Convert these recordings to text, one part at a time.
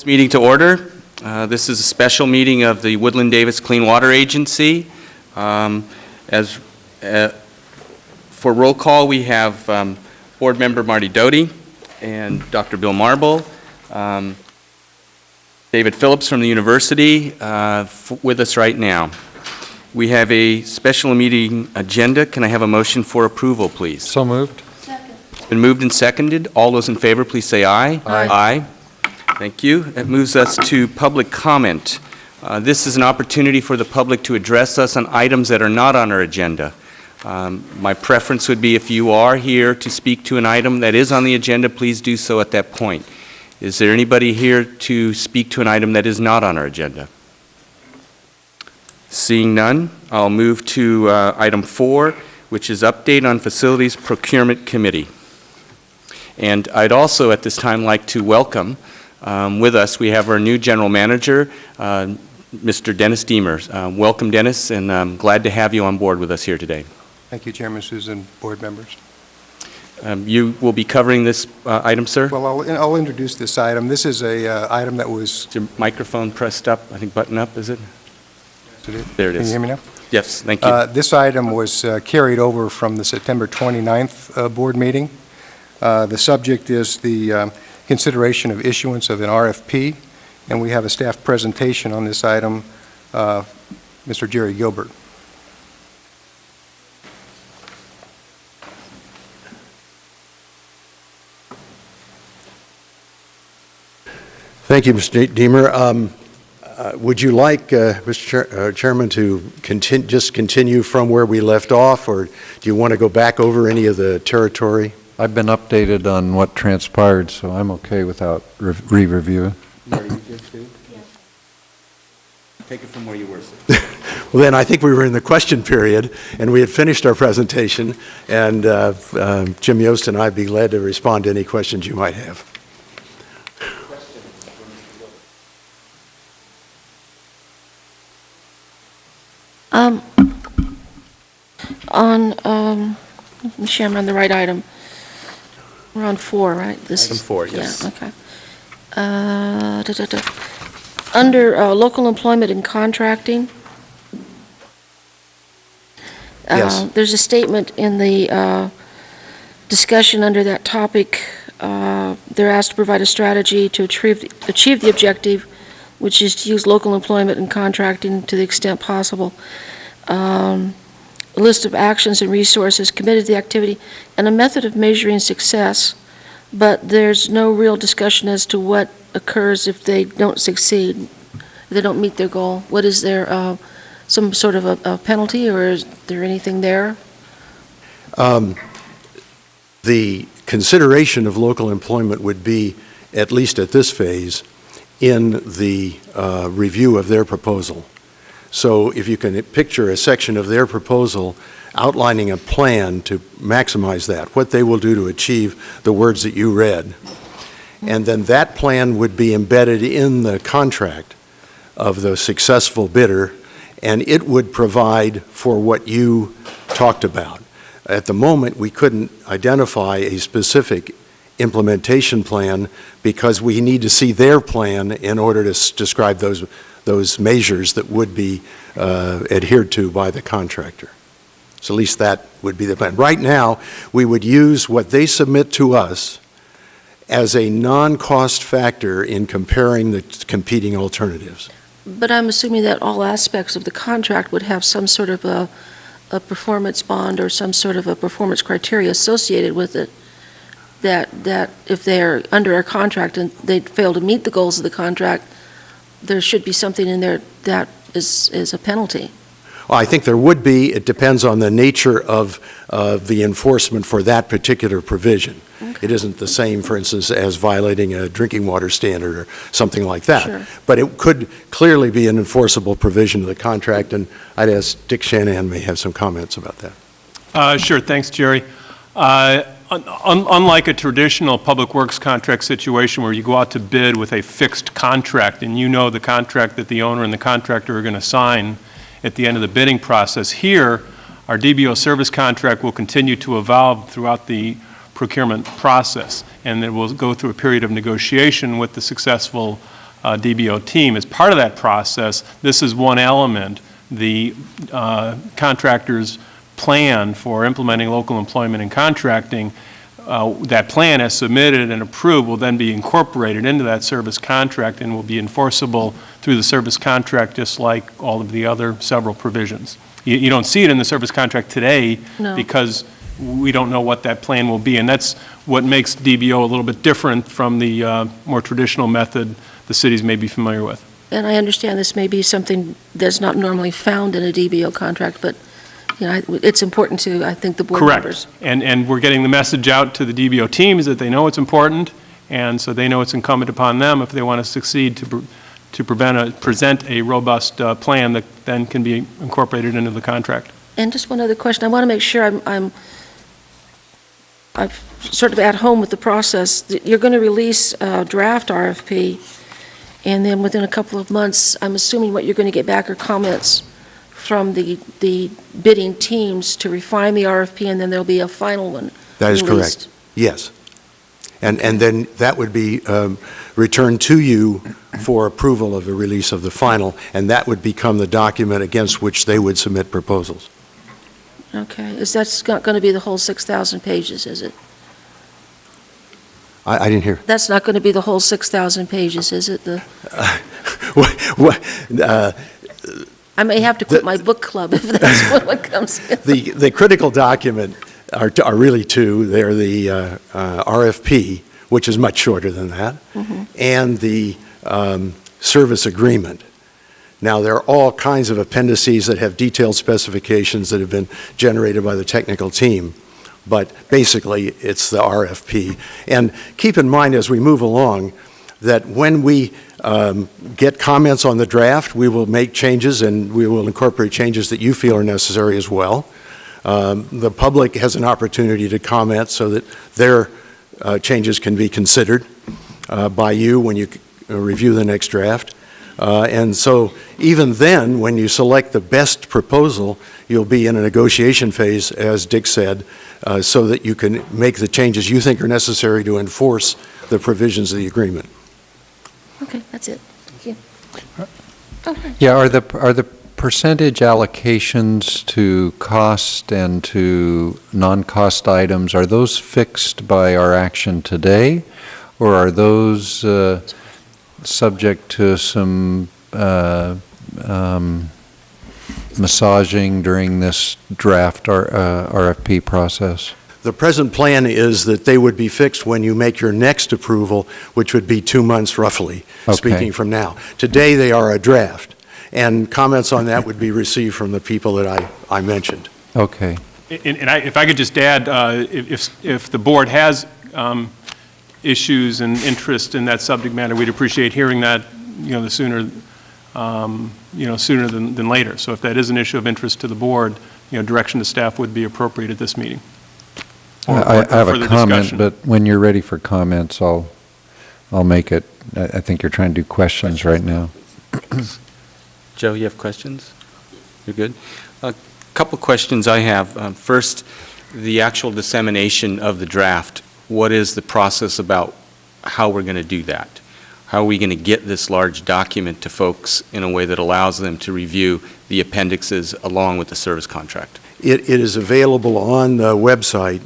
This meeting to order. This is a special meeting of the Woodland Davis Clean Water Agency. For roll call, we have Board Member Marty Doty and Dr. Bill Marble, David Phillips from the university with us right now. We have a special meeting agenda. Can I have a motion for approval, please? So moved. Second. It's been moved and seconded. All those in favor, please say aye. Aye. Aye. Thank you. That moves us to public comment. This is an opportunity for the public to address us on items that are not on our agenda. My preference would be if you are here to speak to an item that is on the agenda, please do so at that point. Is there anybody here to speak to an item that is not on our agenda? Seeing none, I'll move to item 4, which is update on Facilities Procurement Committee. And I'd also at this time like to welcome with us, we have our new general manager, Mr. Dennis Deemer. Welcome, Dennis, and I'm glad to have you on board with us here today. Thank you, Chairman Susan, board members. You will be covering this item, sir? Well, I'll introduce this item. This is a item that was... Is your microphone pressed up? I think button up, is it? There it is. Can you hear me now? Yes, thank you. This item was carried over from the September 29th board meeting. The subject is the consideration of issuance of an RFP, and we have a staff presentation on this item, Mr. Jerry Gilbert. Thank you, Mr. Deemer. Would you like, Mr. Chairman, to just continue from where we left off, or do you want to go back over any of the territory? I've been updated on what transpired, so I'm okay without re-reviewing. Are you good too? Yes. Take it from where you were, sir. Well, then I think we were in the question period, and we had finished our presentation, and Jim Yost and I'd be glad to respond to any questions you might have. Make sure I'm on the right item. We're on 4, right? Item 4, yes. Yeah, okay. Under local employment and contracting, Yes. There's a statement in the discussion under that topic. They're asked to provide a strategy to achieve the objective, which is to use local employment and contracting to the extent possible. A list of actions and resources committed to the activity, and a method of measuring success, but there's no real discussion as to what occurs if they don't succeed, if they don't meet their goal. What is there, some sort of a penalty, or is there anything there? The consideration of local employment would be, at least at this phase, in the review of their proposal. So if you can picture a section of their proposal outlining a plan to maximize that, what they will do to achieve the words that you read, and then that plan would be embedded in the contract of the successful bidder, and it would provide for what you talked about. At the moment, we couldn't identify a specific implementation plan because we need to see their plan in order to describe those measures that would be adhered to by the contractor. So at least that would be the plan. Right now, we would use what they submit to us as a non-cost factor in comparing the competing alternatives. But I'm assuming that all aspects of the contract would have some sort of a performance bond or some sort of a performance criteria associated with it, that if they're under a contract and they fail to meet the goals of the contract, there should be something in there that is a penalty. Well, I think there would be. It depends on the nature of the enforcement for that particular provision. Okay. It isn't the same, for instance, as violating a drinking water standard or something like that. Sure. But it could clearly be an enforceable provision of the contract, and I'd ask Dick Shanahan may have some comments about that. Sure. Thanks, Jerry. Unlike a traditional public works contract situation where you go out to bid with a fixed contract and you know the contract that the owner and the contractor are going to sign at the end of the bidding process, here our DBO service contract will continue to evolve throughout the procurement process, and it will go through a period of negotiation with the successful DBO team. As part of that process, this is one element. The contractor's plan for implementing local employment and contracting, that plan as submitted and approved will then be incorporated into that service contract and will be enforceable through the service contract, just like all of the other several provisions. You don't see it in the service contract today No. because we don't know what that plan will be, and that's what makes DBO a little bit different from the more traditional method the cities may be familiar with. And I understand this may be something that's not normally found in a DBO contract, but, you know, it's important to, I think, the board members. Correct. And we're getting the message out to the DBO teams that they know it's important, and so they know it's incumbent upon them if they want to succeed to present a robust plan that then can be incorporated into the contract. And just one other question. I want to make sure I'm sort of at home with the process. You're going to release a draft RFP, and then within a couple of months, I'm assuming what you're going to get back are comments from the bidding teams to refine the RFP, and then there'll be a final one That is released. correct. Yes. And then that would be returned to you for approval of the release of the final, and that would become the document against which they would submit proposals. Okay. That's not going to be the whole 6,000 pages, is it? I didn't hear. That's not going to be the whole 6,000 pages, is it? I may have to quit my book club if that's what comes in. The critical document are really two. They're the RFP, which is much shorter than that, and the service agreement. Now, there are all kinds of appendices that have detailed specifications that have been generated by the technical team, but basically, it's the RFP. And keep in mind as we move along that when we get comments on the draft, we will make changes and we will incorporate changes that you feel are necessary as well. The public has an opportunity to comment so that their changes can be considered by you when you review the next draft. And so even then, when you select the best proposal, you'll be in a negotiation phase, as Dick said, so that you can make the changes you think are necessary to enforce the provisions of the agreement. Okay, that's it. Thank you. Okay. Yeah, are the percentage allocations to cost and to non-cost items, are those fixed by our action today, or are those subject to some massaging during this draft RFP process? The present plan is that they would be fixed when you make your next approval, which would be 2 months roughly, speaking from now. Today, they are a draft, and comments on that would be received from the people that I mentioned. Okay. And if I could just add, if the board has issues and interest in that subject matter, we'd appreciate hearing that, the sooner, sooner than later. So if that is an issue of interest to the board, direction to staff would be appropriate at this meeting. I have a further comment, discussion. but when you're ready for comments, I'll make it. I think you're trying to do questions right now. Joe, you have questions? You're good? A couple questions I have. First, the actual dissemination of the draft. What is the process about how we're going to do that? How are we going to get this large document to folks in a way that allows them to review the appendixes along with the service contract? It is available on the website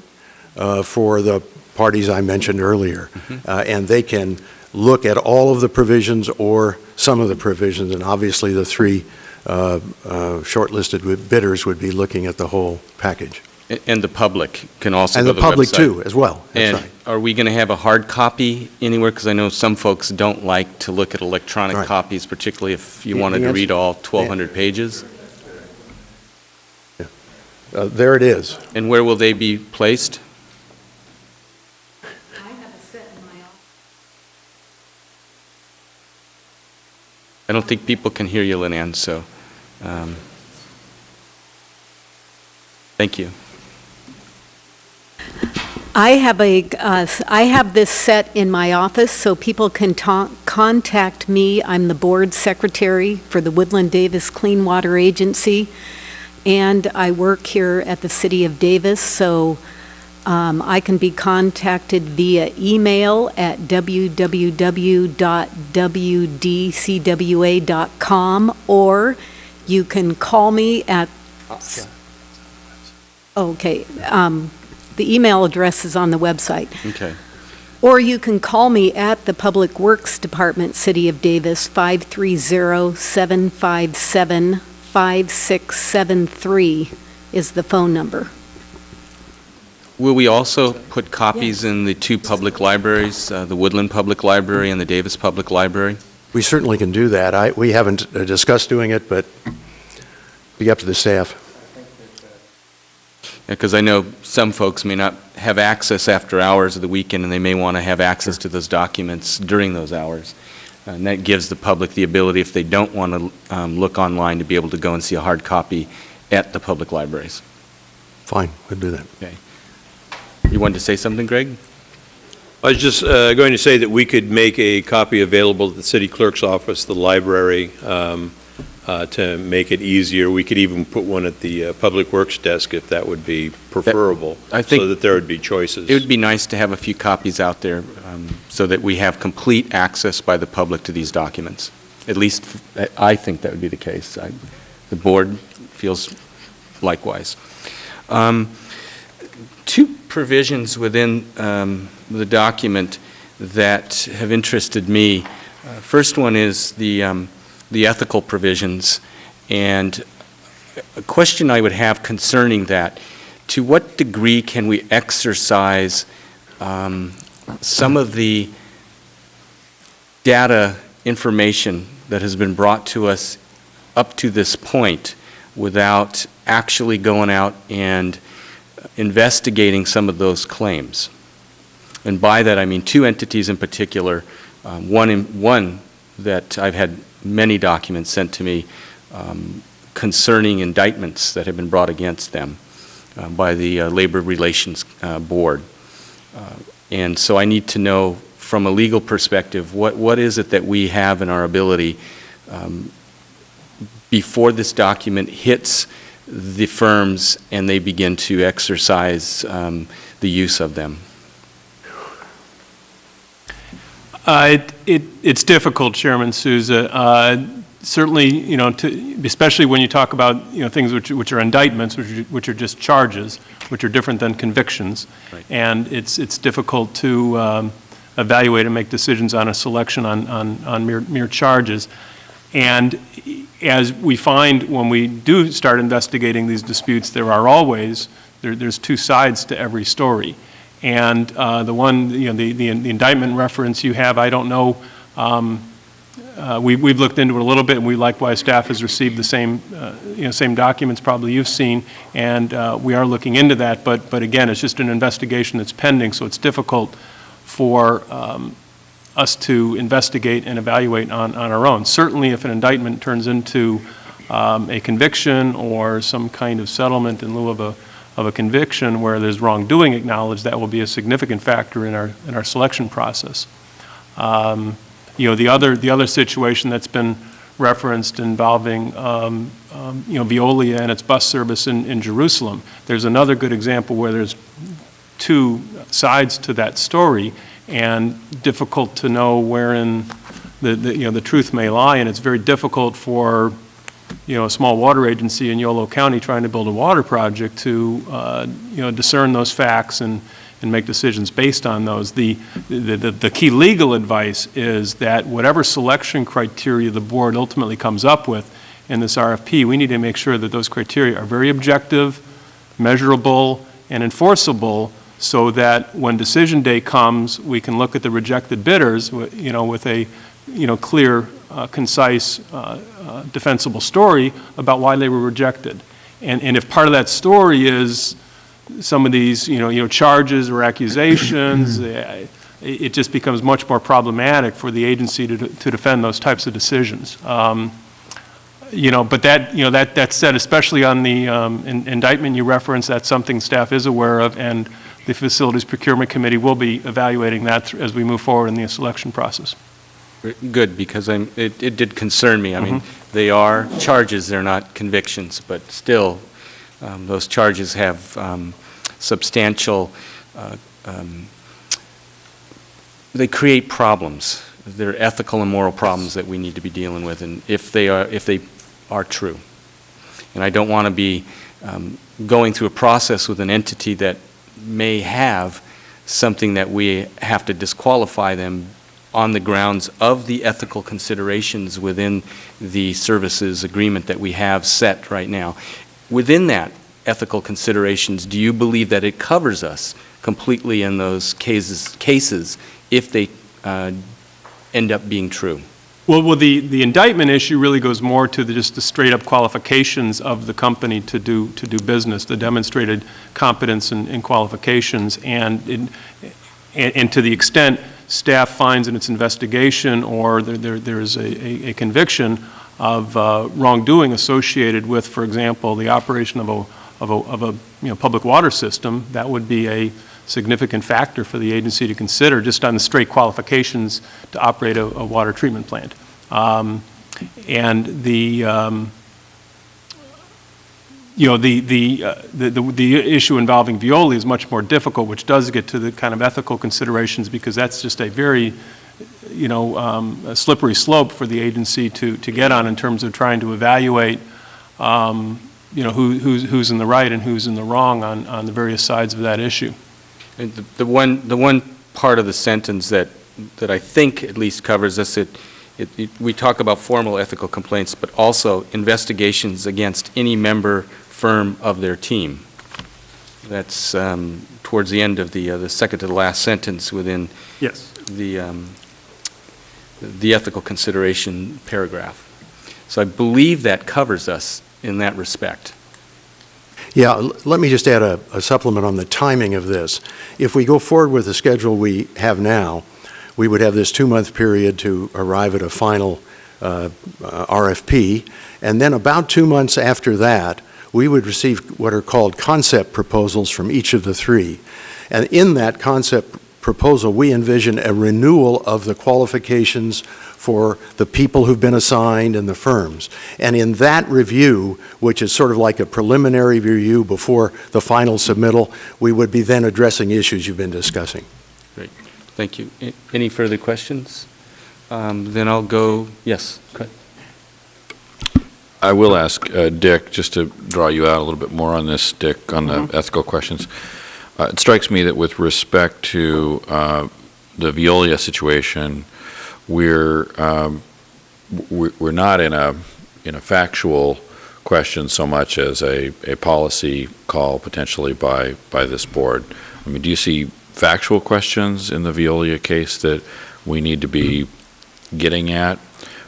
for the parties I mentioned earlier, and they can look at all of the provisions or some of the provisions, and obviously the three shortlisted bidders would be looking at the whole package. And the public can also And go the to the public website. too, as well. That's And right. are we going to have a hard copy anywhere? Because I know some folks don't like to look at electronic Right. copies, particularly if you The wanted to answer- read all 1,200 pages. There it is. And where will they be placed? I have a set in my office. I don't think people can hear you, Lynn Ann, so, thank you. I have this set in my office, so people can contact me. I'm the board secretary for the Woodland Davis Clean Water Agency, and I work here at the City of Davis, so I can be contacted via email at www.wdcwa.com, or you can call me at... Okay. The email address is on the website. Okay. Or you can call me at the Public Works Department, City of Davis, 530-757-5673 is the phone number. Will we also put copies in the two public libraries, the Woodland Public Library and the Davis Public Library? We certainly can do that. We haven't discussed doing it, but be up to the staff. Because I know some folks may not have access after hours of the weekend, and they may want to have access to those documents during those hours. And that gives the public the ability, if they don't want to look online, to be able to go and see a hard copy at the public libraries. Fine, we'll do that. Okay. You wanted to say something, Greg? I was just going to say that we could make a copy available at the city clerk's office, the library, to make it easier. We could even put one at the Public Works desk if that would be preferable, I think so that there would be choices. It would be nice to have a few copies out there so that we have complete access by the public to these documents. At least I think that would be the case. The board feels likewise. Two provisions within the document that have interested me. First one is the ethical provisions, and a question I would have concerning that: to what degree can we exercise some of the data information that has been brought to us up to this point without actually going out and investigating some of those claims? And by that I mean two entities in particular. One that I've had many documents sent to me concerning indictments that have been brought against them by the Labor Relations Board. And so I need to know, from a legal perspective, what is it that we have in our ability before this document hits the firms and they begin to exercise the use of them. It's difficult, Chairman Souza. Certainly, you know, especially when you talk about, you know, things which are indictments, which are just charges, which are different than convictions, right. And it's difficult to evaluate and make decisions on a selection on mere charges. And as we find when we do start investigating these disputes, there are always there's two sides to every story. And the one, you know, the indictment reference you have, I don't know. We've looked into it a little bit, and we likewise, staff has received the same, same documents probably you've seen, and we are looking into that. But again, it's just an investigation that's pending, so it's difficult for us to investigate and evaluate on our own. Certainly, if an indictment turns into a conviction or some kind of settlement in lieu of a conviction where there's wrongdoing acknowledged, that will be a significant factor in our selection process. You know, the other situation that's been referenced involving Veolia and its bus service in Jerusalem. There's another good example where there's two sides to that story, and difficult to know wherein the truth may lie, and it's very difficult for a small water agency in Yolo County trying to build a water project to discern those facts and make decisions based on those. The key legal advice is that whatever selection criteria the board ultimately comes up with in this RFP, we need to make sure that those criteria are very objective, measurable, and enforceable, so that when decision day comes, we can look at the rejected bidders, with a clear, concise, defensible story about why they were rejected. And if part of that story is some of these, charges or accusations, it just becomes much more problematic for the agency to defend those types of decisions. But that said, especially on the indictment you referenced, that's something staff is aware of, and the Facilities Procurement Committee will be evaluating that as we move forward in the selection process. Good, because it did concern me. I mean, they are charges, they're not convictions, but still, those charges have substantial they create problems. They're ethical and moral problems that we need to be dealing with, and if they are true. And I don't want to be going through a process with an entity that may have something that we have to disqualify them on the grounds of the ethical considerations within the services agreement that we have set right now. Within that ethical considerations, do you believe that it covers us completely in those cases if they end up being true? Well, the indictment issue really goes more to just the straight-up qualifications of the company to do business, the demonstrated competence and qualifications, and to the extent staff finds in its investigation or there's a conviction of wrongdoing associated with, for example, the operation of a public water system, that would be a significant factor for the agency to consider just on the straight qualifications to operate a water treatment plant. And the issue involving Veolia is much more difficult, which does get to the kind of ethical considerations, because that's just a very, a slippery slope for the agency to get on in terms of trying to evaluate, who's in the right and who's in the wrong on the various sides of that issue. And the one part of the sentence that I think at least covers us, we talk about formal ethical complaints, but also investigations against any member firm of their team. That's towards the end of the second to the last sentence within Yes. the ethical consideration paragraph. So I believe that covers us in that respect. Yeah, let me just add a supplement on the timing of this. If we go forward with the schedule we have now, we would have this 2-month period to arrive at a final RFP, and then about 2 months after that, we would receive what are called concept proposals from each of the three. And in that concept proposal, we envision a renewal of the qualifications for the people who've been assigned and the firms. And in that review, which is sort of like a preliminary review before the final submittal, we would be then addressing issues you've been discussing. Great. Thank you. Any further questions? Then I'll go, yes, go ahead. I will ask Dick, just to draw you out a little bit more on this, Dick, on the ethical questions. It strikes me that with respect to the Veolia situation, we're not in a factual question so much as a policy call potentially by this board. I mean, do you see factual questions in the Veolia case that we need to be getting at,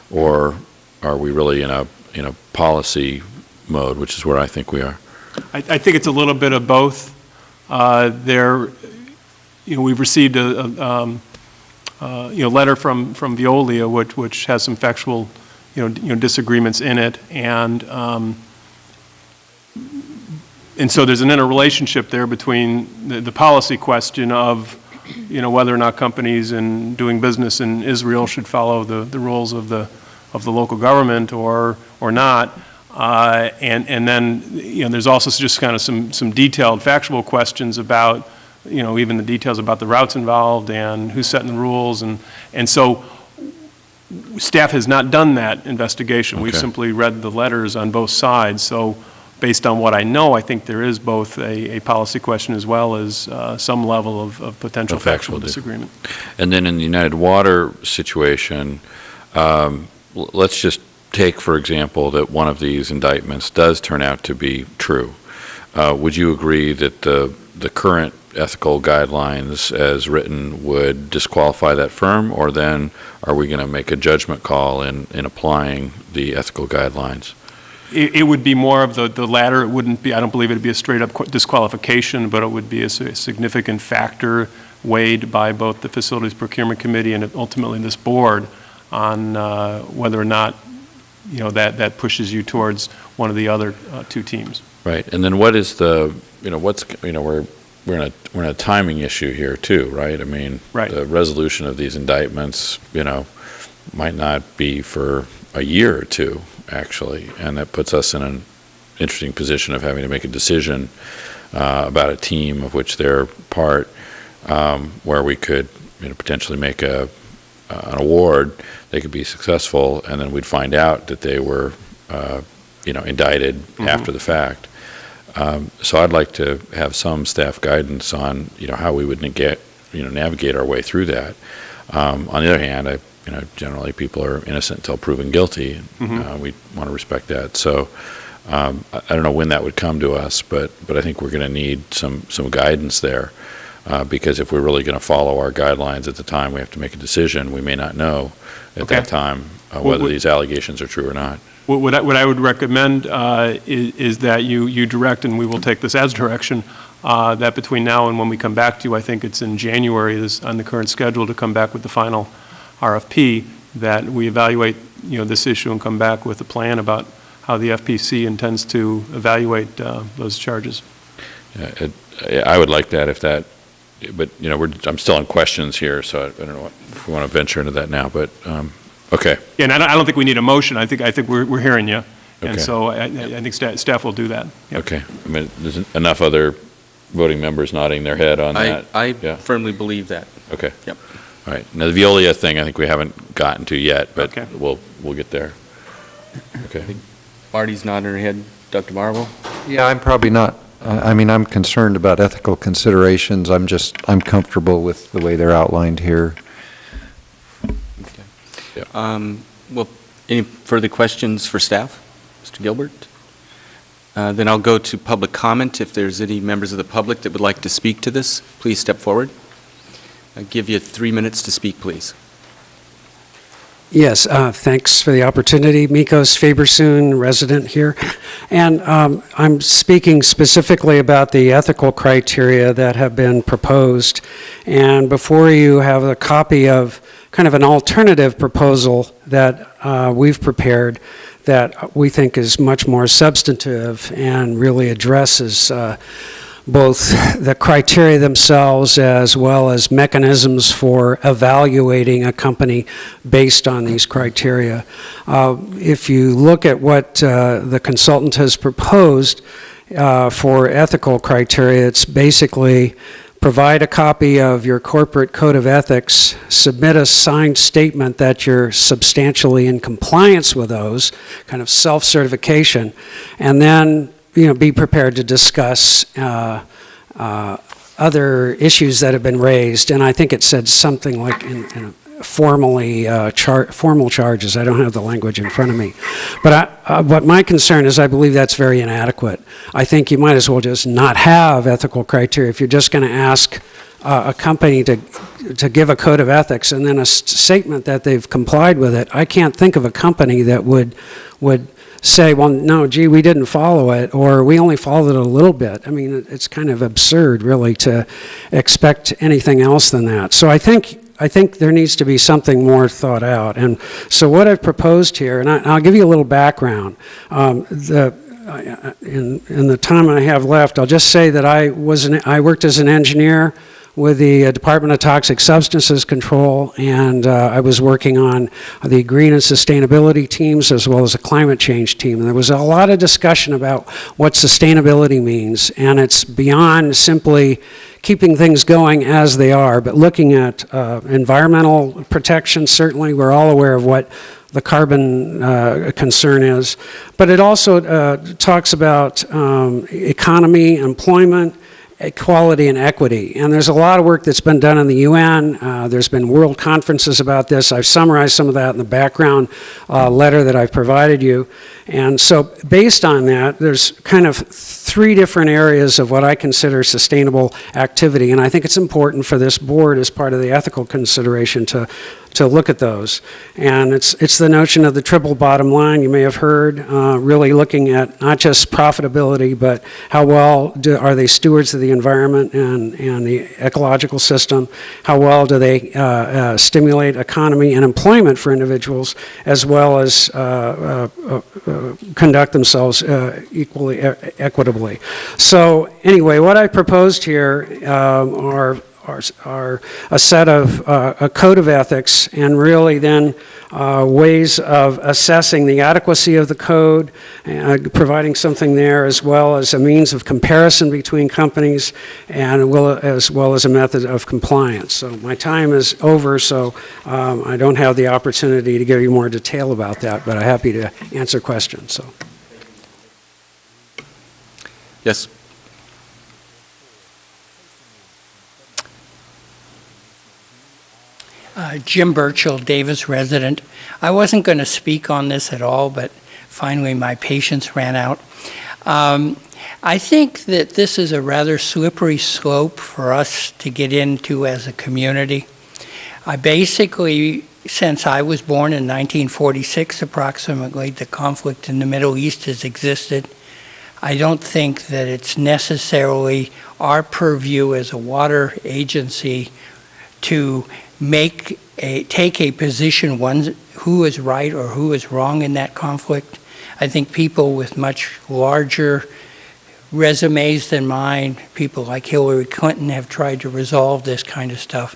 or are we really in a policy mode, which is where I think we are? I think it's a little bit of both. We've received a letter from Veolia which has some factual disagreements in it, and so there's an interrelationship there between the policy question of whether or not companies in doing business in Israel should follow the rules of the local government or not. And then there's also just kind of some detailed factual questions about even the details about the routes involved and who's setting the rules, and so staff has not done that investigation. Okay. We've simply read the letters on both sides. So based on what I know, I think there is both a policy question as well as some level of potential factual disagreement. And then in the United Water situation, let's just take, for example, that one of these indictments does turn out to be true. Would you agree that the current ethical guidelines as written would disqualify that firm, or then are we going to make a judgment call in applying the ethical guidelines? It would be more of the latter. It wouldn't be, I don't believe it would be a straight-up disqualification, but it would be a significant factor weighed by both the Facilities Procurement Committee and ultimately this board on whether or not that pushes you towards one of the other two teams. Right. And then what is we're in a timing issue here too, right? I mean, right. The resolution of these indictments, might not be for a year or two, actually, and that puts us in an interesting position of having to make a decision about a team of which they're part. where we could, potentially make an award, they could be successful, and then we'd find out that they were, indicted after the fact. So I'd like to have some staff guidance on, how we would navigate our way through that. On the other hand, generally people are innocent until proven guilty. We want to respect that. So I don't know when that would come to us, but I think we're going to need some guidance there, because if we're really going to follow our guidelines at the time we have to make a decision, we may not know at that time whether these allegations are true or not. What I would recommend is that you direct, and we will take this as direction, that between now and when we come back to you, I think it's in January, on the current schedule to come back with the final RFP, that we evaluate, this issue and come back with a plan about how the FPC intends to evaluate those charges. I would like that but I'm still in questions here, so I don't know if we want to venture into that now, but okay. Yeah, and I don't think we need a motion. I think we're hearing you, and Okay. so I think staff will do that. Yep. Okay. There's enough other voting members nodding their head on that. I Yeah. firmly believe that. Okay. Yep. All right. Now, the Veolia thing, I think we haven't gotten to yet, but Okay. we'll get there. Okay. Marty's nodding her head. Dr. Marvel? Yeah, I'm probably not, I'm concerned about ethical considerations. I'm comfortable with the way they're outlined here. Well, any further questions for staff? Mr. Gilbert? Then I'll go to public comment. If there's any members of the public that would like to speak to this, please step forward. I'll give you 3 minutes to speak, please. Yes, thanks for the opportunity. Mikos Fabersoon, resident here. And I'm speaking specifically about the ethical criteria that have been proposed. And before you have a copy of kind of an alternative proposal that we've prepared that we think is much more substantive and really addresses both the criteria themselves as well as mechanisms for evaluating a company based on these criteria. If you look at what the consultant has proposed for ethical criteria, it's basically provide a copy of your corporate code of ethics, submit a signed statement that you're substantially in compliance with those, kind of self-certification, and then be prepared to discuss other issues that have been raised. And I think it said something like in formal charges. I don't have the language in front of me. But what my concern is, I believe that's very inadequate. I think you might as well just not have ethical criteria if you're just going to ask a company to give a code of ethics and then a statement that they've complied with it. I can't think of a company that would say, well, no, gee, we didn't follow it, or we only followed it a little bit. I mean, it's kind of absurd, really, to expect anything else than that. So I think there needs to be something more thought out. And so what I've proposed here, and I'll give you a little background. In the time I have left, I'll just say that I worked as an engineer with the Department of Toxic Substances Control, and I was working on the green and sustainability teams as well as a climate change team. And there was a lot of discussion about what sustainability means, and it's beyond simply keeping things going as they are, but looking at environmental protection. Certainly, we're all aware of what the carbon concern is, but it also talks about economy, employment, equality and equity. And there's a lot of work that's been done in the UN. There's been world conferences about this. I've summarized some of that in the background letter that I've provided you. And so based on that, there's kind of 3 different areas of what I consider sustainable activity. And I think it's important for this board as part of the ethical consideration to look at those. And it's the notion of the triple bottom line. You may have heard, really looking at not just profitability, but how well are they stewards of the environment and the ecological system? How well do they stimulate economy and employment for individuals, as well as conduct themselves equally, equitably? So anyway, what I proposed here are a set of, a code of ethics, and really then ways of assessing the adequacy of the code, providing something there, as well as a means of comparison between companies, and as well as a method of compliance. So my time is over, so I don't have the opportunity to give you more detail about that, but I'm happy to answer questions. So. Yes. Jim Burchill, Davis resident. I wasn't going to speak on this at all, but finally my patience ran out. I think that this is a rather slippery slope for us to get into as a community. I basically, since I was born in 1946 approximately, the conflict in the Middle East has existed. I don't think that it's necessarily our purview as a water agency to take a position, who is right or who is wrong in that conflict. I think people with much larger resumes than mine, people like Hillary Clinton, have tried to resolve this kind of stuff.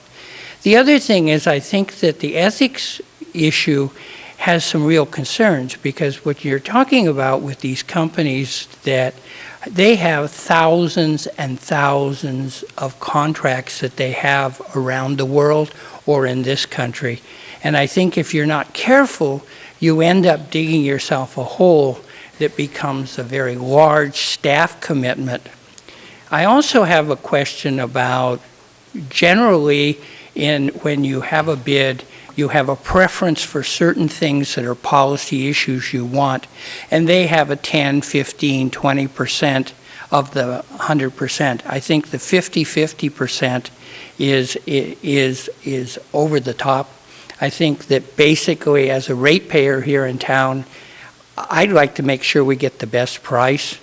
The other thing is, I think that the ethics issue has some real concerns, because what you're talking about with these companies, that they have thousands and thousands of contracts that they have around the world or in this country. And I think if you're not careful, you end up digging yourself a hole that becomes a very large staff commitment. I also have a question about, generally, when you have a bid, you have a preference for certain things that are policy issues you want, and they have a 10, 15, 20% of the 100%. I think the 50-50% is over the top. I think that basically, as a ratepayer here in town, I'd like to make sure we get the best price.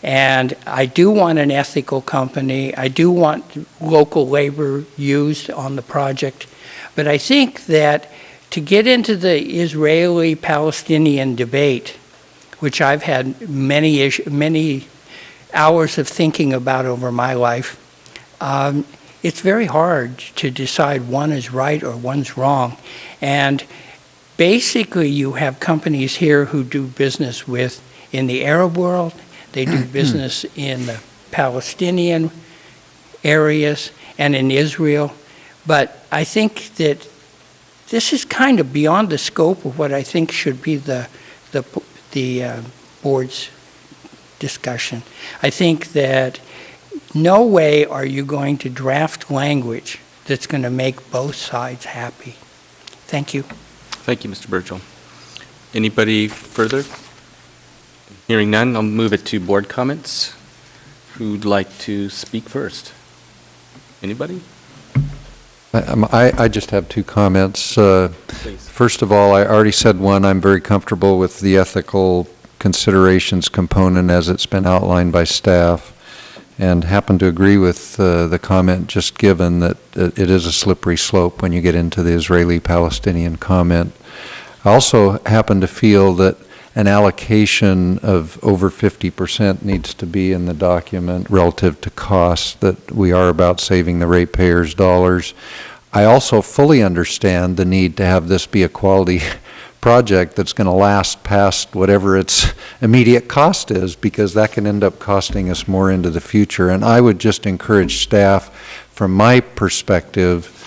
And I do want an ethical company. I do want local labor used on the project. But I think that to get into the Israeli-Palestinian debate, which I've had many hours of thinking about over my life, it's very hard to decide one is right or one's wrong. And basically, you have companies here who do business in the Arab world, they do business in the Palestinian areas and in Israel. But I think that this is kind of beyond the scope of what I think should be the board's discussion. I think that no way are you going to draft language that's going to make both sides happy. Thank you. Thank you, Mr. Burchill. Anybody further? Hearing none, I'll move it to board comments. Who'd like to speak first? Anybody? I just have two comments. Please. First of all, I already said one, I'm very comfortable with the ethical considerations component as it's been outlined by staff, and happen to agree with the comment just given that it is a slippery slope when you get into the Israeli-Palestinian comment. I also happen to feel that an allocation of over 50% needs to be in the document relative to costs, that we are about saving the ratepayers' dollars. I also fully understand the need to have this be a quality project that's going to last past whatever its immediate cost is, because that can end up costing us more into the future. And I would just encourage staff, from my perspective,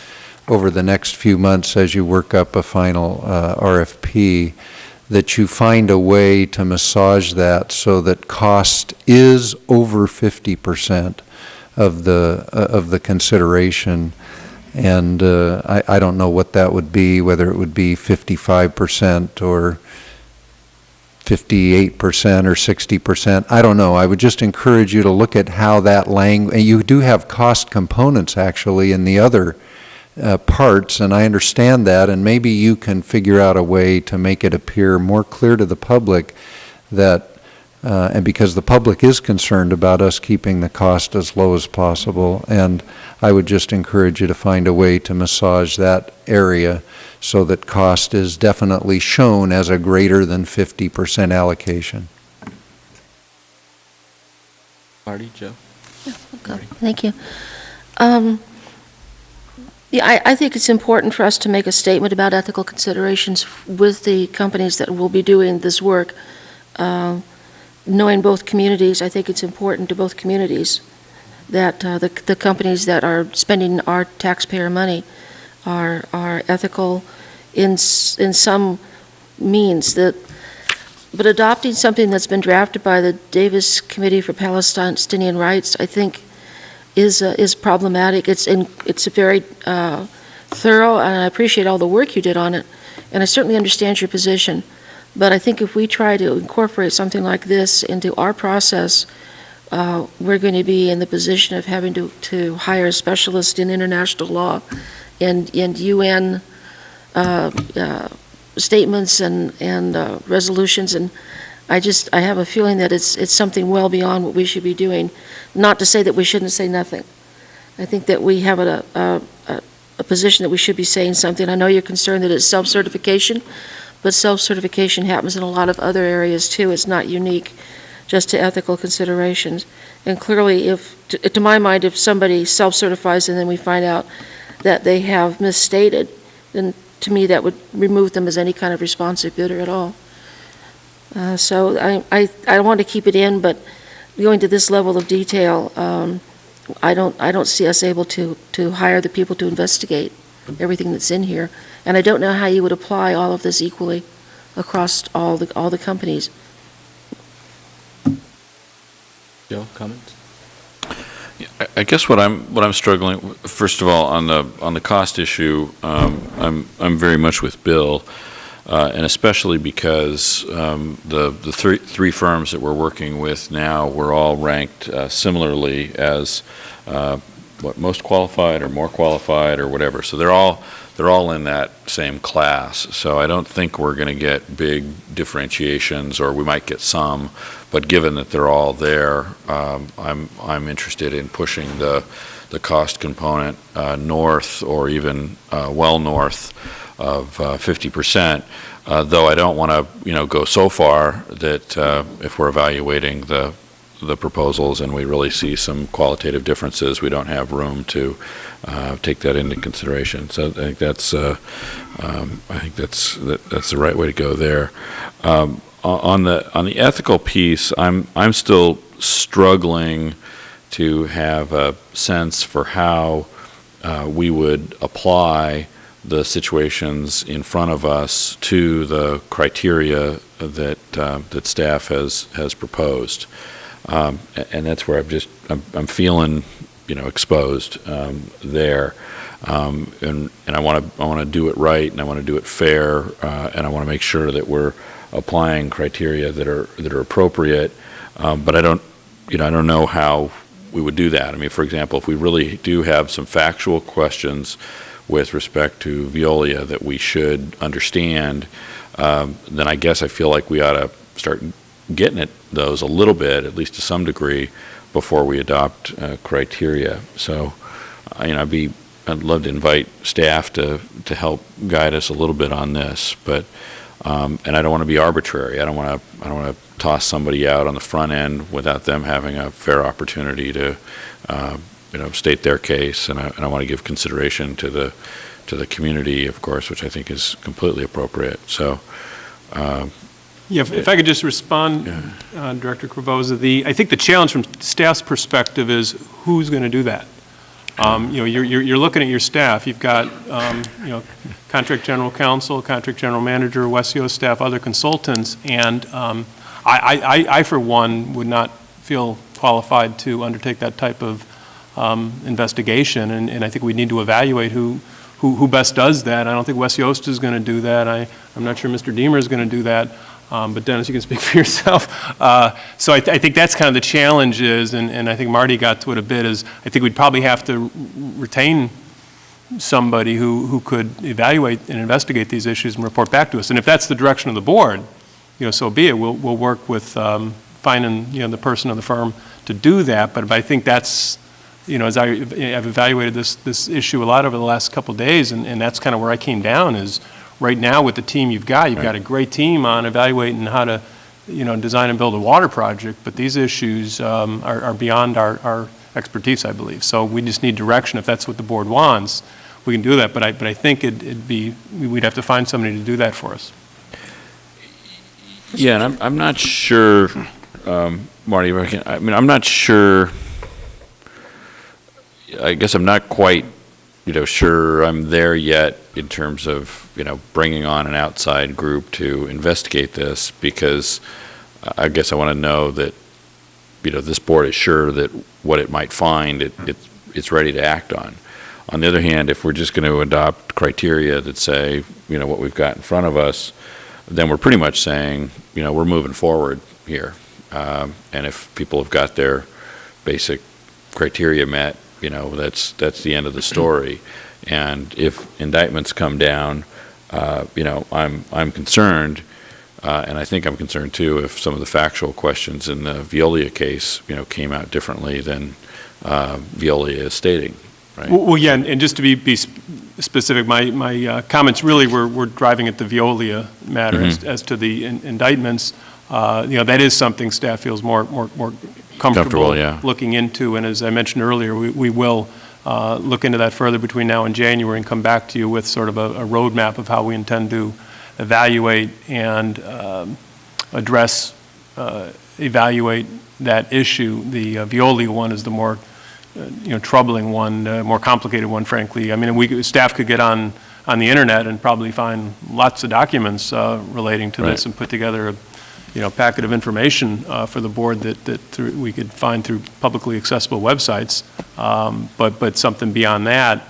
over the next few months as you work up a final RFP, that you find a way to massage that so that cost is over 50% of the consideration. And I don't know what that would be, whether it would be 55% or 58% or 60%. I don't know. I would just encourage you to look at how that language, and you do have cost components actually in the other parts, and I understand that, and maybe you can figure out a way to make it appear more clear to the public that, and because the public is concerned about us keeping the cost as low as possible, and I would just encourage you to find a way to massage that area so that cost is definitely shown as a greater than 50% allocation. Marty, Joe? Okay, thank you. Yeah, I think it's important for us to make a statement about ethical considerations with the companies that will be doing this work. Knowing both communities, I think it's important to both communities that the companies that are spending our taxpayer money are ethical in some means. But adopting something that's been drafted by the Davis Committee for Palestinian Rights, I think, is problematic. It's very thorough, and I appreciate all the work you did on it, and I certainly understand your position. But I think if we try to incorporate something like this into our process, we're going to be in the position of having to hire a specialist in international law and UN statements and resolutions, and I have a feeling that it's something well beyond what we should be doing. Not to say that we shouldn't say nothing. I think that we have a position that we should be saying something. I know you're concerned that it's self-certification, but self-certification happens in a lot of other areas too. It's not unique just to ethical considerations. And clearly, to my mind, if somebody self-certifies and then we find out that they have misstated, then to me that would remove them as any kind of responsive bidder at all. So I want to keep it in, but going to this level of detail, I don't see us able to hire the people to investigate everything that's in here, and I don't know how you would apply all of this equally across all the companies. Joe, comments? I guess what I'm struggling, first of all, on the cost issue, I'm very much with Bill, and especially because the three firms that we're working with now were all ranked similarly as most qualified or more qualified or whatever. So they're all in that same class. So I don't think we're going to get big differentiations, or we might get some. But given that they're all there, I'm interested in pushing the cost component north, or even well north of 50%. Though I don't want to, go so far that if we're evaluating the proposals and we really see some qualitative differences, we don't have room to take that into consideration. So I think that's the right way to go there. On the ethical piece, I'm still struggling to have a sense for how we would apply the situations in front of us to the criteria that staff has proposed, and that's where I'm feeling exposed there, and I want to do it right, and I want to do it fair, and I want to make sure that we're applying criteria that are appropriate, but I don't know how we would do that. I mean, for example, if we really do have some factual questions with respect to Veolia that we should understand, then I guess I feel like we ought to start getting at those a little bit, at least to some degree, before we adopt criteria. So, I'd love to invite staff to help guide us a little bit on this, but and I don't want to be arbitrary. I don't want to toss somebody out on the front end without them having a fair opportunity to state their case, and I want to give consideration to the community, of course, which I think is completely appropriate. So, if I could just respond, Director Corvoza, I think the challenge from staff's perspective is who's going to do that. You're looking at your staff. You've got contract general counsel, contract general manager, WSCO staff, other consultants, and I for one would not feel qualified to undertake that type of investigation, and I think we need to evaluate who best does that. I don't think Wes Yost is going to do that. I'm not sure Mr. Deemer is going to do that, but Dennis, you can speak for yourself. So I think that's kind of the challenge is, and I think Marty got to it a bit, is I think we'd probably have to retain somebody who could evaluate and investigate these issues and report back to us. And if that's the direction of the board, so be it. We'll work with finding the person of the firm to do that. But I think that's as I've evaluated this issue a lot over the last couple of days, and that's kind of where I came down is right now with the team you've got a great team on evaluating how to design and build a water project. But these issues are beyond our expertise, I believe. So we just need direction. If that's what the board wants, we can do that. But I think we'd have to find somebody to do that for us. Yeah, and I'm not sure, Marty, I'm not sure, I guess I'm not quite, sure I'm there yet in terms of, bringing on an outside group to investigate this, because I guess I want to know that, this board is sure that what it might find, it's ready to act on. On the other hand, if we're just going to adopt criteria that say, what we've got in front of us, then we're pretty much saying, we're moving forward here. And if people have got their basic criteria met, that's the end of the story. And if indictments come down, I'm concerned, and I think I'm concerned too if some of the factual questions in the Veolia case, came out differently than Veolia is stating. Right. Well, yeah, and just to be specific, my comments really were driving at the Veolia matter as to the indictments. That is something staff feels more comfortable yeah. looking into, and as I mentioned earlier, we will look into that further between now and January and come back to you with sort of a roadmap of how we intend to evaluate and evaluate that issue. The Veolia one is the more troubling one, more complicated one, frankly. I mean, staff could get on the internet and probably find lots of documents relating to this and put together a packet of information for the board that we could find through publicly accessible websites. But something beyond that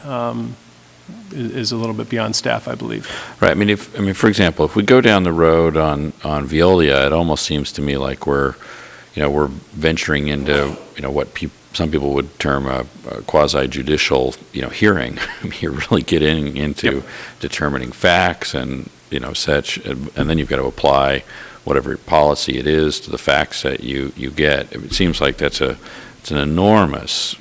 is a little bit beyond staff, I believe. Right. I mean, for example, if we go down the road on Veolia, it almost seems to me like we're venturing into what some people would term a quasi-judicial, hearing. I mean, you're really getting into determining facts and, such, and then you've got to apply whatever policy it is to the facts that you get. It seems like it's an enormous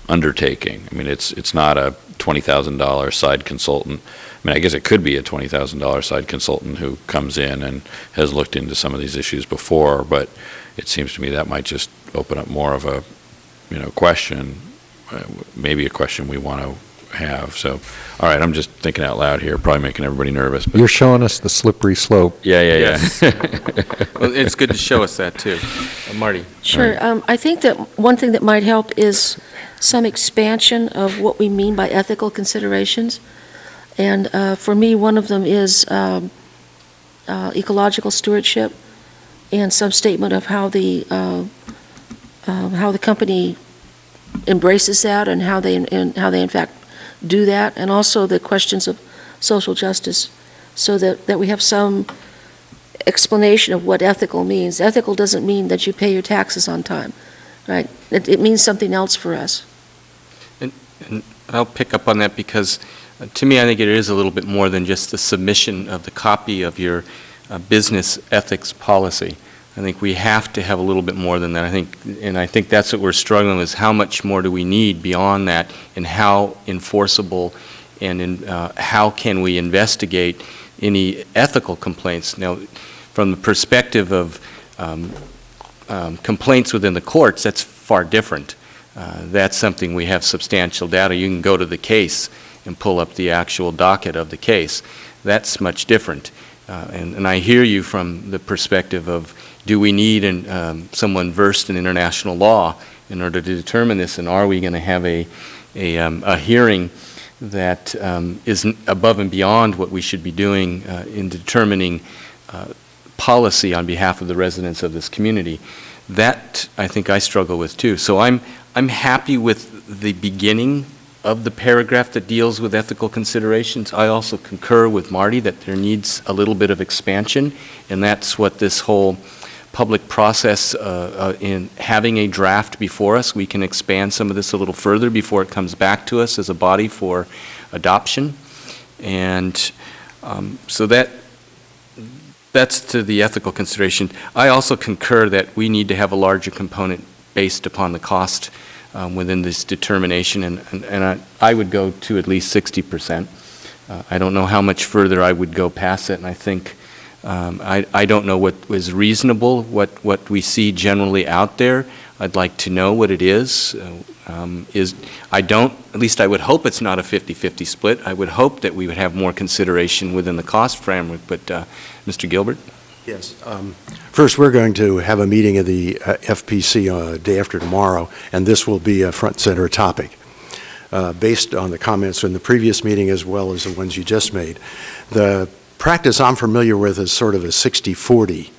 undertaking. I mean, it's not a $20,000 side consultant. I mean, I guess it could be a $20,000 side consultant who comes in and has looked into some of these issues before, but it seems to me that might just open up more of a question, maybe a question we want to have. So, all right, I'm just thinking out loud here, probably making everybody nervous. But you're showing us the slippery slope. Yeah. Well, it's good to show us that, too. Marty? Sure. Right. I think that one thing that might help is some expansion of what we mean by ethical considerations. And for me, one of them is ecological stewardship and some statement of how the company embraces that and how they in fact do that, and also the questions of social justice, so that we have some explanation of what ethical means. Ethical doesn't mean that you pay your taxes on time, right? It means something else for us. And I'll pick up on that because to me I think it is a little bit more than just the submission of the copy of your business ethics policy. I think we have to have a little bit more than that. I think that's what we're struggling with, is how much more do we need beyond that, and how enforceable and how can we investigate any ethical complaints. Now, from the perspective of complaints within the courts, that's far different. That's something we have substantial data. You can go to the case and pull up the actual docket of the case. That's much different. And I hear you from the perspective of, do we need someone versed in international law in order to determine this, and are we going to have a hearing that is above and beyond what we should be doing in determining policy on behalf of the residents of this community? That I think I struggle with too. So I'm happy with the beginning of the paragraph that deals with ethical considerations. I also concur with Marty that there needs a little bit of expansion, and that's what this whole public process in having a draft before us. We can expand some of this a little further before it comes back to us as a body for adoption. And so that's to the ethical consideration. I also concur that we need to have a larger component based upon the cost within this determination, and I would go to at least 60%. I don't know how much further I would go past it, and I think I don't know what was reasonable, what we see generally out there. I'd like to know what it is. At least I would hope it's not a 50-50 split. I would hope that we would have more consideration within the cost framework, but Mr. Gilbert? Yes. First, we're going to have a meeting of the FPC day after tomorrow, and this will be a front center topic. Based on the comments from the previous meeting as well as the ones you just made. The practice I'm familiar with is sort of a 60-40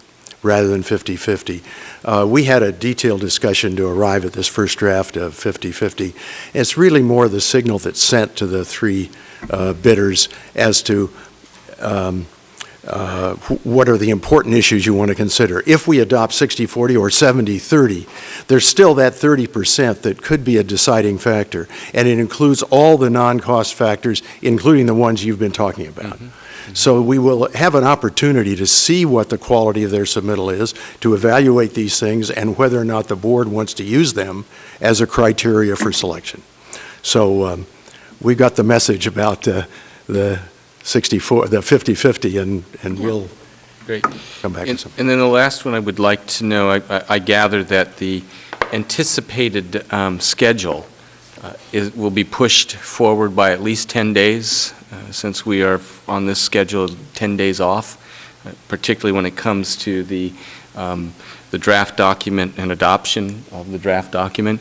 rather than 50-50. We had a detailed discussion to arrive at this first draft of 50-50. It's really more the signal that's sent to the three bidders as to what are the important issues you want to consider. If we adopt 60-40 or 70-30, there's still that 30% that could be a deciding factor, and it includes all the non-cost factors, including the ones you've been talking about. Mm-hmm. So we will have an opportunity to see what the quality of their submittal is, to evaluate these things, and whether or not the board wants to use them as a criteria for selection. So we got the message about the 50-50, and we'll Great. Come back to something. And then the last one I would like to know, I gather that the anticipated schedule will be pushed forward by at least 10 days, since we are on this schedule 10 days off, particularly when it comes to the draft document and adoption of the draft document.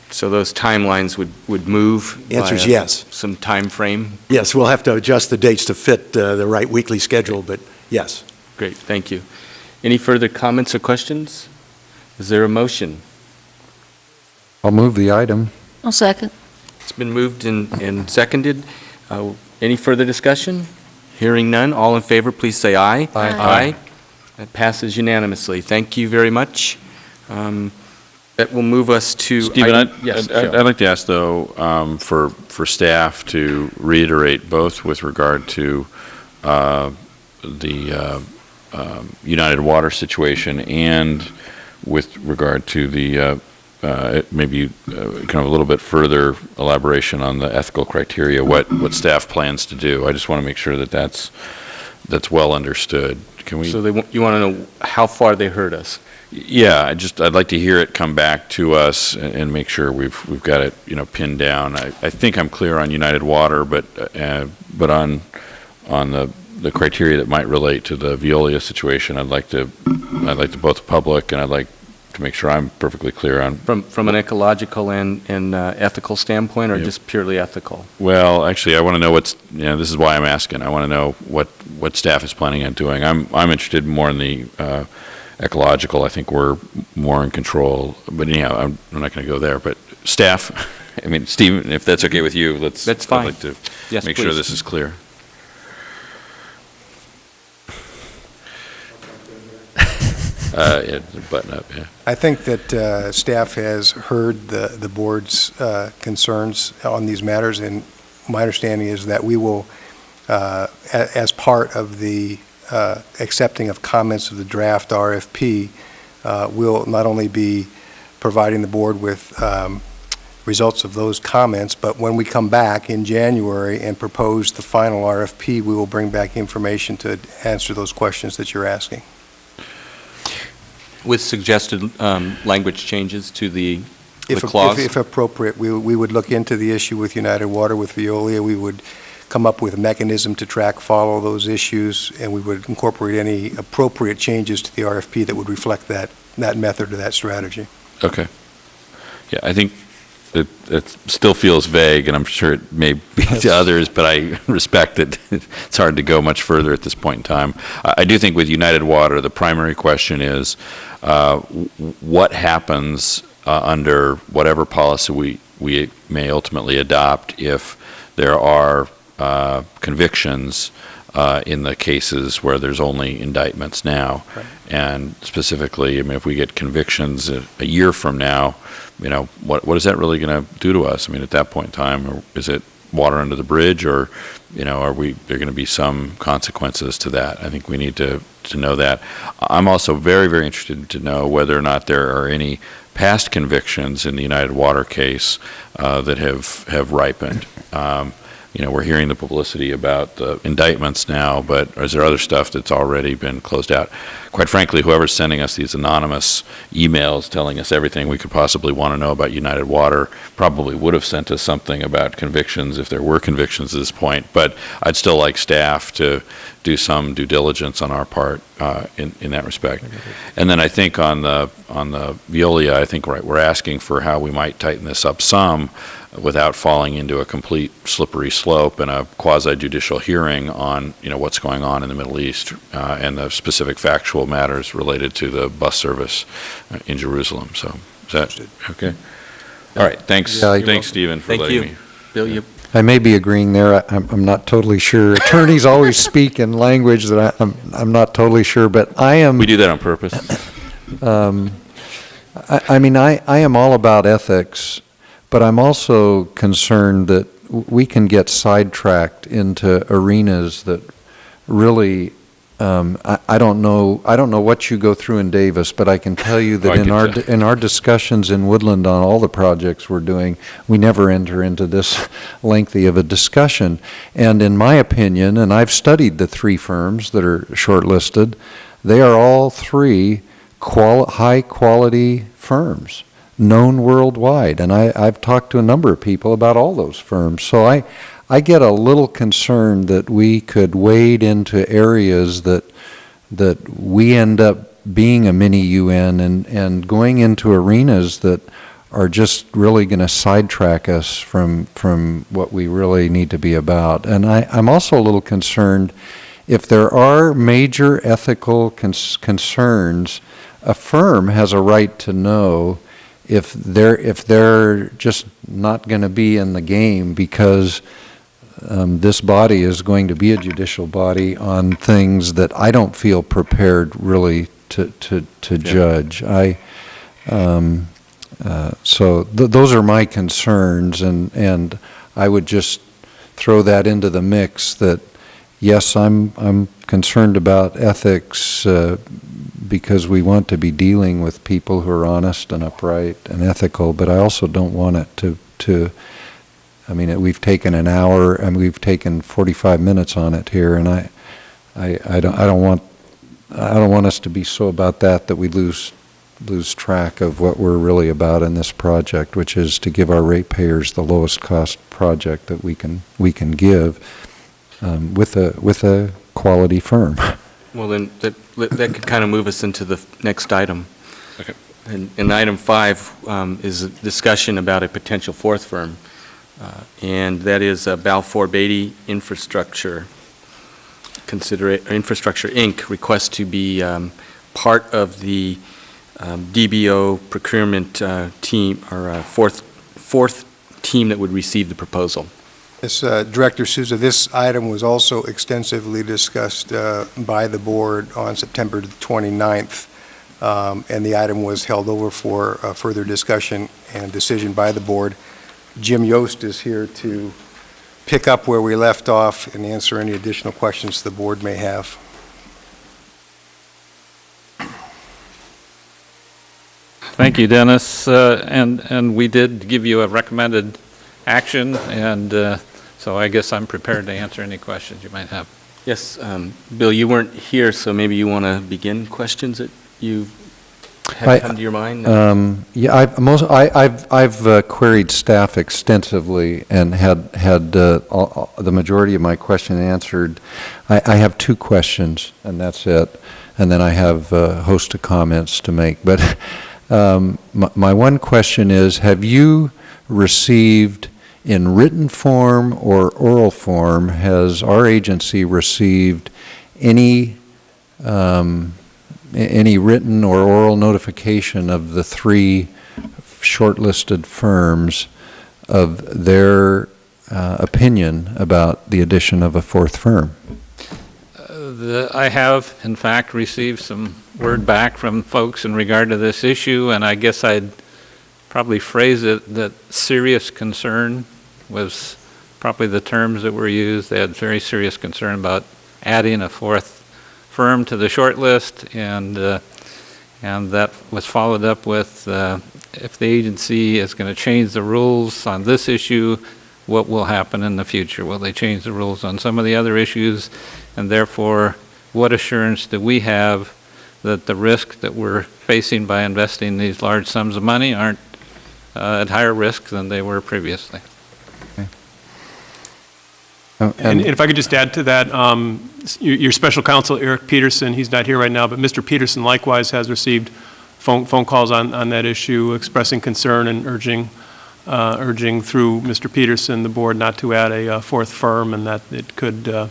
So those timelines would move? The answer is yes. Some time frame? Yes, we'll have to adjust the dates to fit the right weekly schedule, but yes. Great, thank you. Any further comments or questions? Is there a motion? I'll move the item. I'll second. It's been moved and seconded. Any further discussion? Hearing none, all in favor, please say aye. Aye. Aye. That passes unanimously. Thank you very much. That will move us to... Stephen, I'd like to ask, though, for staff to reiterate both with regard to the United Water situation and with regard to the maybe kind of a little bit further elaboration on the ethical criteria, what staff plans to do. I just want to make sure that that's well understood. Can we? So you want to know how far they heard us? Yeah, I'd like to hear it come back to us and make sure we've got it, pinned down. I think I'm clear on United Water, but on the criteria that might relate to the Veolia situation, I'd like to both the public and I'd like to make sure I'm perfectly clear on. From an ecological and ethical standpoint, or just purely ethical? Well, actually, I want to know this is why I'm asking. I want to know what staff is planning on doing. I'm interested more in the ecological. I think we're more in control, but anyhow, I'm not going to go there. But staff, Stephen, if that's okay with you, That's fine. I'd like to Yes, make please. sure this is clear. Button up, yeah. I think that staff has heard the board's concerns on these matters, and my understanding is that we will, as part of the accepting of comments of the draft RFP, will not only be providing the board with results of those comments, but when we come back in January and propose the final RFP, we will bring back information to answer those questions that you're asking. With suggested language changes to the clause? If appropriate, we would look into the issue with United Water, with Veolia. We would come up with a mechanism to follow those issues, and we would incorporate any appropriate changes to the RFP that would reflect that method or that strategy. Okay. Yeah, I think it still feels vague, and I'm sure it may be to others, but I respect that it's hard to go much further at this point in time. I do think with United Water, the primary question is what happens under whatever policy we may ultimately adopt if there are convictions in the cases where there's only indictments now. Right. And specifically, if we get convictions a year from now, what is that really going to do to us? At that point in time, is it water under the bridge, or, are there going to be some consequences to that? I think we need to know that. I'm also very, very interested to know whether or not there are any past convictions in the United Water case that have ripened. we're hearing the publicity about the indictments now, but is there other stuff that's already been closed out? Quite frankly, whoever's sending us these anonymous emails telling us everything we could possibly want to know about United Water probably would have sent us something about convictions if there were convictions at this point, but I'd still like staff to do some due diligence on our part in that respect. And then I think on the Veolia, I think we're asking for how we might tighten this up some without falling into a complete slippery slope and a quasi-judicial hearing on, what's going on in the Middle East and the specific factual matters related to the bus service in Jerusalem. So, is that okay? All right, thanks. Thanks, Stephen, for letting me. Bill, you. I may be agreeing there. I'm not totally sure. Attorneys always speak in language that I'm not totally sure, but I am. We do that on purpose. I mean, I am all about ethics, but I'm also concerned that we can get sidetracked into arenas that really, I don't know what you go through in Davis, but I can tell you that in our discussions in Woodland on all the projects we're doing, we never enter into this lengthy of a discussion. And in my opinion, and I've studied the three firms that are shortlisted, they are all three high-quality firms, known worldwide. And I've talked to a number of people about all those firms. So I get a little concerned that we could wade into areas that we end up being a mini UN and going into arenas that are just really going to sidetrack us from what we really need to be about. And I'm also a little concerned if there are major ethical concerns, a firm has a right to know if they're just not going to be in the game because this body is going to be a judicial body on things that I don't feel prepared really to judge. So those are my concerns, and I would just throw that into the mix that yes, I'm concerned about ethics because we want to be dealing with people who are honest and upright and ethical, but I also don't want it to I mean, we've taken an hour and we've taken 45 minutes on it here, and I don't want us to be so about that we lose track of what we're really about in this project, which is to give our ratepayers the lowest cost project that we can give with a quality firm. Well, then that could kind of move us into the next item. Okay. And item 5 is a discussion about a potential fourth firm. And that is Balfour Beatty Infrastructure Inc. request to be part of the DBO procurement team, or fourth team that would receive the proposal. Yes, Director Souza, this item was also extensively discussed by the board on September 29th, and the item was held over for further discussion and decision by the board. Jim Yost is here to pick up where we left off and answer any additional questions the board may have. Thank you, Dennis. And we did give you a recommended action, and so I guess I'm prepared to answer any questions you might have. Yes, Bill, you weren't here, so maybe you want to begin questions that you had come to your mind? Yeah, I've queried staff extensively and had the majority of my question answered. I have two questions, and that's it. And then I have a host of comments to make. But my one question is, have you received in written form or oral form, has our agency received any written or oral notification of the three shortlisted firms of their opinion about the addition of a fourth firm? I have, in fact, received some word back from folks in regard to this issue, and I guess I'd probably phrase it that serious concern was probably the terms that were used. They had very serious concern about adding a fourth firm to the short list, and that was followed up with if the agency is going to change the rules on this issue, what will happen in the future. Will they change the rules on some of the other issues? And therefore, what assurance do we have that the risk that we're facing by investing these large sums of money aren't at higher risk than they were previously? And if I could just add to that, your special counsel, Eric Peterson, he's not here right now, but Mr. Peterson likewise has received phone calls on that issue, expressing concern and urging through Mr. Peterson, the board, not to add a fourth firm, and that it could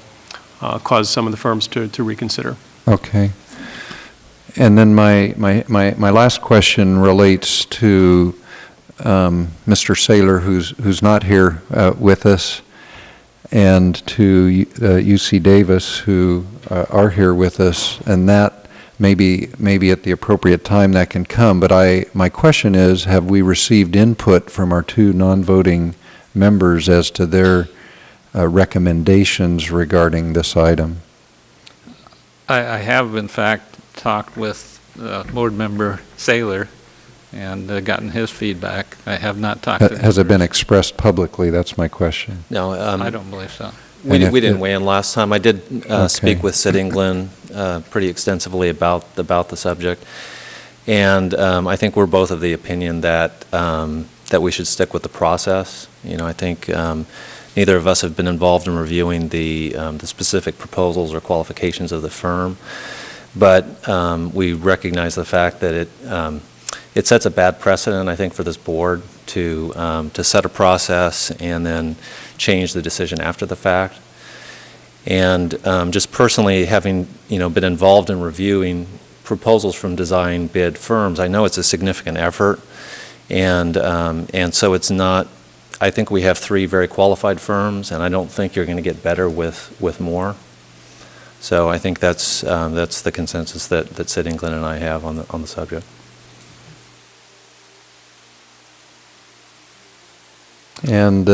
cause some of the firms to reconsider. Okay. And then my last question relates to Mr. Saylor, who's not here with us, and to UC Davis, who are here with us, and that maybe at the appropriate time that can come. But my question is, have we received input from our two non-voting members as to their recommendations regarding this item? I have, in fact, talked with board member Saylor and gotten his feedback. I have not talked to Has it been expressed publicly? That's my question. No, I don't believe so. we didn't weigh in last time. I did speak with Sid England pretty extensively about the subject, and I think we're both of the opinion that that we should stick with the process. You know, I think neither of us have been involved in reviewing the specific proposals or qualifications of the firm, but we recognize the fact that it sets a bad precedent, I think, for this board to set a process and then change the decision after the fact. And just personally, having been involved in reviewing proposals from design bid firms, I know it's a significant effort, and so it's not. I think we have 3 very qualified firms, and I don't think you're going to get better with more. So I think that's the consensus that Sid England and I have on the subject. And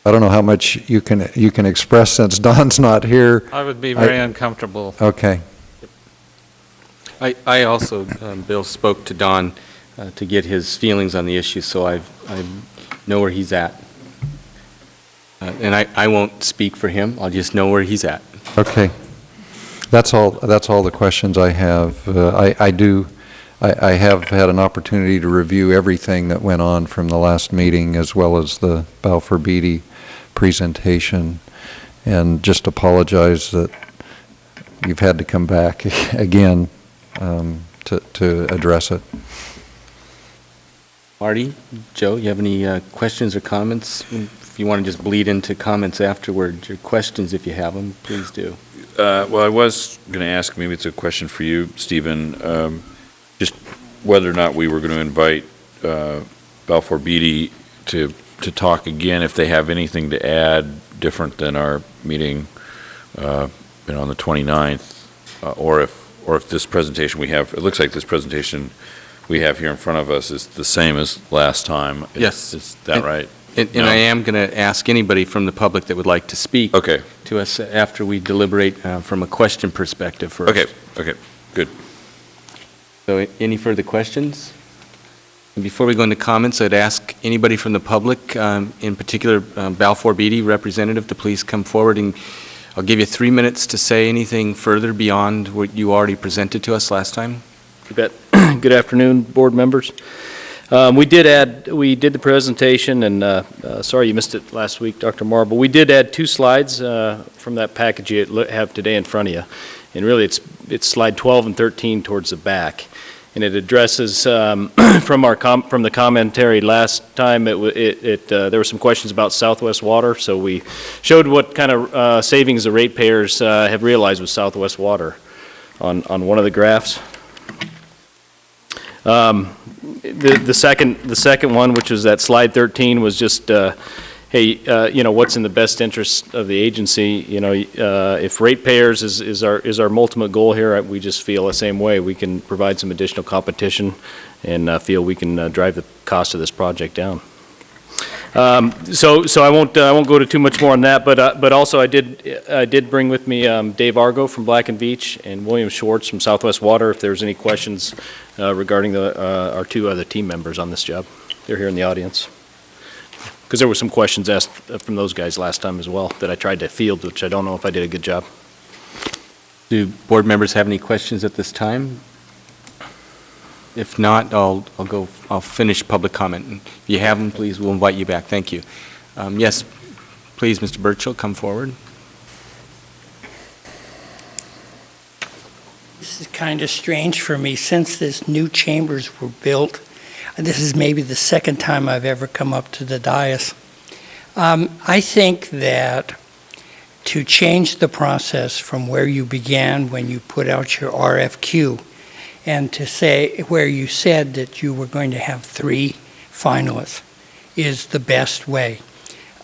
I don't know how much you can express since Don's not here. I would be very uncomfortable. Okay. I also, Bill, spoke to Don to get his feelings on the issue, so I know where he's at. And I won't speak for him. I'll just know where he's at. Okay. That's all the questions I have. I have had an opportunity to review everything that went on from the last meeting, as well as the Balfour Beatty presentation, and just apologize that you've had to come back again to address it. Marty, Joe, you have any questions or comments? If you want to just bleed into comments afterward, your questions, if you have them, please do. Well, I was going to ask, maybe it's a question for you, Stephen, just whether or not we were going to invite Balfour Beatty to talk again, if they have anything to add different than our meeting on the 29th, or if this presentation we have, it looks like this presentation we have here in front of us is the same as last time. Yes. Is that right? And I am going to ask anybody from the public that would like to speak to us after we deliberate from a question perspective first. Okay, good. So any further questions? And before we go into comments, I'd ask anybody from the public, in particular Balfour Beatty representative, to please come forward, and I'll give you 3 minutes to say anything further beyond what you already presented to us last time. You bet. Good afternoon, board members. We did the presentation, and sorry you missed it last week, Dr. Marble. We did add 2 slides from that package you have today in front of you, and really it's slide 12 and 13 towards the back, and it addresses from the commentary last time. There were some questions about Southwest Water, so we showed what kind of savings the ratepayers have realized with Southwest Water on one of the graphs. The second one, which was that slide 13, was just, hey, what's in the best interest of the agency? If ratepayers is our ultimate goal here, we just feel the same way. We can provide some additional competition, and feel we can drive the cost of this project down. So I won't go to too much more on that, but also I did bring with me Dave Argo from Black and Veatch and William Schwartz from Southwest Water. If there's any questions regarding our 2 other team members on this job, they're here in the audience. Because there were some questions asked from those guys last time as well that I tried to field, which I don't know if I did a good job. Do board members have any questions at this time? If not, I'll finish public comment. And if you have them, please, we'll invite you back. Thank you. Yes, please, Mr. Burchill, come forward. This is kind of strange for me. Since this new chambers were built, this is maybe the second time I've ever come up to the dais. I think that to change the process from where you began when you put out your RFQ and to say where you said that you were going to have 3 finalists is the best way.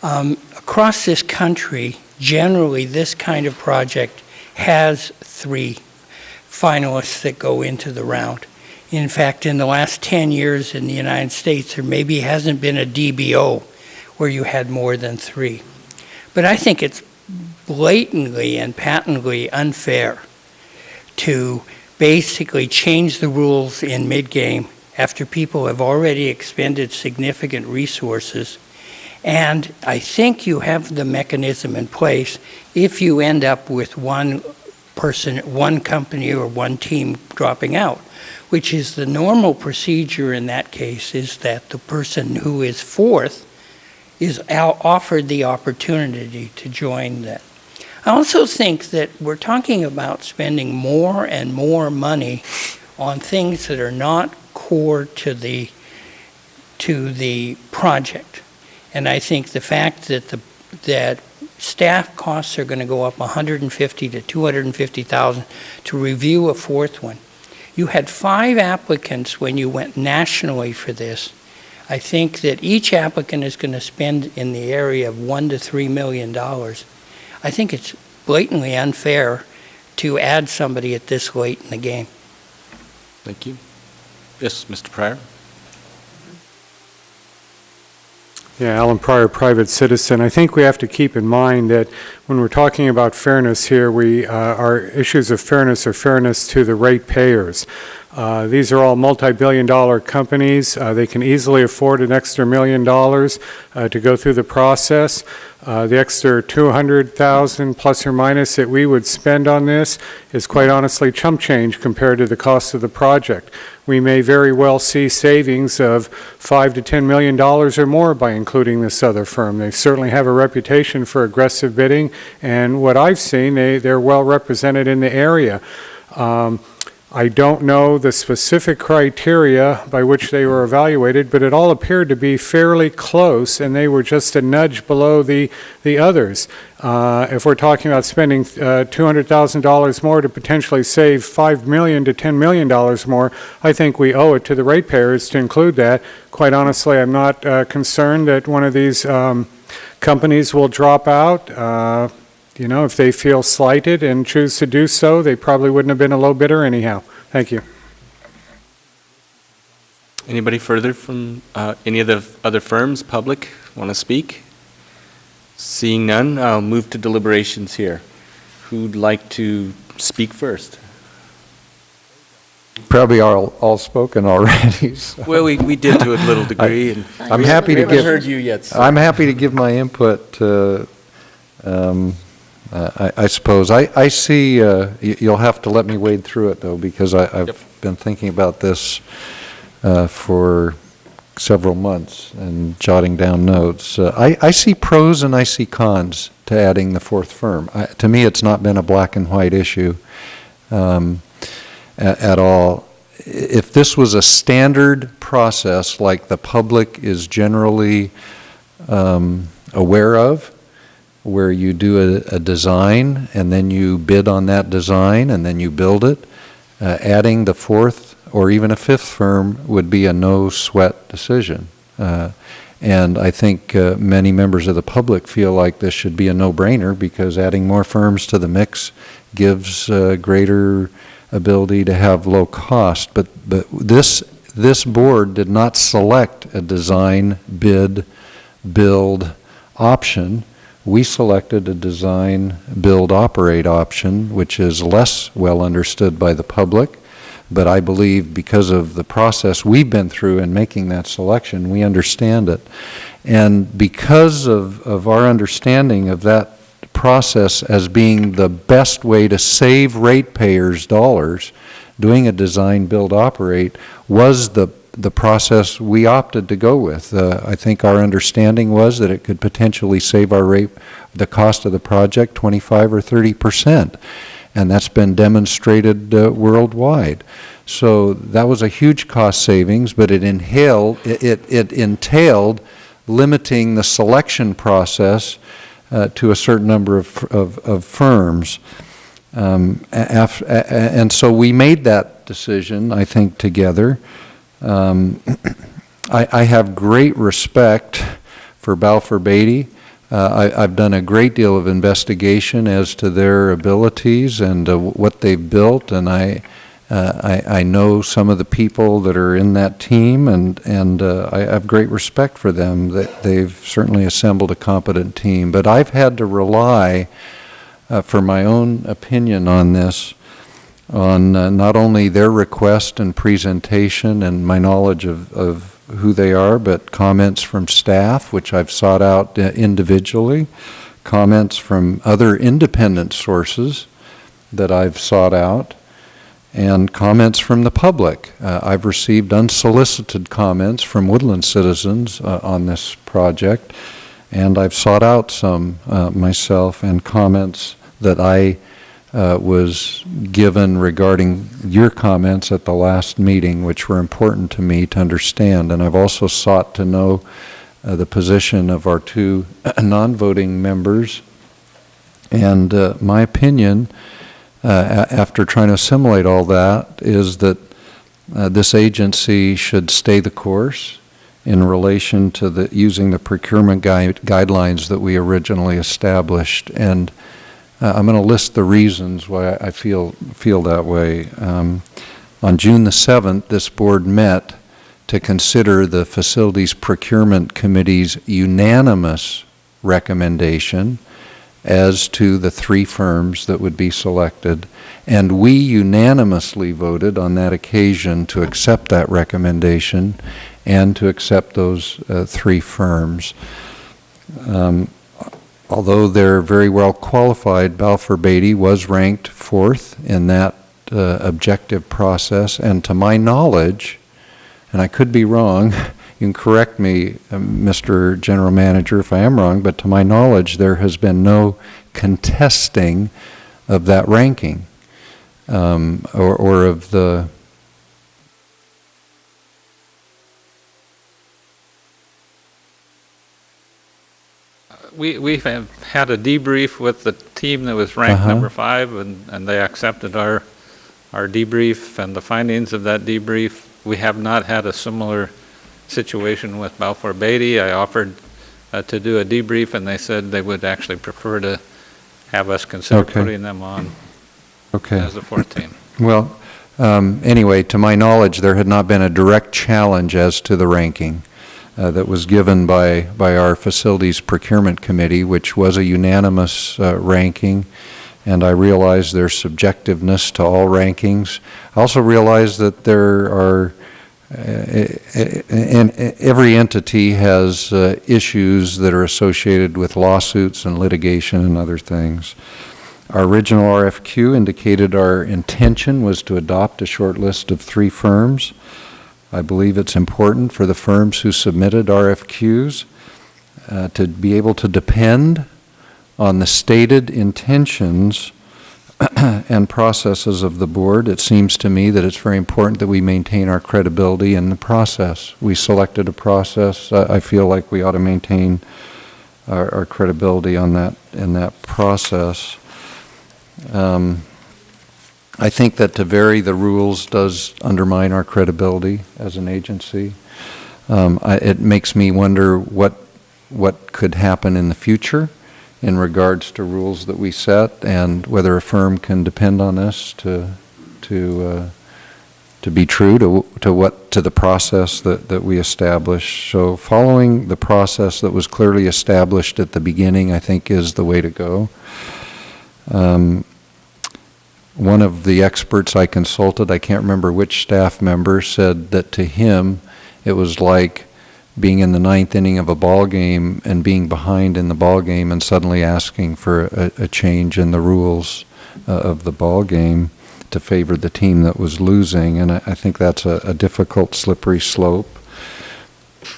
Across this country, generally this kind of project has 3 finalists that go into the round. In fact, in the last 10 years in the United States, there maybe hasn't been a DBO where you had more than 3. But I think it's blatantly and patently unfair to basically change the rules in mid-game after people have already expended significant resources. And I think you have the mechanism in place if you end up with one person, one company, or one team dropping out, which is the normal procedure in that case, is that the person who is 4th is offered the opportunity to join that. I also think that we're talking about spending more and more money on things that are not core to the project. And I think the fact that staff costs are going to go up $150,000 to $250,000 to review a 4th one. You had 5 applicants when you went nationally for this. I think that each applicant is going to spend in the area of $1 to $3 million. I think it's blatantly unfair to add somebody at this late in the game. Thank you. Yes, Mr. Pryor. Yeah, Alan Pryor, private citizen. I think we have to keep in mind that when we're talking about fairness here, our issues of fairness are fairness to the ratepayers. These are all multi-billion-dollar companies. They can easily afford an extra $1 million to go through the process. The extra $200,000 plus or minus that we would spend on this is quite honestly chump change compared to the cost of the project. We may very well see savings of $5 to $10 million or more by including this other firm. They certainly have a reputation for aggressive bidding, and what I've seen, they're well represented in the area. I don't know the specific criteria by which they were evaluated, but it all appeared to be fairly close, and they were just a nudge below the others. If we're talking about spending $200,000 more to potentially save $5 million to $10 million more, I think we owe it to the ratepayers to include that. Quite honestly, I'm not concerned that one of these companies will drop out. You know, if they feel slighted and choose to do so, they probably wouldn't have been a low bidder anyhow. Thank you. Anybody further from any of the other firms, public, want to speak? Seeing none, I'll move to deliberations here. Who'd like to speak first? Probably all spoken already. So. Well, we did to a little degree. I'm happy to give. Heard you yet. So. I'm happy to give my input. I suppose. I see, you'll have to let me wade through it, though, because I've been thinking about this for several months and jotting down notes. I see pros and I see cons to adding the 4th firm. To me, it's not been a black and white issue at all. If this was a standard process like the public is generally aware of, where you do a design and then you bid on that design and then you build it, adding the 4th or even a 5th firm would be a no-sweat decision. And I think many members of the public feel like this should be a no-brainer because adding more firms to the mix gives greater ability to have low cost. But this board did not select a design, bid, build option. We selected a design, build, operate option, which is less well understood by the public, but I believe because of the process we've been through in making that selection, we understand it. And because of our understanding of that process as being the best way to save ratepayers' dollars, doing a design, build, operate was the process we opted to go with. I think our understanding was that it could potentially save the cost of the project 25 or 30%, and that's been demonstrated worldwide. So that was a huge cost savings, but it entailed limiting the selection process to a certain number of firms. And so we made that decision, I think, together. I have great respect for Balfour Beatty. I've done a great deal of investigation as to their abilities and what they've built, and I know some of the people that are in that team, and I have great respect for them. That they've certainly assembled a competent team. But I've had to rely, for my own opinion on this, on not only their request and presentation and my knowledge of who they are, but comments from staff, which I've sought out individually, comments from other independent sources that I've sought out, and comments from the public. I've received unsolicited comments from Woodland citizens on this project, and I've sought out some myself, and comments that I was given regarding your comments at the last meeting, which were important to me to understand. And I've also sought to know the position of our two non-voting members. And my opinion, after trying to assimilate all that, is that this agency should stay the course in relation to using the procurement guidelines that we originally established. And I'm going to list the reasons why I feel that way. On June the 7th, this board met to consider the Facilities Procurement Committee's unanimous recommendation as to the three firms that would be selected, and we unanimously voted on that occasion to accept that recommendation and to accept those three firms. Although they're very well qualified, Balfour Beatty was ranked fourth in that objective process, and to my knowledge, and I could be wrong, you can correct me, Mr. General Manager, if I am wrong, but to my knowledge, there has been no contesting of that ranking or of the We have had a debrief with the team that was ranked number 5, and they accepted our debrief and the findings of that debrief. We have not had a similar situation with Balfour Beatty. I offered to do a debrief, and they said they would actually prefer to have us consider putting them on as a fourth team. Well, anyway, to my knowledge, there had not been a direct challenge as to the ranking that was given by our Facilities Procurement Committee, which was a unanimous ranking, and I realize there's subjectiveness to all rankings. I also realize that there are, every entity has issues that are associated with lawsuits and litigation and other things. Our original RFQ indicated our intention was to adopt a short list of 3 firms. I believe it's important for the firms who submitted RFQs to be able to depend on the stated intentions and processes of the board. It seems to me that it's very important that we maintain our credibility in the process. We selected a process. I feel like we ought to maintain our credibility on that in that process. I think that to vary the rules does undermine our credibility as an agency. It makes me wonder what could happen in the future in regards to rules that we set, and whether a firm can depend on us to be true to the process that we established. So following the process that was clearly established at the beginning, I think, is the way to go. one of the experts I consulted, I can't remember which staff member, said that to him it was like being in the ninth inning of a ball game and being behind in the ball game and suddenly asking for a change in the rules of the ball game to favor the team that was losing. And I think that's a difficult, slippery slope.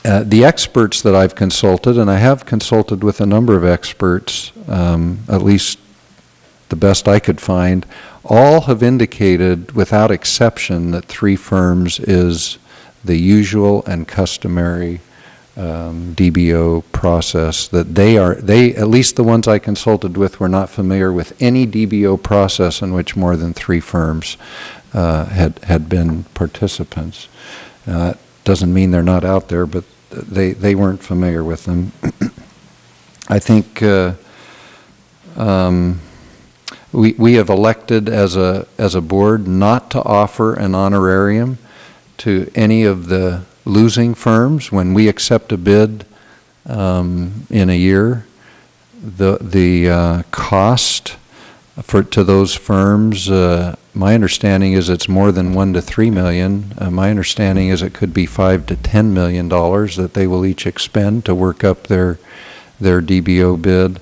The experts that I've consulted, and I have consulted with a number of experts, at least the best I could find, all have indicated without exception that 3 firms is the usual and customary DBO process. That they, at least the ones I consulted with, were not familiar with any DBO process in which more than 3 firms had been participants. That doesn't mean they're not out there, but they weren't familiar with them. I think we have elected as a board not to offer an honorarium to any of the losing firms. When we accept a bid in a year, the cost to those firms, my understanding is it's more than $1 to $3 million. My understanding is it could be $5 to $10 million that they will each expend to work up their DBO bid,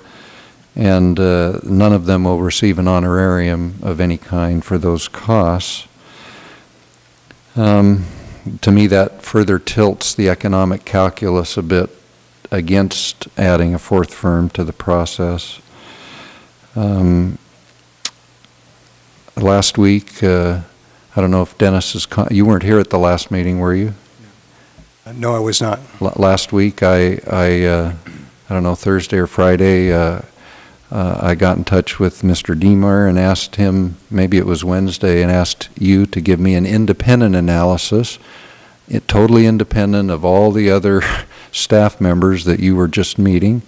and none of them will receive an honorarium of any kind for those costs. To me, that further tilts the economic calculus a bit against adding a 4th firm to the process. Last week, I don't know if Dennis is, you weren't here at the last meeting, were you? No, I was not. Last week, I don't know, Thursday or Friday, I got in touch with Mr. Deemer and asked him, maybe it was Wednesday, and asked you to give me an independent analysis, totally independent of all the other staff members that you were just meeting.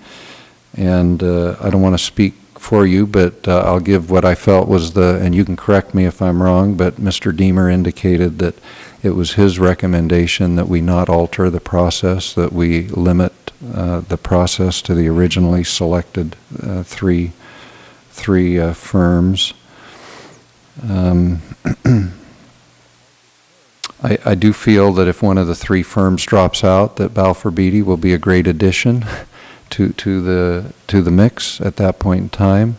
And I don't want to speak for you, but I'll give what I felt was and you can correct me if I'm wrong, but Mr. Deemer indicated that it was his recommendation that we not alter the process, that we limit the process to the originally selected three firms. I do feel that if one of the 3 firms drops out, that Balfour Beatty will be a great addition to the mix at that point in time.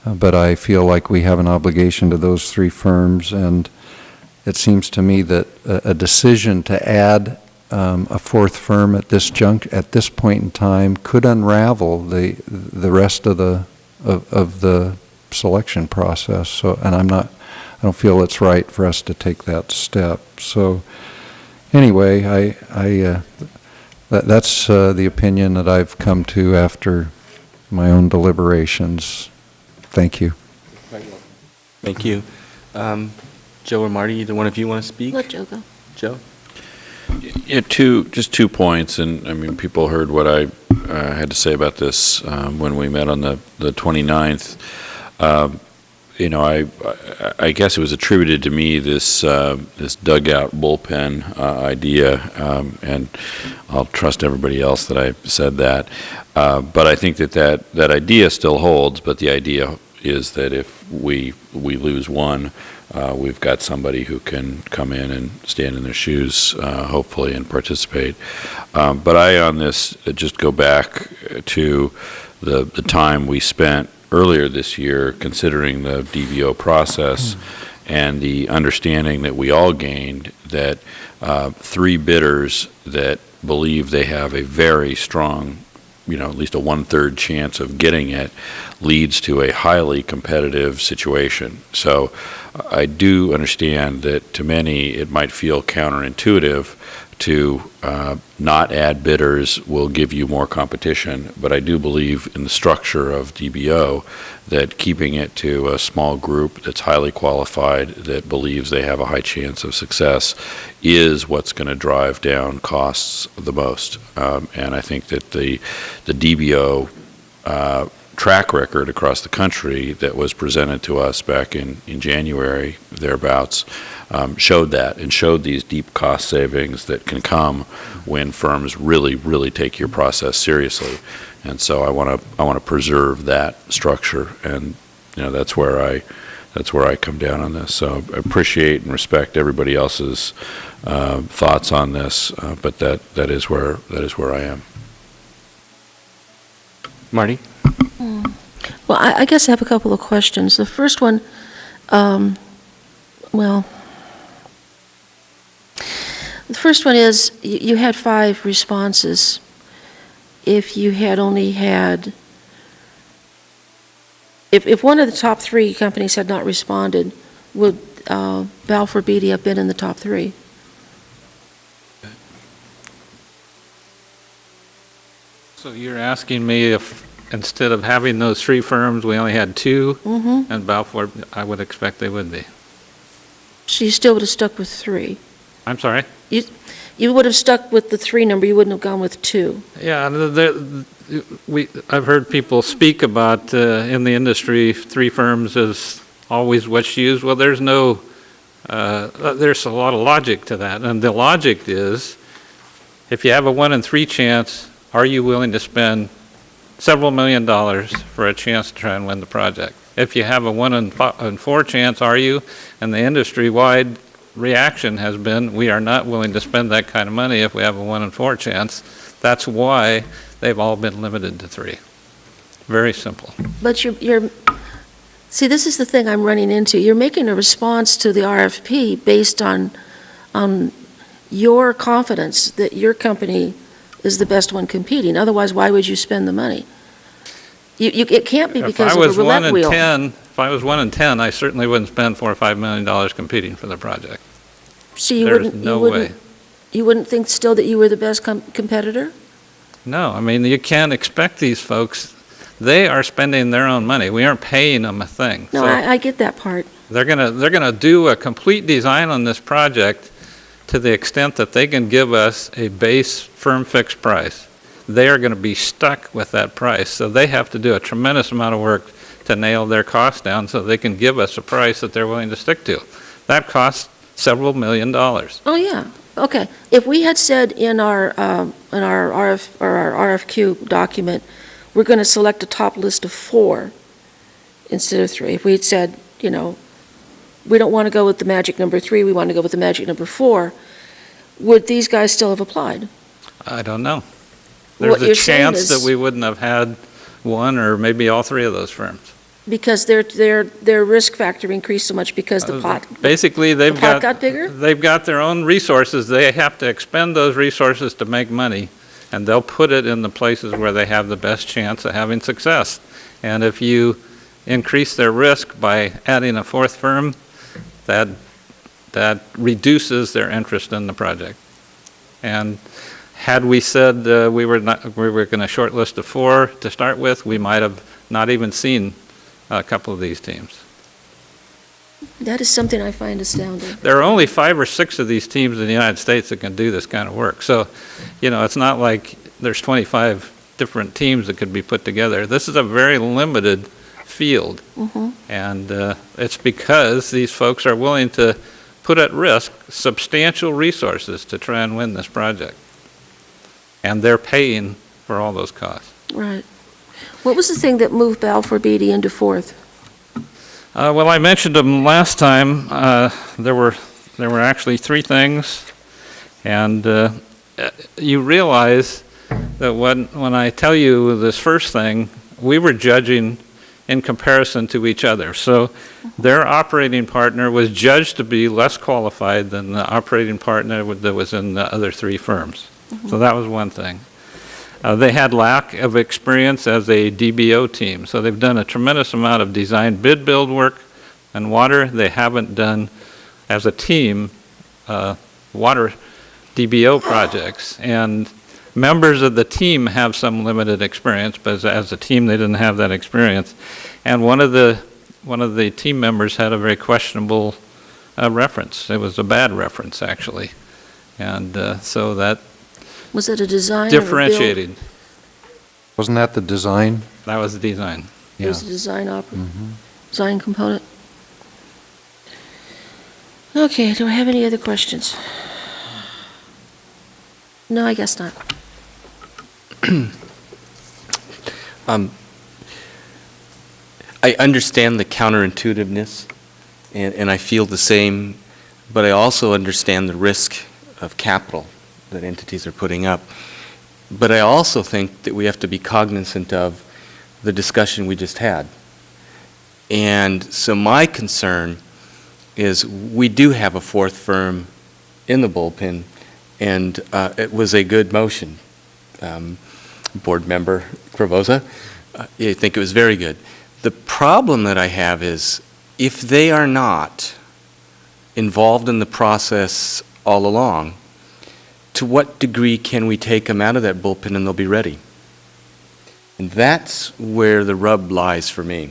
But I feel like we have an obligation to those 3 firms, and it seems to me that a decision to add a 4th firm at this point in time could unravel the rest of the selection process. So, and I don't feel it's right for us to take that step. So, anyway, that's the opinion that I've come to after my own deliberations. Thank you. Thank you. Joe or Marty, either one of you want to speak? Let Joe go. Joe? Yeah, just 2 points, and I mean, people heard what I had to say about this when we met on the 29th. I guess it was attributed to me, this dugout bullpen idea, and I'll trust everybody else that I said that. But I think that idea still holds, but the idea is that if we lose one, we've got somebody who can come in and stand in their shoes, hopefully, and participate. But I, on this, just go back to the time we spent earlier this year considering the DBO process and the understanding that we all gained that 3 bidders that believe they have a very strong, at least a 1/3 chance of getting it, leads to a highly competitive situation. So I do understand that to many it might feel counterintuitive to not add bidders will give you more competition, but I do believe in the structure of DBO that keeping it to a small group that's highly qualified, that believes they have a high chance of success, is what's going to drive down costs the most. And I think that the DBO track record across the country that was presented to us back in January, thereabouts, showed that, and showed these deep cost savings that can come when firms really, really take your process seriously. And so I want to preserve that structure, and that's where I that's where I come down on this. So I appreciate and respect everybody else's thoughts on this, but that is where I am. Marty? Well, I guess I have a couple of questions. The first one, well, the first one is, you had 5 responses. If you had only had, if one of the top 3 companies had not responded, would Balfour Beatty have been in the top 3? So you're asking me if, instead of having those 3 firms, we only had 2, and Balfour, I would expect they would be. So you still would have stuck with 3? I'm sorry? You would have stuck with the 3 number, you wouldn't have gone with 2? Yeah, I've heard people speak about, in the industry, 3 firms is always what's used. Well, there's a lot of logic to that, and the logic is, if you have a 1 in 3 chance, are you willing to spend several $1 million for a chance to try and win the project? If you have a 1 in 4 chance, are you? And the industry-wide reaction has been, we are not willing to spend that kind of money if we have a 1 in 4 chance. That's why they've all been limited to 3. Very simple. But you're see, this is the thing I'm running into. You're making a response to the RFP based on your confidence that your company is the best one competing. Otherwise, why would you spend the money? It can't be because of a roulette wheel. If I was 1 in 10, I certainly wouldn't spend $4 or $5 million competing for the project. So you There's no way. You wouldn't think still that you were the best competitor? No, I mean, you can't expect these folks, they are spending their own money. We aren't paying them a thing. No, So I get that part. they're gonna do a complete design on this project to the extent that they can give us a base firm fixed price. They are gonna be stuck with that price, so they have to do a tremendous amount of work to nail their costs down so they can give us a price that they're willing to stick to. That costs several $1 million. Oh, yeah. Okay. If we had said in our RFQ document, we're going to select a top list of 4 instead of 3. If we had said, we don't want to go with the magic number 3, we want to go with the magic number 4, would these guys still have applied? I don't know. What There's you're a saying chance is- that we wouldn't have had 1 or maybe all 3 of those firms. Because their risk factor increased so much because the pot Basically, they've got bigger? They've got their own resources. They have to expend those resources to make money, and they'll put it in the places where they have the best chance of having success. And if you increase their risk by adding a 4th firm, that reduces their interest in the project. And had we said we were going to shortlist a 4 to start with, we might have not even seen a couple of these teams. That is something I find astounding. There are only 5 or 6 of these teams in the United States that can do this kind of work. So, it's not like there's 25 different teams that could be put together. This is a very limited field. And it's because these folks are willing to put at risk substantial resources to try and win this project. And they're paying for all those costs. Right. What was the thing that moved Balfour Beatty into 4th? Well, I mentioned them last time. There were actually 3 things, and you realize that when I tell you this first thing, we were judging in comparison to each other. So their operating partner was judged to be less qualified than the operating partner that was in the other 3 firms. So that was one thing. They had lack of experience as a DBO team, so they've done a tremendous amount of design bid build work and water. They haven't done, as a team, water DBO projects. And members of the team have some limited experience, but as a team, they didn't have that experience. And one of the team members had a very questionable reference. It was a bad reference, actually. And so that Was it a design differentiated. Wasn't that the design? That was the design. It was a design design component. Okay, do I have any other questions? No, I guess not. I understand the counterintuitiveness and I feel the same, but I also understand the risk of capital that entities are putting up. But I also think that we have to be cognizant of the discussion we just had. And so my concern is we do have a fourth firm in the bullpen, and it was a good motion. Board Member Cravoza, I think it was very good. The problem that I have is if they are not involved in the process all along, to what degree can we take them out of that bullpen and they'll be ready? And that's where the rub lies for me.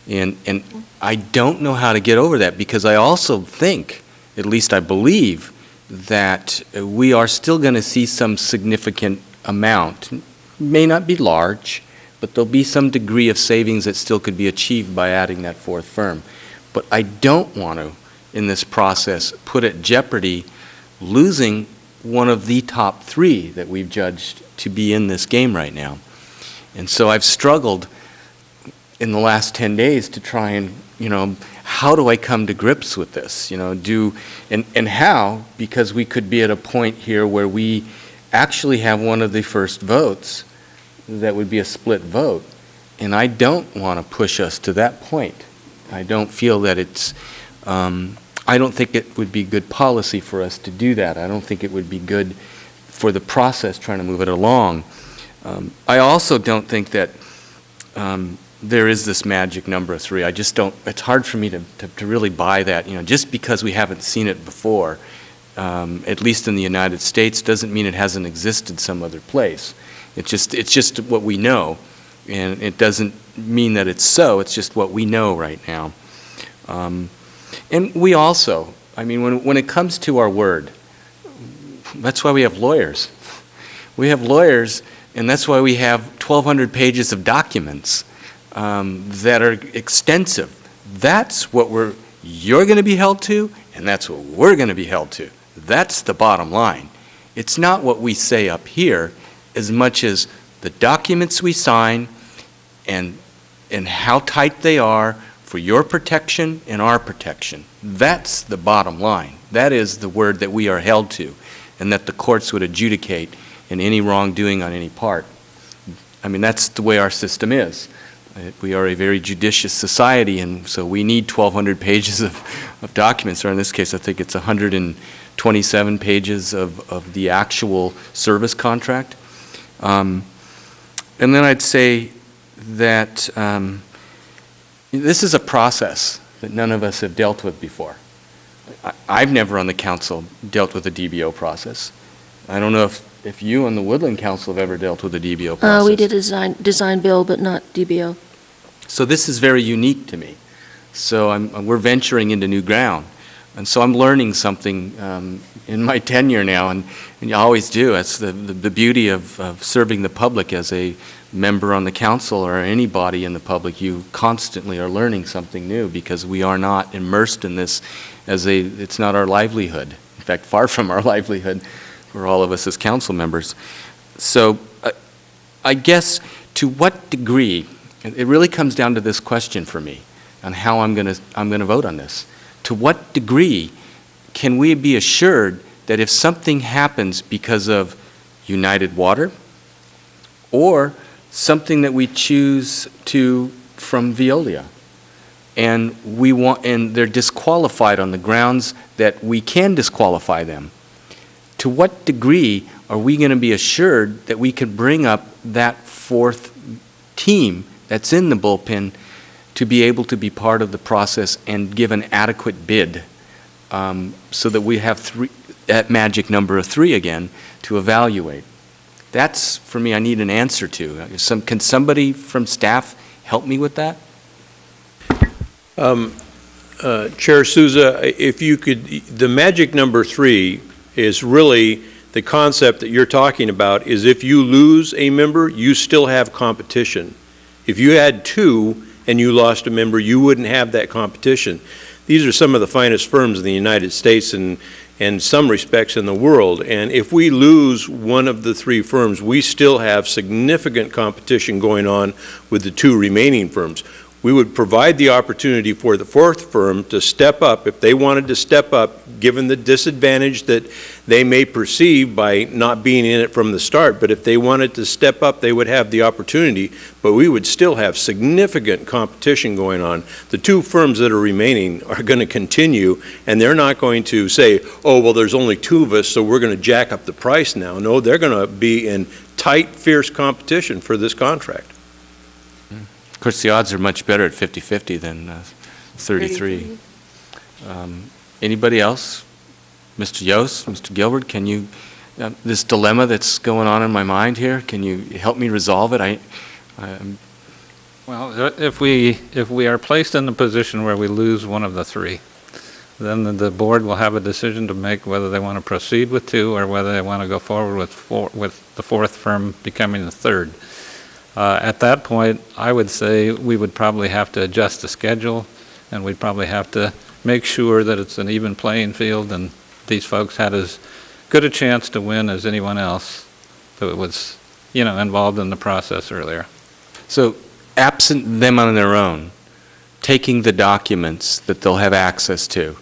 And I don't know how to get over that, because I also think, at least I believe, that we are still going to see some significant amount. May not be large, but there'll be some degree of savings that still could be achieved by adding that fourth firm. But I don't want to, in this process, put at jeopardy losing one of the top three that we've judged to be in this game right now. And so I've struggled in the last 10 days to try and, how do I come to grips with this? And how, because we could be at a point here where we actually have one of the first votes that would be a split vote. And I don't want to push us to that point. I don't feel that it's, I don't think it would be good policy for us to do that. I don't think it would be good for the process trying to move it along. I also don't think that there is this magic number of 3. I just don't, it's hard for me to really buy that. Just because we haven't seen it before, at least in the United States, doesn't mean it hasn't existed some other place. It's just what we know, and it doesn't mean that it's so. It's just what we know right now. And we also, when it comes to our word, that's why we have lawyers. We have lawyers, and that's why we have 1,200 pages of documents that are extensive. That's what you're going to be held to, and that's what we're going to be held to. That's the bottom line. It's not what we say up here as much as the documents we sign and how tight they are for your protection and our protection. That's the bottom line. That is the word that we are held to, and that the courts would adjudicate in any wrongdoing on any part. That's the way our system is. We are a very judicious society, and so we need 1,200 pages of documents, or in this case I think it's 127 pages of the actual service contract. And then I'd say that this is a process that none of us have dealt with before. I've never on the council dealt with a DBO process. I don't know if you on the Woodland Council have ever dealt with a DBO process. We did a design build, but not DBO. So this is very unique to me. So we're venturing into new ground. And so I'm learning something in my tenure now, and you always do. That's the beauty of serving the public as a member on the council or anybody in the public. You constantly are learning something new because we are not immersed in this it's not our livelihood. In fact, far from our livelihood for all of us as council members. So I guess to what degree, it really comes down to this question for me on how I'm going to vote on this. To what degree can we be assured that if something happens because of United Water or something that we choose from Veolia, and they're disqualified on the grounds that we can disqualify them, to what degree are we going to be assured that we can bring up that fourth team that's in the bullpen to be able to be part of the process and give an adequate bid so that we have that magic number of 3 again to evaluate? That's, for me, I need an answer to. Can somebody from staff help me with that? Chair Souza, if you could, the magic number 3 is really the concept that you're talking about is if you lose a member, you still have competition. If you had 2 and you lost a member, you wouldn't have that competition. These are some of the finest firms in the United States and in some respects in the world. And if we lose one of the 3 firms, we still have significant competition going on with the 2 remaining firms. we would provide the opportunity for the fourth firm to step up if they wanted to step up, given the disadvantage that they may perceive by not being in it from the start. But if they wanted to step up, they would have the opportunity, but we would still have significant competition going on. The two firms that are remaining are going to continue, and they're not going to say, oh, well, there's only two of us, so we're going to jack up the price now. No, they're going to be in tight, fierce competition for this contract. Of course, the odds are much better at 50-50 than 33. Anybody else? Mr. Yost, Mr. Gilbert, can you, this dilemma that's going on in my mind here, can you help me resolve it? Well, if we are placed in the position where we lose one of the three, then the board will have a decision to make whether they want to proceed with two or whether they want to go forward with the fourth firm becoming the third. At that point, I would say we would probably have to adjust the schedule, and we'd probably have to make sure that it's an even playing field and these folks had as good a chance to win as anyone else that was, involved in the process earlier. So, absent them on their own, taking the documents that they'll have access to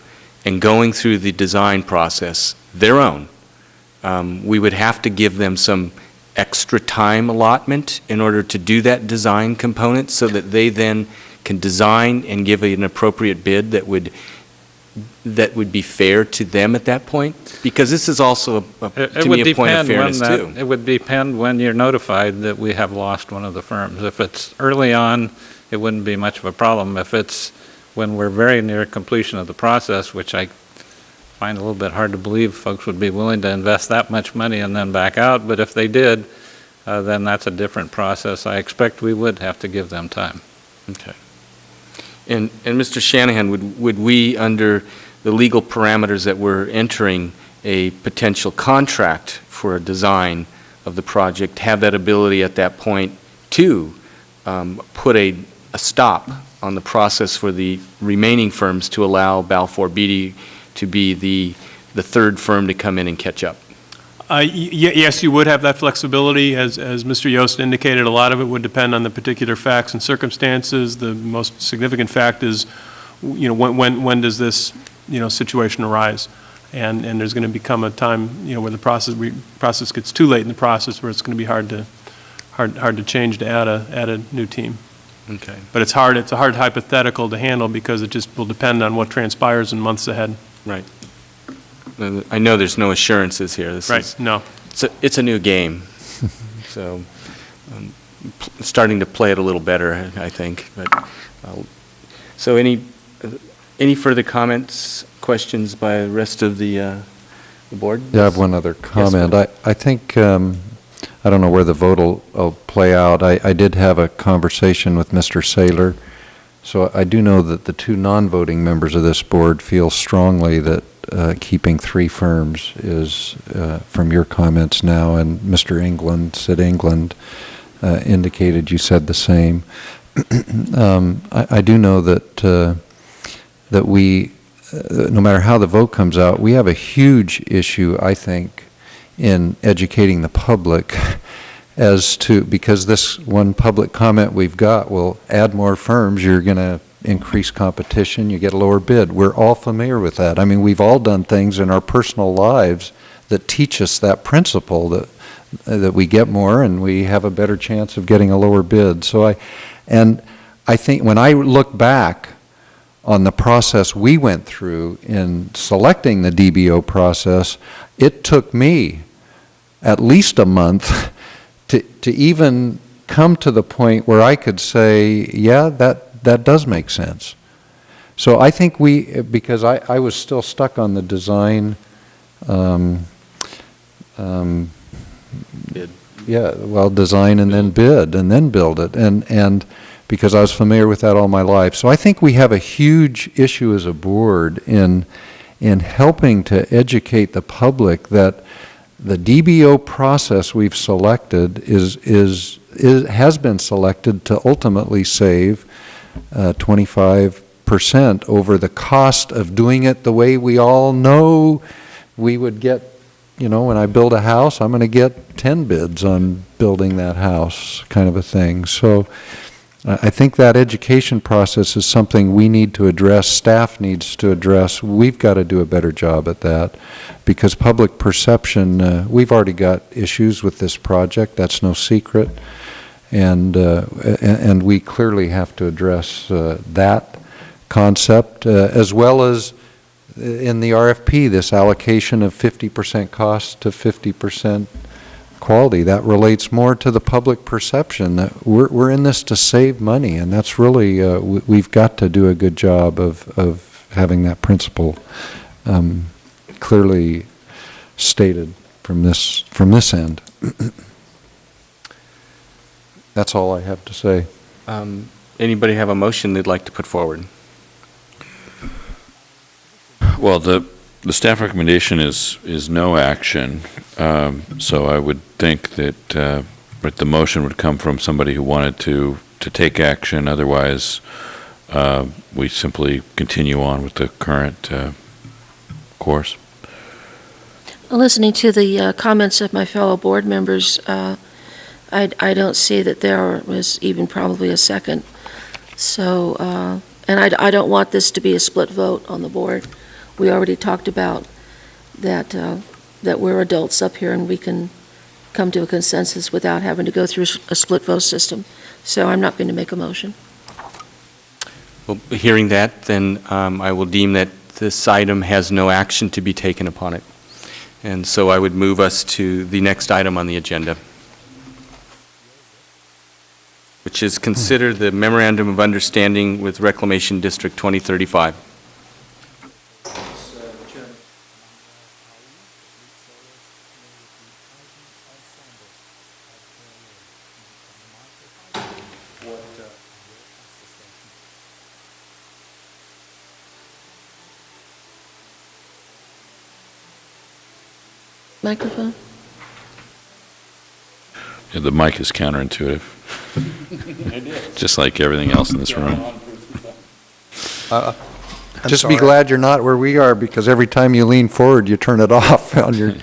and going through the design process, their own, we would have to give them some extra time allotment in order to do that design component so that they then can design and give an appropriate bid that would be fair to them at that point? Because this is also, to me, a point of fairness, too. It would depend when you're notified that we have lost one of the firms. If it's early on, it wouldn't be much of a problem. If it's when we're very near completion of the process, which I find a little bit hard to believe folks would be willing to invest that much money and then back out, but if they did, then that's a different process. I expect we would have to give them time. Okay. And Mr. Shanahan, would we, under the legal parameters that we're entering a potential contract for a design of the project, have that ability at that point to put a stop on the process for the remaining firms to allow Balfour Beatty to be the third firm to come in and catch up? Yes, you would have that flexibility. As Mr. Yost indicated, a lot of it would depend on the particular facts and circumstances. The most significant fact is, when does this, situation arise? And there's going to become a time, where the process gets too late in the process, where it's going to be hard to change to add a new team. Okay. But it's hard. It's a hard hypothetical to handle because it just will depend on what transpires in months ahead. Right. I know there's no assurances here. No. It's a new game, so starting to play it a little better, I think. But so any further comments, questions by the rest of the board? Yeah, I have one other comment. Yes, I think, I don't know where the vote will play out. I did have a conversation with Mr. Saylor, so I do know that the two non-voting members of this board feel strongly that keeping three firms is, from your comments now, and Mr. England, Sid England, indicated you said the same. I do know that we, no matter how the vote comes out, we have a huge issue, I think, in educating the public as to, because this one public comment we've got will add more firms, you're going to increase competition, you get a lower bid. We're all familiar with that. I mean, we've all done things in our personal lives that teach us that principle, that we get more and we have a better chance of getting a lower bid. So I think when I look back on the process we went through in selecting the DBO process, it took me at least a month to even come to the point where I could say, yeah, that does make sense. So I think because I was still stuck on the design, Bid. Yeah, well, design and then bid and then build it, and because I was familiar with that all my life. So I think we have a huge issue as a board in helping to educate the public that the DBO process we've selected has been selected to ultimately save 25% over the cost of doing it the way we all know we would get. When I build a house, I'm going to get 10 bids on building that house, kind of a thing. So I think that education process is something we need to address, staff needs to address. We've got to do a better job at that, because public perception, we've already got issues with this project, that's no secret, and we clearly have to address that concept, as well as in the RFP, this allocation of 50% cost to 50% quality. That relates more to the public perception that we're in this to save money, and that's really, we've got to do a good job of having that principle clearly stated from this end. That's all I have to say. Anybody have a motion they'd like to put forward? Well, the staff recommendation is no action, so I would think that the motion would come from somebody who wanted to take action. Otherwise, we simply continue on with the current course. Listening to the comments of my fellow board members, I don't see that there was even probably a second. So, and I don't want this to be a split vote on the board. We already talked about that, that we're adults up here and we can come to a consensus without having to go through a split vote system. So I'm not going to make a motion. Well, hearing that, then I will deem that this item has no action to be taken upon it. And so I would move us to the next item on the agenda, which is consider the Memorandum of Understanding with Reclamation District 2035. Microphone? Yeah, the mic is counterintuitive. Just like everything else in this room. Just be glad you're not where we are, because every time you lean forward, you turn it off on your...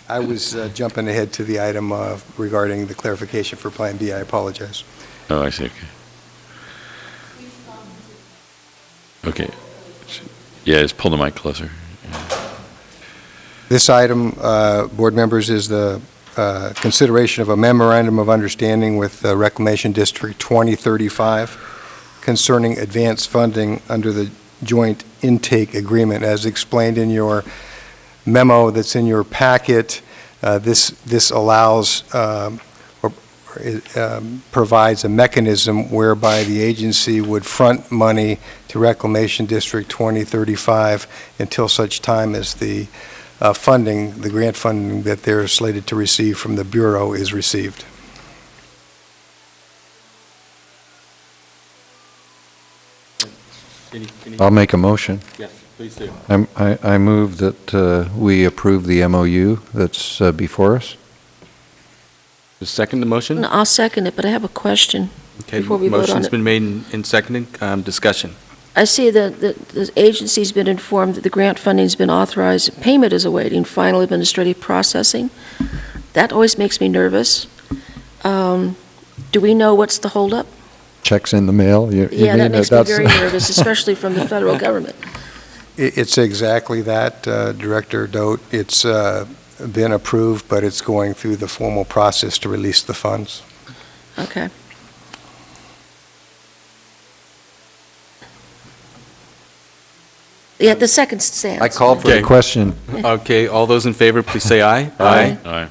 I was jumping ahead to the item regarding the clarification for Plan B. I apologize. Oh, I see, okay. Okay. Yeah, just pull the mic closer. This item, board members, is the consideration of a memorandum of understanding with Reclamation District 2035 concerning advanced funding under the joint intake agreement. As explained in your memo that's in your packet, this allows or provides a mechanism whereby the agency would front money to Reclamation District 2035 until such time as the funding, the grant funding that they're slated to receive from the Bureau is received. I'll make a motion. Yes, please do. I move that we approve the MOU that's before us. Second the motion? No, I'll second it, but I have a question Okay, before we vote on motion's it. been made and seconded. Discussion. I see that the agency's been informed that the grant funding's been authorized, payment is awaiting final administrative processing. That always makes me nervous. Do we know what's the holdup? Checks in the mail? Yeah, that makes me very nervous, especially from the federal government. It's exactly that, Director Dote. It's been approved, but it's going through the formal process to release the funds. Okay. Yeah, the second stands. I called for the question. Okay, all those in favor, please say aye. Aye. Aye.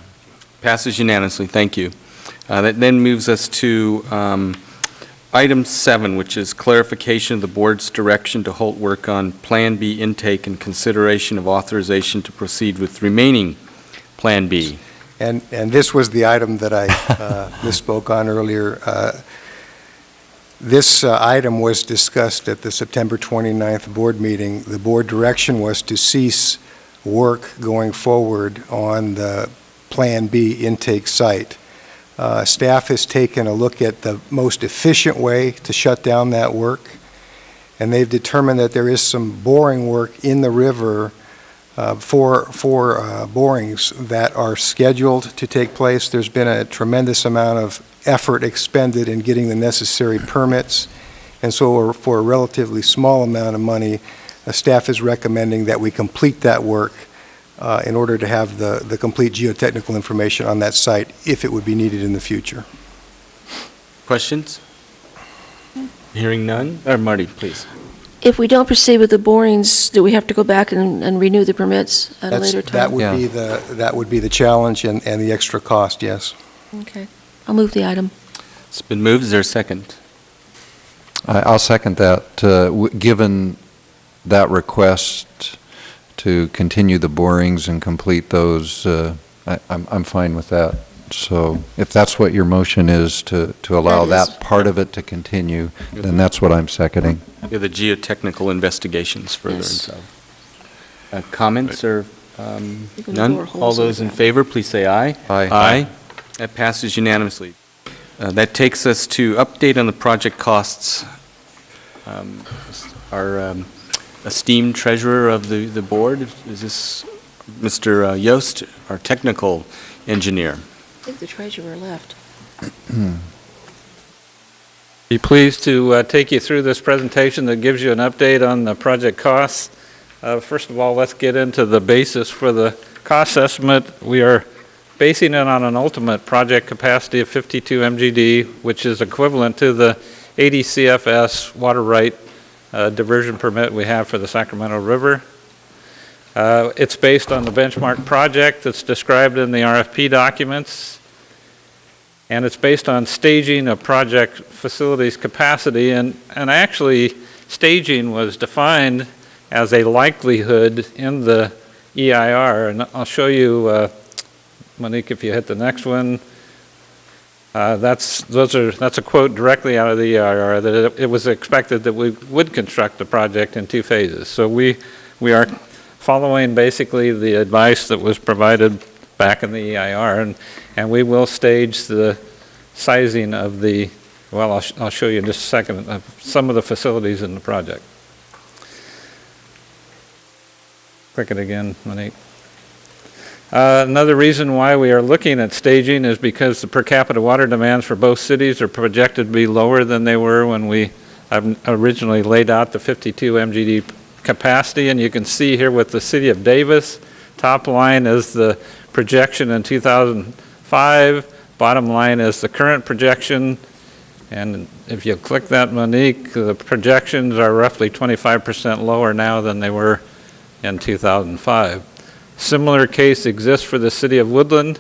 Passes unanimously. Thank you. That then moves us to item 7, which is clarification of the board's direction to halt work on Plan B intake and consideration of authorization to proceed with remaining Plan B. And this was the item that I misspoke on earlier. This item was discussed at the September 29th board meeting. The board direction was to cease work going forward on the Plan B intake site. Staff has taken a look at the most efficient way to shut down that work, and they've determined that there is some boring work in the river four borings that are scheduled to take place. There's been a tremendous amount of effort expended in getting the necessary permits, and so for a relatively small amount of money, staff is recommending that we complete that work in order to have the complete geotechnical information on that site if it would be needed in the future. Questions? Hearing none. Marty, please. If we don't proceed with the borings, do we have to go back and renew the permits at a later time? That would be the challenge and the extra cost, yes. Okay. I'll move the item. It's been moved. Is there a second? I'll second that. Given that request to continue the borings and complete those, I'm fine with that. So if that's what your motion is, to allow that part of it to continue, then that's what I'm seconding. The geotechnical investigations further. Yes. And so. Comments or none? All those in favor, please say aye. Aye. Aye. That passes unanimously. That takes us to update on the project costs. Our esteemed treasurer of the board, is this Mr. Yost, our technical engineer? I think the treasurer left. Be pleased to take you through this presentation that gives you an update on the project costs. First of all, let's get into the basis for the cost estimate. We are basing it on an ultimate project capacity of 52 MGD, which is equivalent to the 80 CFS water right diversion permit we have for the Sacramento River. It's based on the benchmark project that's described in the RFP documents, and it's based on staging of project facilities capacity, and actually staging was defined as a likelihood in the EIR, and I'll show you, Monique, if you hit the next one. That's a quote directly out of the EIR, that it was expected that we would construct the project in 2 phases. So we are following basically the advice that was provided back in the EIR, and we will stage the sizing of the, well, I'll show you in just a second, of some of the facilities in the project. Click it again, Monique. Another reason why we are looking at staging is because the per capita water demands for both cities are projected to be lower than they were when we originally laid out the 52 MGD capacity. And you can see here with the city of Davis, top line is the projection in 2005, bottom line is the current projection. And if you click that, Monique, the projections are roughly 25% lower now than they were in 2005. Similar case exists for the city of Woodland,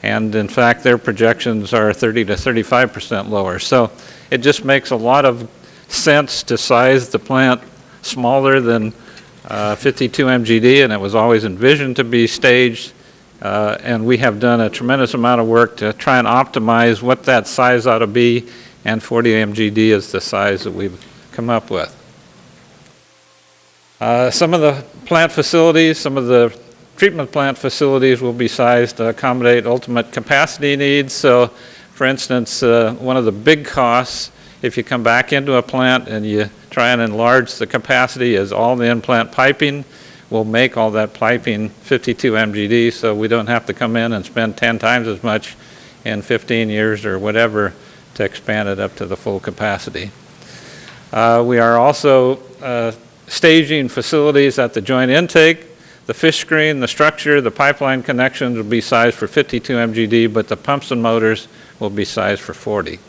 and in fact their projections are 30 to 35% lower. So it just makes a lot of sense to size the plant smaller than 52 MGD, and it was always envisioned to be staged, and we have done a tremendous amount of work to try and optimize what that size ought to be, and 40 MGD is the size that we've come up with. Some of the plant facilities, some of the treatment plant facilities will be sized to accommodate ultimate capacity needs. So, for instance, one of the big costs, if you come back into a plant and you try and enlarge the capacity, is all the in-plant piping. We'll make all that piping 52 MGD, so we don't have to come in and spend 10 times as much in 15 years or whatever to expand it up to the full capacity. We are also staging facilities at the joint intake. The fish screen, the structure, the pipeline connections will be sized for 52 MGD, but the pumps and motors will be sized for 40.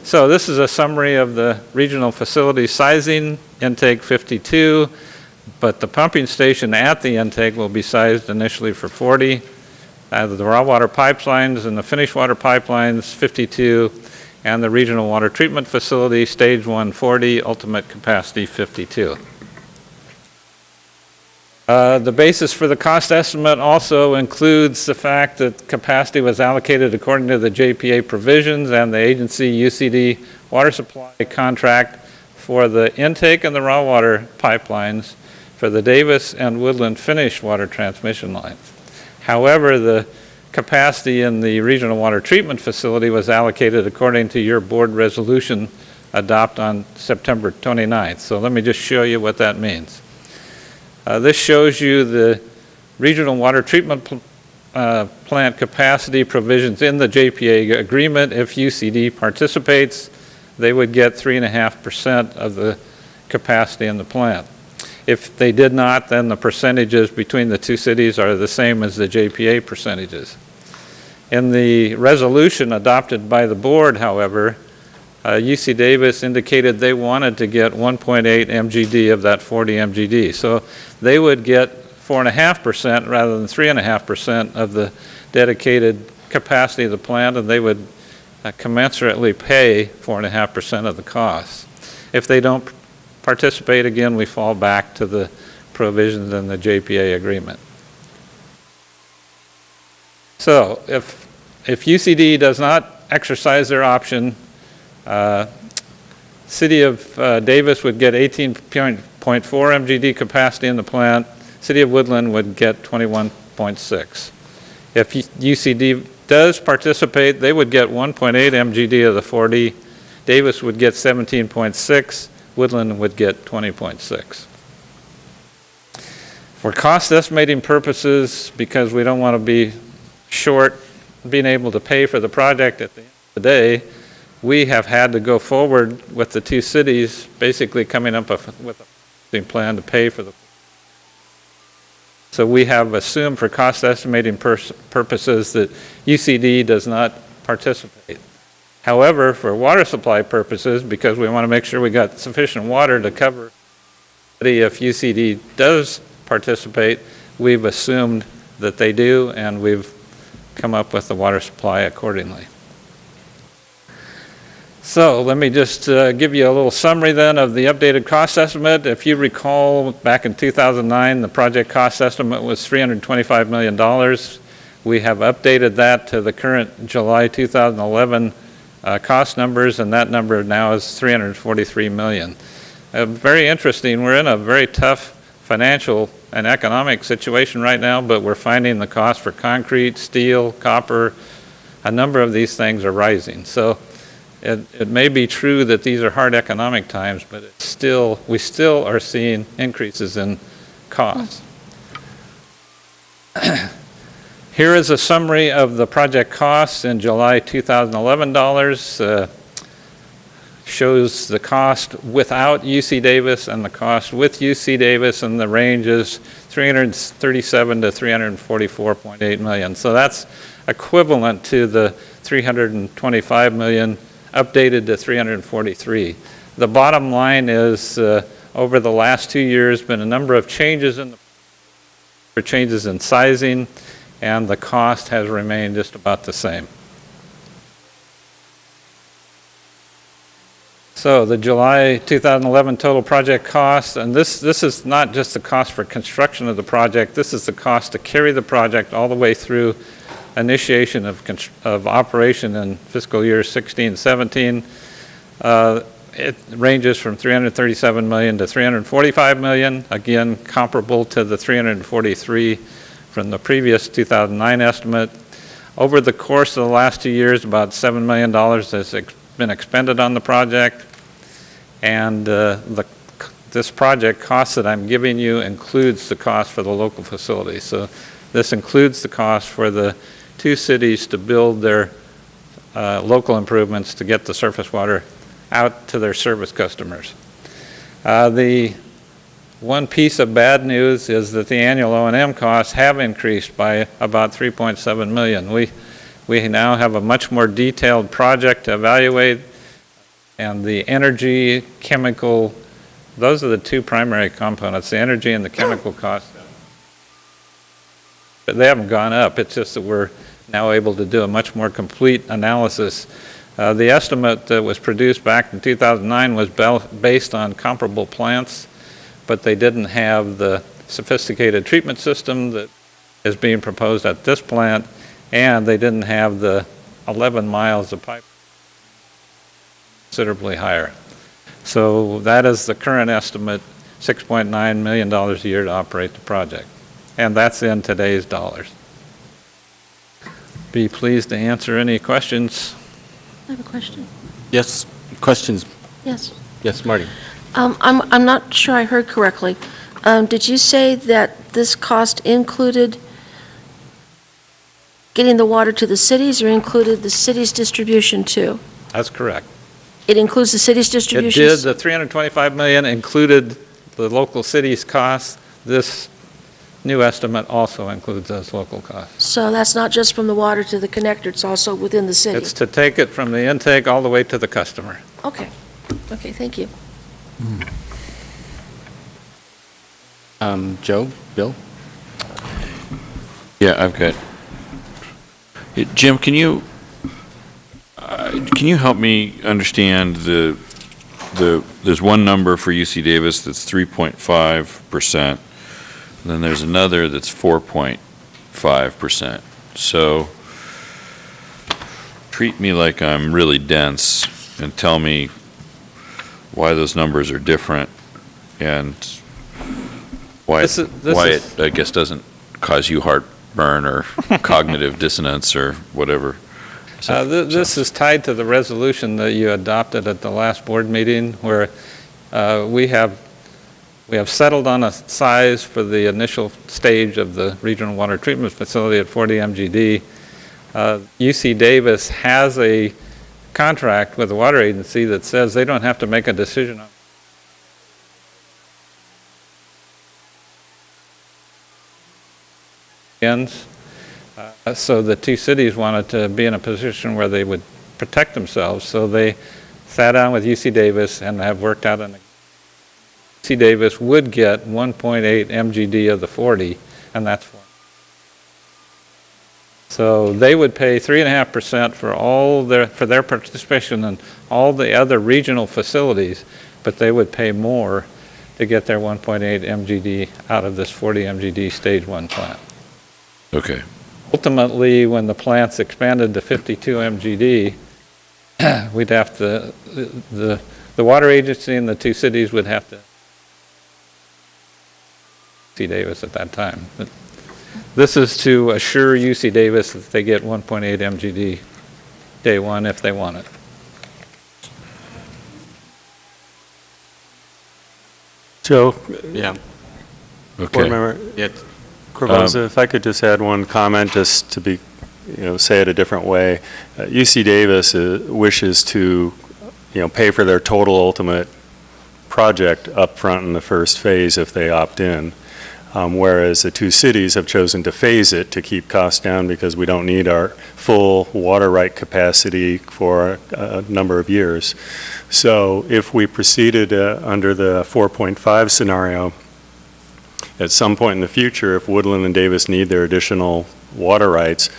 So this is a summary of the regional facility sizing, intake 52, but the pumping station at the intake will be sized initially for 40. The raw water pipelines and the finished water pipelines, 52, and the regional water treatment facility, stage 140, ultimate capacity 52. The basis for the cost estimate also includes the fact that capacity was allocated according to the JPA provisions and the agency UCD water supply contract for the intake and the raw water pipelines for the Davis and Woodland finished water transmission lines. However, the capacity in the regional water treatment facility was allocated according to your board resolution adopted on September 29th. So let me just show you what that means. This shows you the regional water treatment plant capacity provisions in the JPA agreement. If UCD participates, they would get 3.5% of the capacity in the plant. If they did not, then the percentages between the two cities are the same as the JPA percentages. In the resolution adopted by the board, however, UC Davis indicated they wanted to get 1.8 MGD of that 40 MGD. So they would get 4.5% rather than 3.5% of the dedicated capacity of the plant, and they would commensurately pay 4.5% of the cost. If they don't participate, again, we fall back to the provisions in the JPA agreement. So if UCD does not exercise their option, City of Davis would get 18.4 MGD capacity in the plant. City of Woodland would get 21.6. If UCD does participate, they would get 1.8 MGD of the 40. Davis would get 17.6. Woodland would get 20.6. For cost estimating purposes, because we don't want to be short being able to pay for the project at the end of the day, we have had to go forward with the two cities basically coming up with a plan to pay for the. So we have assumed for cost estimating purposes that UCD does not participate. However, for water supply purposes, because we want to make sure we got sufficient water to cover if UCD does participate, we've assumed that they do, and we've come up with the water supply accordingly. So let me just give you a little summary then of the updated cost estimate. If you recall, back in 2009, the project cost estimate was $325 million. We have updated that to the current July 2011 cost numbers, and that number now is $343 million. Very interesting. We're in a very tough financial and economic situation right now, but we're finding the cost for concrete, steel, copper, a number of these things are rising. So it may be true that these are hard economic times, but we still are seeing increases in costs. Here is a summary of the project costs in July 2011 dollars. Shows the cost without UC Davis and the cost with UC Davis, and the range is 337 to 344.8 million. So that's equivalent to the 325 million updated to 343. The bottom line is over the last 2 years been a number of changes in sizing, and the cost has remained just about the same. So the July 2011 total project cost, and this is not just the cost for construction of the project, this is the cost to carry the project all the way through initiation of operation in fiscal year 16-17. It ranges from 337 million to 345 million, again comparable to the 343 from the previous 2009 estimate. Over the course of the last 2 years, about $7 million has been expended on the project, and this project cost that I'm giving you includes the cost for the local facility. So this includes the cost for the two cities to build their local improvements to get the surface water out to their service customers. The one piece of bad news is that the annual O&M costs have increased by about 3.7 million. We now have a much more detailed project to evaluate, and the energy, chemical, those are the two primary components, the energy and the chemical costs. But they haven't gone up, it's just that we're now able to do a much more complete analysis. The estimate that was produced back in 2009 was based on comparable plants, but they didn't have the sophisticated treatment system that is being proposed at this plant, and they didn't have the 11 miles of pipe, considerably higher. So that is the current estimate, $6.9 million a year to operate the project. And that's in today's dollars. Be pleased to answer any questions. I have a question. Yes, questions? Yes. Yes, Marty. I'm not sure I heard correctly. Did you say that this cost included getting the water to the cities, or included the city's distribution too? That's correct. It includes the city's It distribution? did. The $325 million included the local cities' costs. This new estimate also includes those local costs. So that's not just from the water to the connector, it's also within the city? It's to take it from the intake all the way to the customer. Okay. Okay, thank you. Joe, Bill? Yeah, I've got, Jim, can you help me understand there's one number for UC Davis that's 3.5%, and then there's another that's 4.5%. So treat me like I'm really dense and tell me why those numbers are different and why it, I guess, doesn't cause you heartburn or cognitive dissonance or whatever. This is tied to the resolution that you adopted at the last board meeting, where we have settled on a size for the initial stage of the regional water treatment facility at 40 MGD. UC Davis has a contract with the water agency that says they don't have to make a decision on ends. So the two cities wanted to be in a position where they would protect themselves, so they sat down with UC Davis and have worked out UC Davis would get 1.8 MGD of the 40, and that's for. So they would pay 3.5% for their participation in all the other regional facilities, but they would pay more to get their 1.8 MGD out of this 40 MGD stage 1 plant. Okay. Ultimately, when the plant's expanded to 52 MGD, we'd have to, the water agency and the two cities would have to UC Davis at that time. But this is to assure UC Davis that they get 1.8 MGD day one if they want it. Joe? Yeah. Okay. Board member? Yeah. Corvoza, if I could just add one comment, just to be, say it a different way. UC Davis wishes to, pay for their total ultimate project up front in the first phase if they opt in, whereas the two cities have chosen to phase it to keep costs down because we don't need our full water right capacity for a number of years. So if we proceeded under the 4.5 scenario, at some point in the future, if Woodland and Davis need their additional water rights,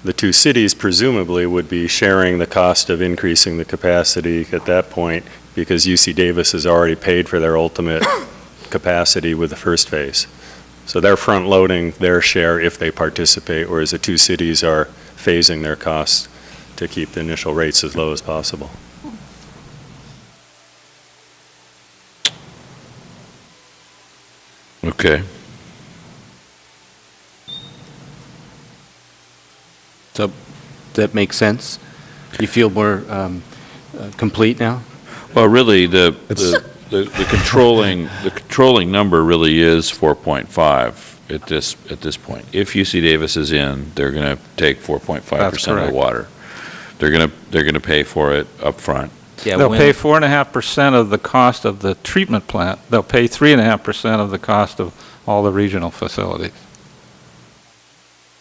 the two cities presumably would be sharing the cost of increasing the capacity at that point because UC Davis has already paid for their ultimate capacity with the first phase. So they're front-loading their share if they participate, whereas the two cities are phasing their costs to keep the initial rates as low as possible. Okay. So that makes sense? You feel more complete now? Well, really, the controlling number really is 4.5 at this point. If UC Davis is in, they're going to take 4.5% of the water. They're going to pay for it up front. Yeah, they'll pay 4.5% of the cost of the treatment plant. They'll pay 3.5% of the cost of all the regional facilities.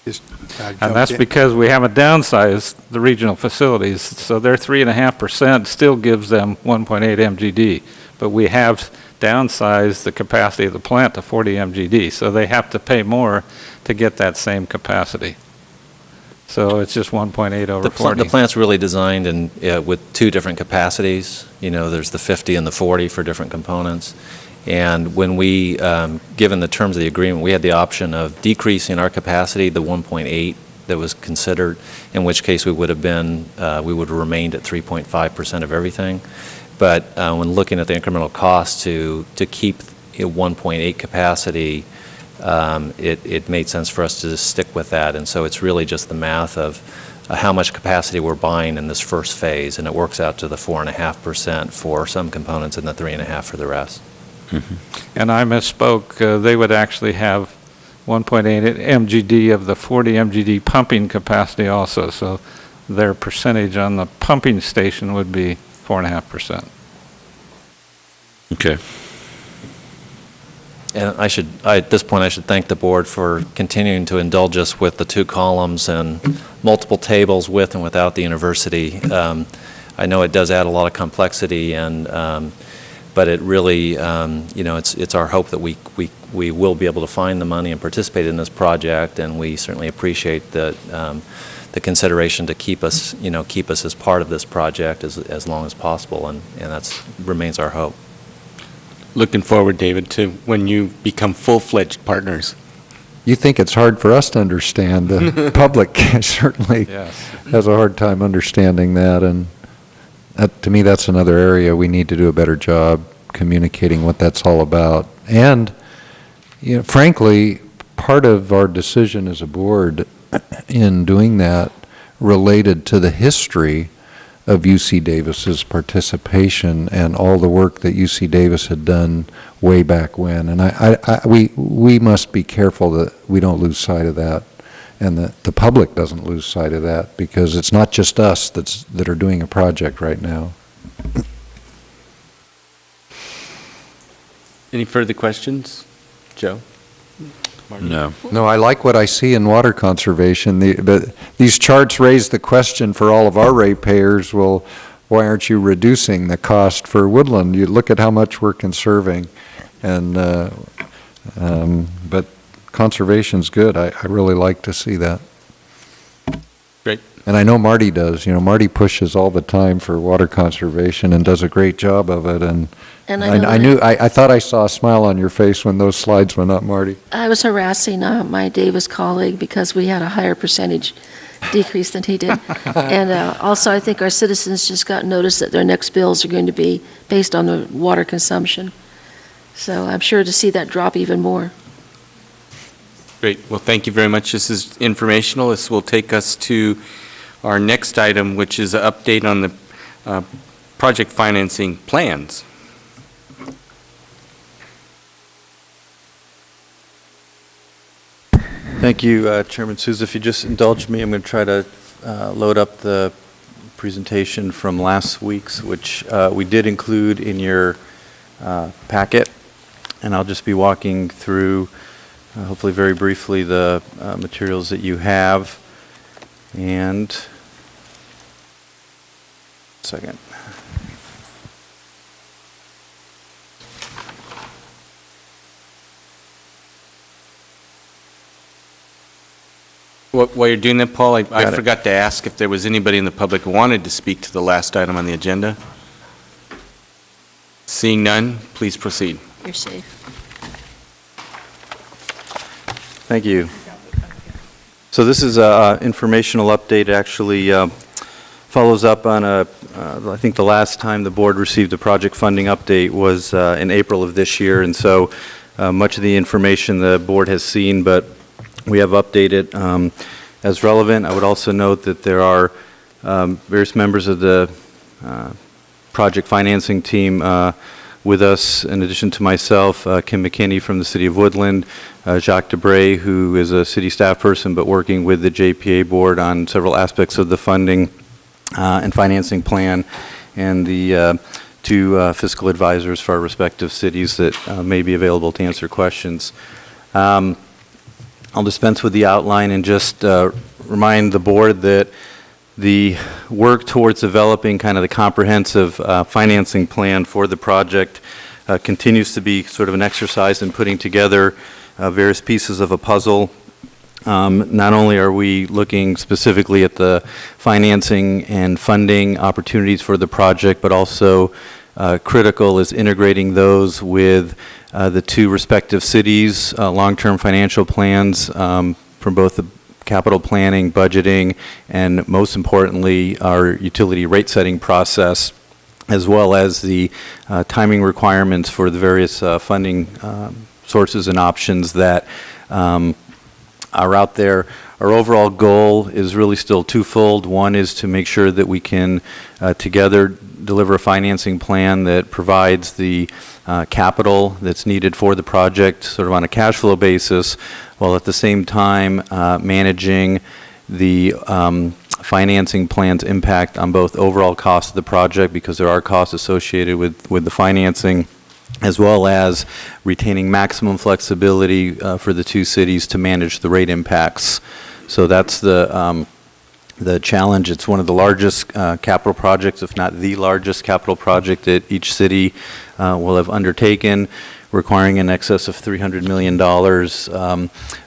And that's because we haven't downsized the regional facilities, so their 3.5% still gives them 1.8 MGD, but we have downsized the capacity of the plant to 40 MGD, so they have to pay more to get that same capacity. So it's just 1.8 over 40. The plant's really designed with two different capacities. There's the 50 and the 40 for different components. And when we, given the terms of the agreement, we had the option of decreasing our capacity, the 1.8 that was considered, in which case we would have remained at 3.5% of everything. But when looking at the incremental cost to keep 1.8 capacity, it made sense for us to just stick with that. And so it's really just the math of how much capacity we're buying in this first phase, and it works out to the 4.5% for some components and the 3.5% for the rest. And I misspoke. They would actually have 1.8 MGD of the 40 MGD pumping capacity also, so their percentage on the pumping station would be 4.5%. Okay. And at this point, I should thank the board for continuing to indulge us with the 2 columns and multiple tables with and without the university. I know it does add a lot of complexity, but it really, it's our hope that we will be able to find the money and participate in this project, and we certainly appreciate the consideration to keep us as part of this project as long as possible, and that remains our hope. Looking forward, David, to when you become full-fledged partners. You think it's hard for us to understand. The public certainly has a hard time understanding that, and to me, that's another area we need to do a better job communicating what that's all about. And, frankly, part of our decision as a board in doing that related to the history of UC Davis's participation and all the work that UC Davis had done way back when. And we must be careful that we don't lose sight of that, and that the public doesn't lose sight of that, because it's not just us that are doing a project right now. Any further questions? Joe? Martin? No, I like what I see in water conservation. But these charts raise the question for all of our ratepayers, well, why aren't you reducing the cost for woodland? You look at how much we're conserving, and but conservation's good. I really like to see that. Great. And I know Marty does. Marty pushes all the time for water conservation and does a great job of it. And I thought I saw a smile on your face when those slides went up, Marty. I was harassing my Davis colleague because we had a higher percentage decrease than he did. And also, I think our citizens just got notice that their next bills are going to be based on the water consumption. So I'm sure to see that drop even more. Great. Well, thank you very much. This is informational. This will take us to our next item, which is an update on the project financing plans. Thank you, Chairman Souza. If you just indulge me, I'm going to try to load up the presentation from last week's, which we did include in your packet. And I'll just be walking through, hopefully very briefly, the materials that you have. And, second. While you're doing that, Paul, I forgot to ask if there was anybody in the public who wanted to speak to the last item on the agenda. Seeing none, please proceed. You're safe. Thank you. So this is an informational update. Actually follows up on I think the last time the board received a project funding update was in April of this year, and so much of the information the board has seen, but we have updated as relevant. I would also note that there are various members of the project financing team with us, in addition to myself, Kim McKinney from the City of Woodland, Jacques Debray, who is a city staff person but working with the JPA board on several aspects of the funding and financing plan, and the two fiscal advisors for our respective cities that may be available to answer questions. I'll dispense with the outline and just remind the board that the work towards developing kind of the comprehensive financing plan for the project continues to be sort of an exercise in putting together various pieces of a puzzle. Not only are we looking specifically at the financing and funding opportunities for the project, but also critical is integrating those with the two respective cities' long-term financial plans from both the capital planning, budgeting, and most importantly, our utility rate setting process, as well as the timing requirements for the various funding sources and options that are out there. Our overall goal is really still twofold. One is to make sure that we can together deliver a financing plan that provides the capital that's needed for the project sort of on a cash flow basis, while at the same time managing the financing plan's impact on both overall cost of the project, because there are costs associated with the financing, as well as retaining maximum flexibility for the two cities to manage the rate impacts. So that's the challenge. It's one of the largest capital projects, if not the largest capital project that each city will have undertaken, requiring in excess of $300 million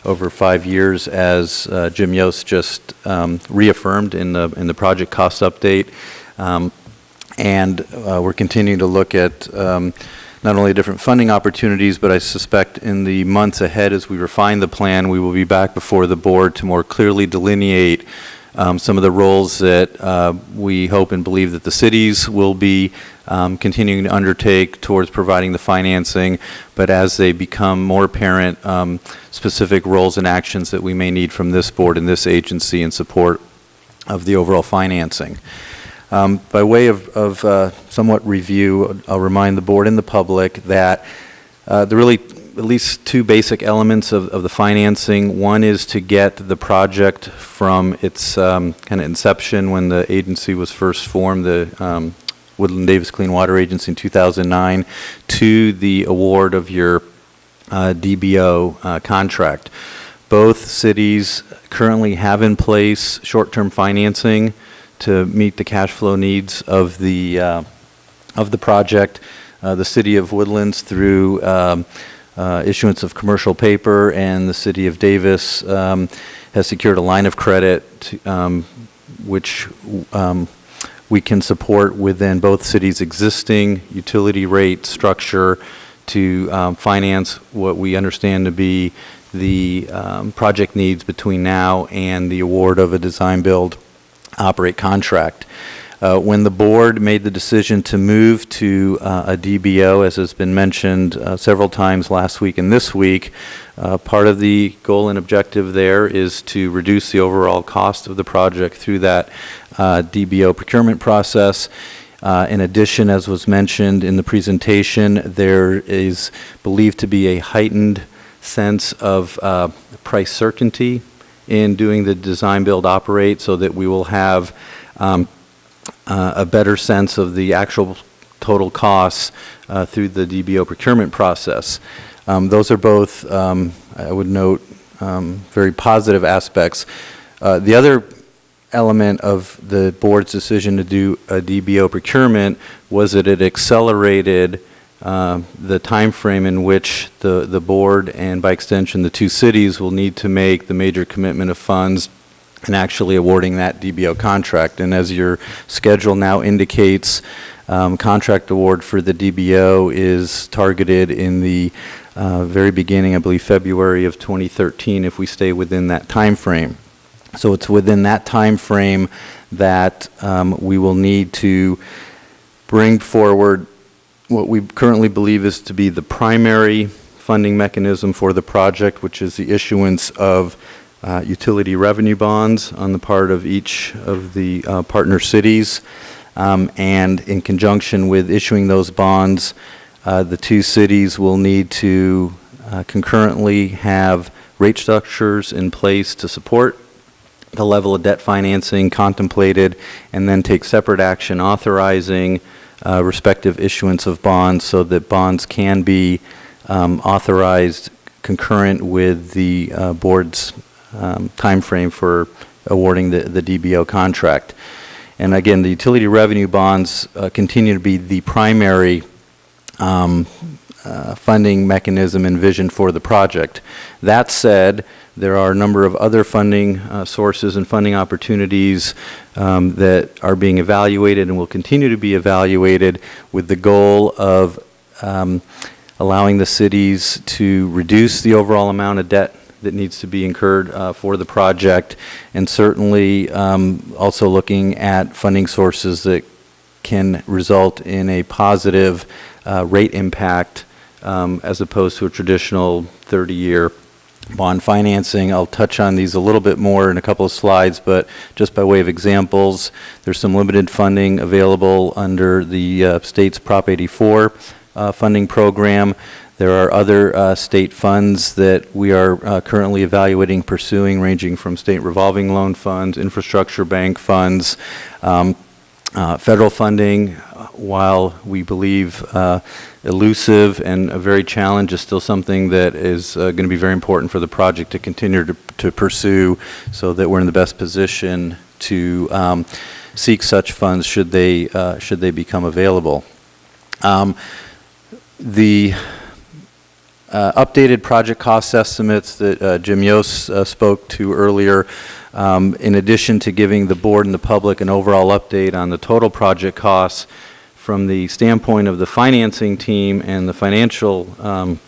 over 5 years, as Jim Yost just reaffirmed in the project cost update. And we're continuing to look at not only different funding opportunities, but I suspect in the months ahead, as we refine the plan, we will be back before the board to more clearly delineate some of the roles that we hope and believe that the cities will be continuing to undertake towards providing the financing, but as they become more apparent, specific roles and actions that we may need from this board and this agency in support of the overall financing. By way of somewhat review, I'll remind the board and the public that there are really at least two basic elements of the financing. One is to get the project from its kind of inception when the agency was first formed, the Woodland Davis Clean Water Agency in 2009, to the award of your DBO contract. Both cities currently have in place short-term financing to meet the cash flow needs of the project. The City of Woodlands through issuance of commercial paper, and the City of Davis has secured a line of credit which we can support within both cities' existing utility rate structure to finance what we understand to be the project needs between now and the award of a design-build operate contract. When the board made the decision to move to a DBO, as has been mentioned several times last week and this week, part of the goal and objective there is to reduce the overall cost of the project through that DBO procurement process. In addition, as was mentioned in the presentation, there is believed to be a heightened sense of price certainty in doing the design build operate, so that we will have a better sense of the actual total costs through the DBO procurement process. Those are both, I would note, very positive aspects. The other element of the board's decision to do a DBO procurement was that it accelerated the time frame in which the board, and by extension the two cities, will need to make the major commitment of funds and actually awarding that DBO contract. And as your schedule now indicates, contract award for the DBO is targeted in the very beginning, I believe February of 2013, if we stay within that time frame. So it's within that time frame that we will need to bring forward what we currently believe is to be the primary funding mechanism for the project, which is the issuance of utility revenue bonds on the part of each of the partner cities. And in conjunction with issuing those bonds, the two cities will need to concurrently have rate structures in place to support the level of debt financing contemplated, and then take separate action authorizing respective issuance of bonds, so that bonds can be authorized concurrent with the board's time frame for awarding the DBO contract. And again, the utility revenue bonds continue to be the primary funding mechanism envisioned for the project. That said, there are a number of other funding sources and funding opportunities that are being evaluated and will continue to be evaluated, with the goal of allowing the cities to reduce the overall amount of debt that needs to be incurred for the project, and certainly also looking at funding sources that can result in a positive rate impact as opposed to a traditional 30-year bond financing. I'll touch on these a little bit more in a couple of slides, but just by way of examples, there's some limited funding available under the state's Prop 84 funding program. There are other state funds that we are currently evaluating pursuing, ranging from state revolving loan funds, infrastructure bank funds, federal funding, while we believe elusive and a very challenge, is still something that is going to be very important for the project to continue to pursue, so that we're in the best position to seek such funds should they become available. The updated project cost estimates that Jim Yost spoke to earlier, in addition to giving the board and the public an overall update on the total project costs, from the standpoint of the financing team and the financial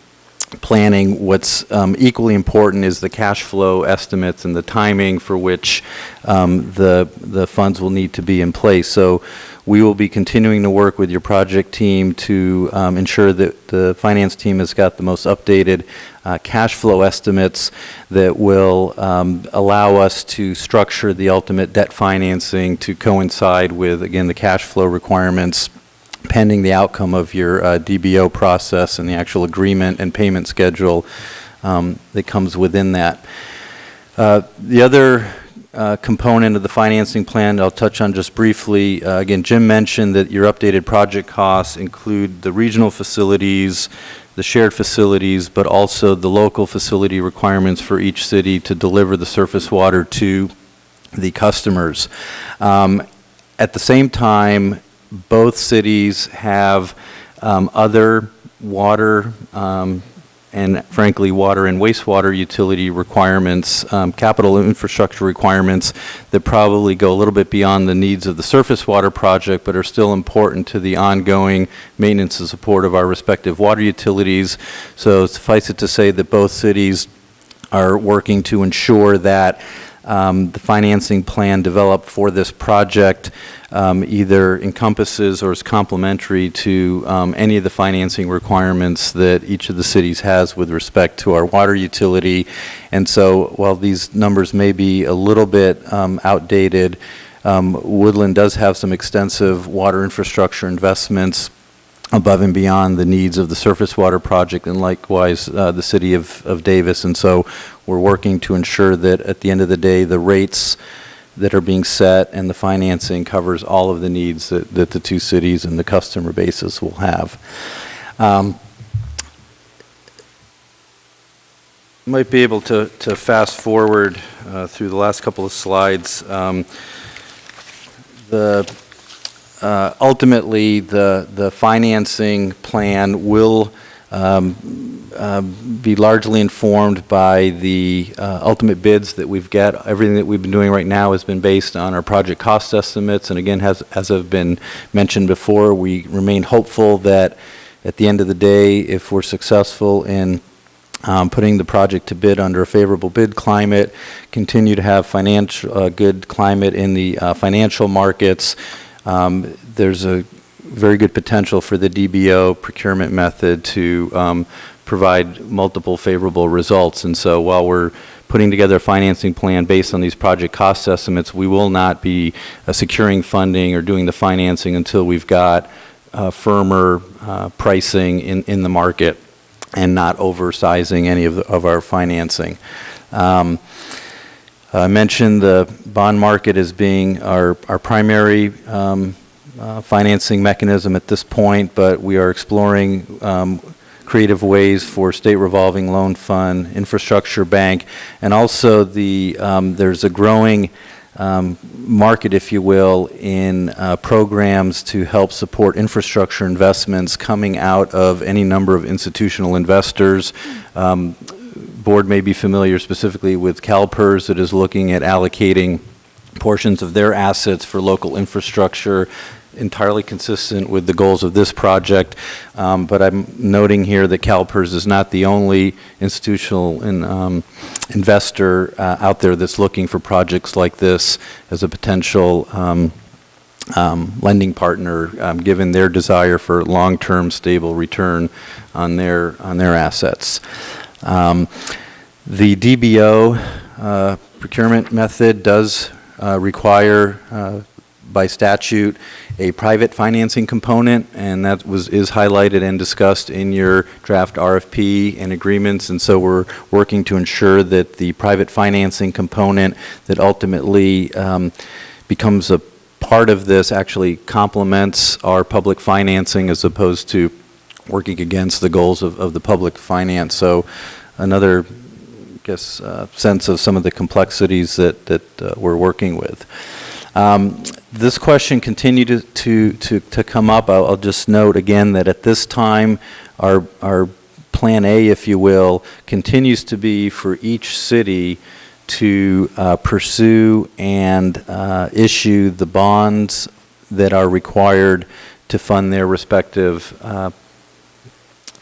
planning, what's equally important is the cash flow estimates and the timing for which the funds will need to be in place. So we will be continuing to work with your project team to ensure that the finance team has got the most updated cash flow estimates that will allow us to structure the ultimate debt financing to coincide with, again, the cash flow requirements pending the outcome of your DBO process and the actual agreement and payment schedule that comes within that. The other component of the financing plan I'll touch on just briefly. Again, Jim mentioned that your updated project costs include the regional facilities, the shared facilities, but also the local facility requirements for each city to deliver the surface water to the customers. At the same time, both cities have other water and frankly water and wastewater utility requirements, capital infrastructure requirements that probably go a little bit beyond the needs of the surface water project, but are still important to the ongoing maintenance and support of our respective water utilities. So suffice it to say that both cities are working to ensure that the financing plan developed for this project either encompasses or is complementary to any of the financing requirements that each of the cities has with respect to our water utility. And so while these numbers may be a little bit outdated, Woodland does have some extensive water infrastructure investments above and beyond the needs of the surface water project, and likewise the city of Davis. And so we're working to ensure that at the end of the day, the rates that are being set and the financing covers all of the needs that the two cities and the customer bases will have. Might be able to fast forward through the last couple of slides. Ultimately, the financing plan will be largely informed by the ultimate bids that we've got. Everything that we've been doing right now has been based on our project cost estimates, and again, as have been mentioned before, we remain hopeful that at the end of the day, if we're successful in putting the project to bid under a favorable bid climate, continue to have good climate in the financial markets, there's a very good potential for the DBO procurement method to provide multiple favorable results. And so while we're putting together a financing plan based on these project cost estimates, we will not be securing funding or doing the financing until we've got firmer pricing in the market and not oversizing any of our financing. I mentioned the bond market as being our primary financing mechanism at this point, but we are exploring creative ways for state revolving loan fund, infrastructure bank, and also there's a growing market, if you will, in programs to help support infrastructure investments coming out of any number of institutional investors. Board may be familiar specifically with CalPERS that is looking at allocating portions of their assets for local infrastructure, entirely consistent with the goals of this project. But I'm noting here that CalPERS is not the only institutional investor out there that's looking for projects like this as a potential lending partner, given their desire for long-term stable return on their assets. The DBO procurement method does require, by statute, a private financing component, and that is highlighted and discussed in your draft RFP and agreements, and so we're working to ensure that the private financing component that ultimately becomes a part of this actually complements our public financing as opposed to working against the goals of the public finance. So another, I guess, sense of some of the complexities that we're working with. This question continued to come up. I'll just note again that at this time, our Plan A, if you will, continues to be for each city to pursue and issue the bonds that are required to fund their respective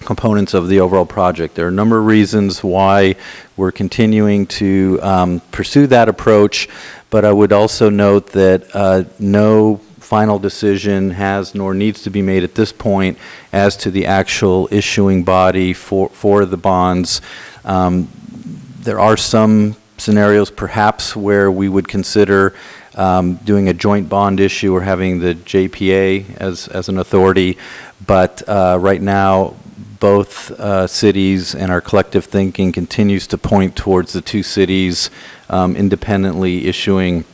components of the overall project. There are a number of reasons why we're continuing to pursue that approach, but I would also note that no final decision has nor needs to be made at this point as to the actual issuing body for the bonds. There are some scenarios perhaps where we would consider doing a joint bond issue or having the JPA as an authority, but right now both cities and our collective thinking continues to point towards the two cities independently issuing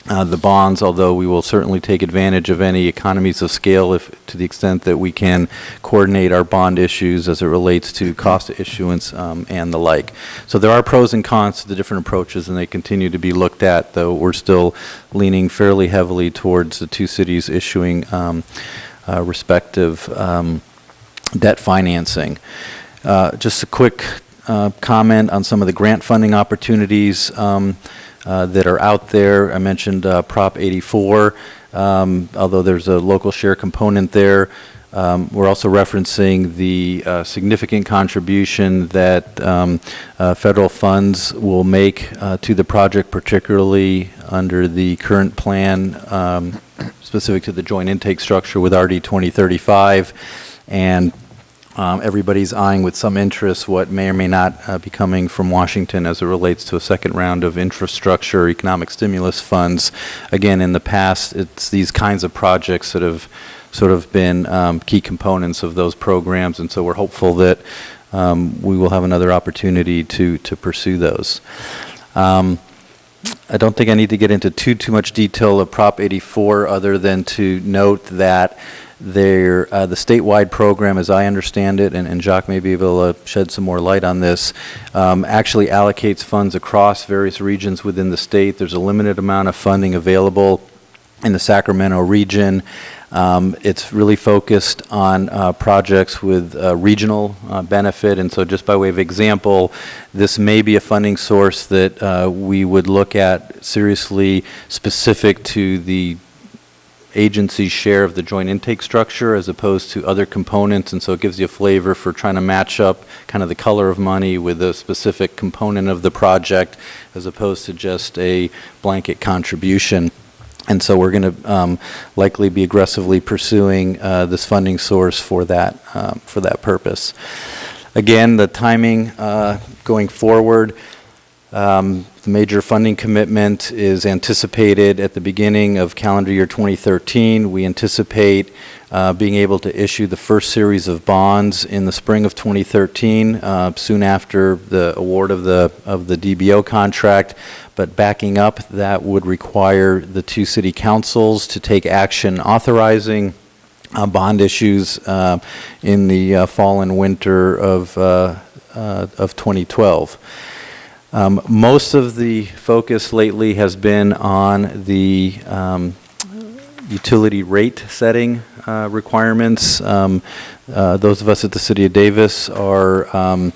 the bonds, although we will certainly take advantage of any economies of scale to the extent that we can coordinate our bond issues as it relates to cost of issuance and the like. So there are pros and cons to the different approaches, and they continue to be looked at, though we're still leaning fairly heavily towards the two cities issuing respective debt financing. Just a quick comment on some of the grant funding opportunities that are out there. I mentioned Prop 84, although there's a local share component there. We're also referencing the significant contribution that federal funds will make to the project, particularly under the current plan specific to the joint intake structure with RD 2035. And everybody's eyeing with some interest what may or may not be coming from Washington as it relates to a second round of infrastructure economic stimulus funds. Again, in the past, it's these kinds of projects that have sort of been key components of those programs, and so we're hopeful that we will have another opportunity to pursue those. I don't think I need to get into too much detail of Prop 84 other than to note that the statewide program, as I understand it, and Jacques may be able to shed some more light on this, actually allocates funds across various regions within the state. There's a limited amount of funding available in the Sacramento region. It's really focused on projects with regional benefit, and so just by way of example, this may be a funding source that we would look at seriously specific to the agency's share of the joint intake structure as opposed to other components, and so it gives you a flavor for trying to match up kind of the color of money with a specific component of the project as opposed to just a blanket contribution. And so we're going to likely be aggressively pursuing this funding source for that purpose. Again, the timing going forward, the major funding commitment is anticipated at the beginning of calendar year 2013. We anticipate being able to issue the first series of bonds in the spring of 2013, soon after the award of the DBO contract. But backing up, that would require the two city councils to take action authorizing bond issues in the fall and winter of 2012. Most of the focus lately has been on the utility rate setting requirements. Those of us at the City of Davis are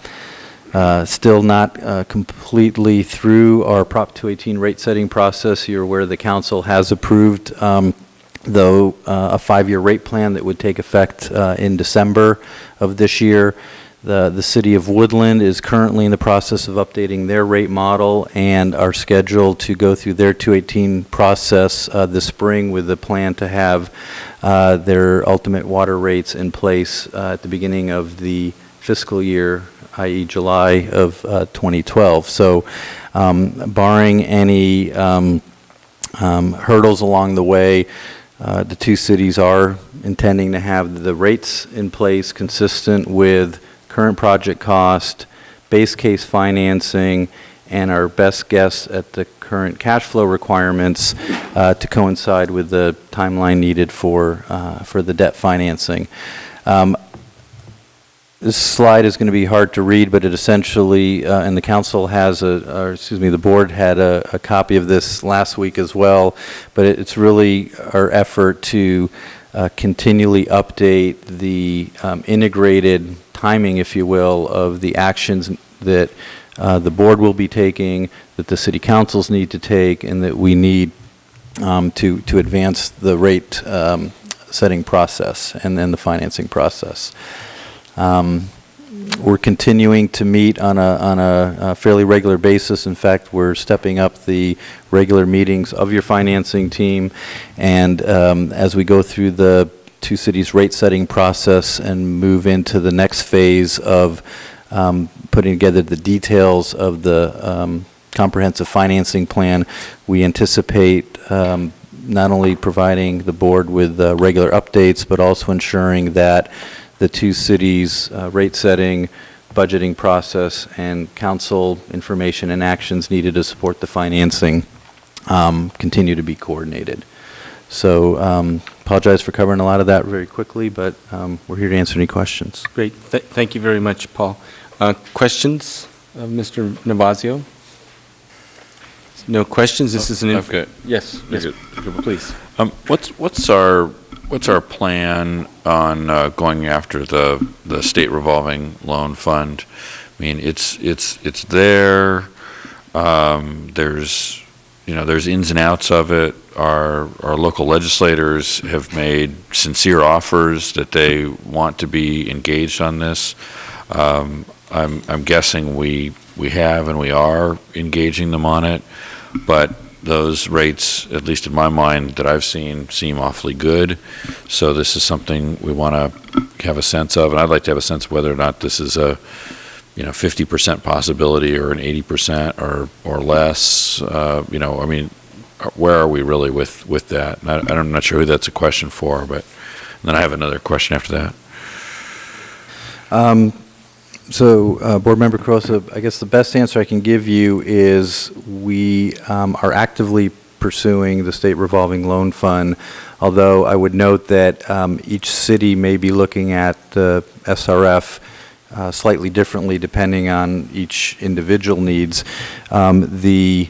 still not completely through our Prop 218 rate setting process. You're aware the council has approved, though, a 5-year rate plan that would take effect in December of this year. The City of Woodland is currently in the process of updating their rate model and are scheduled to go through their 218 process this spring with the plan to have their ultimate water rates in place at the beginning of the fiscal year i.e. July of 2012. So barring any hurdles along the way, the two cities are intending to have the rates in place consistent with current project cost, base case financing, and our best guess at the current cash flow requirements to coincide with the timeline needed for the debt financing. This slide is going to be hard to read, but it essentially, and the council has the board had a copy of this last week as well, but it's really our effort to continually update the integrated timing, if you will, of the actions that the board will be taking, that the city councils need to take, and that we need to advance the rate setting process and then the financing process. We're continuing to meet on a fairly regular basis. In fact, we're stepping up the regular meetings of your financing team, and as we go through the two cities rate setting process and move into the next phase of putting together the details of the comprehensive financing plan, we anticipate not only providing the board with regular updates, but also ensuring that the two cities' rate setting, budgeting process, and council information and actions needed to support the financing continue to be coordinated. So apologize for covering a lot of that very quickly, but we're here to answer any questions. Great. Thank you very much, Paul. Questions of Mr. Navazio? No questions? This is an... Okay. Yes, please. What's our plan on going after the state revolving loan fund? I mean, it's there. There's ins and outs of it. Our local legislators have made sincere offers that they want to be engaged on this. I'm guessing we have and we are engaging them on it, but those rates, at least in my mind, that I've seen, seem awfully good. So this is something we want to have a sense of, and I'd like to have a sense of whether or not this is a 50% possibility or an 80% or less. I mean, where are we really with that? And I'm not sure who that's a question for, but then I have another question after that. So, Board Member Carosa, I guess the best answer I can give you is we are actively pursuing the State Revolving Loan Fund, although I would note that each city may be looking at the SRF slightly differently depending on each individual needs. The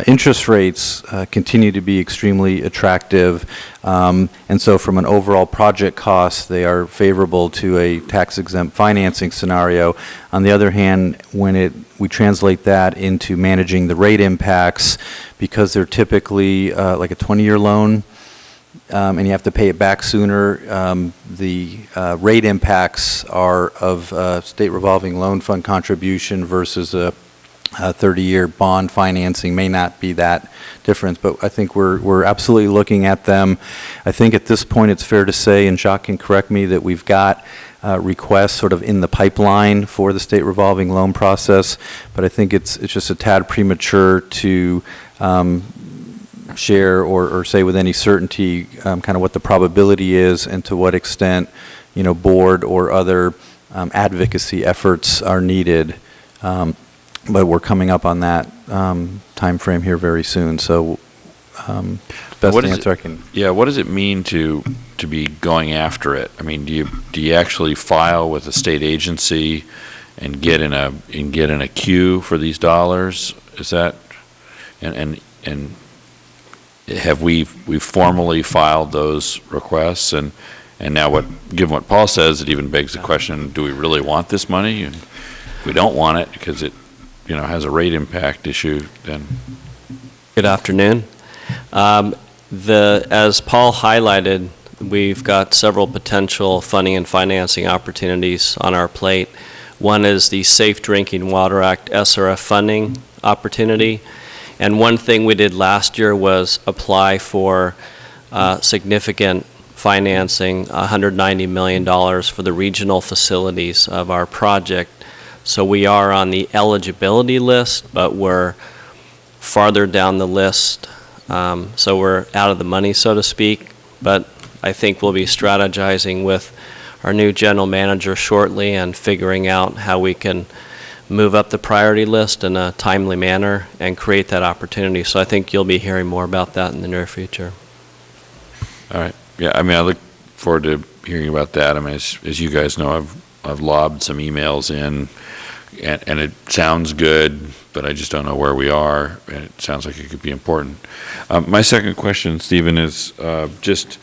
interest rates continue to be extremely attractive, and so from an overall project cost, they are favorable to a tax-exempt financing scenario. On the other hand, when we translate that into managing the rate impacts, because they're typically like a 20-year loan, and you have to pay it back sooner, the rate impacts are of state revolving loan fund contribution versus a 30-year bond financing may not be that difference, but I think we're absolutely looking at them. I think at this point it's fair to say, and Jacques can correct me, that we've got requests sort of in the pipeline for the state revolving loan process, but I think it's just a tad premature to share or say with any certainty kind of what the probability is and to what extent, board or other advocacy efforts are needed. But we're coming up on that time frame here very soon. So, best answer I can. Yeah, what does it mean to be going after it? I mean, do you actually file with a state agency and get in a queue for these dollars? Is that and have we formally filed those requests? And now given what Paul says, it even begs the question: do we really want this money? And if we don't want it because it has a rate impact issue, then. Good afternoon. As Paul highlighted, we've got several potential funding and financing opportunities on our plate. One is the Safe Drinking Water Act SRF funding opportunity. And one thing we did last year was apply for significant financing, $190 million for the regional facilities of our project. So we are on the eligibility list, but we're farther down the list. So we're out of the money, so to speak. But I think we'll be strategizing with our new general manager shortly and figuring out how we can move up the priority list in a timely manner and create that opportunity. So I think you'll be hearing more about that in the near future. All right. Yeah, I mean, I look forward to hearing about that. I mean, as you guys know, I've lobbed some emails in, and it sounds good, but I just don't know where we are, and it sounds like it could be important. My second question, Stephen, is just,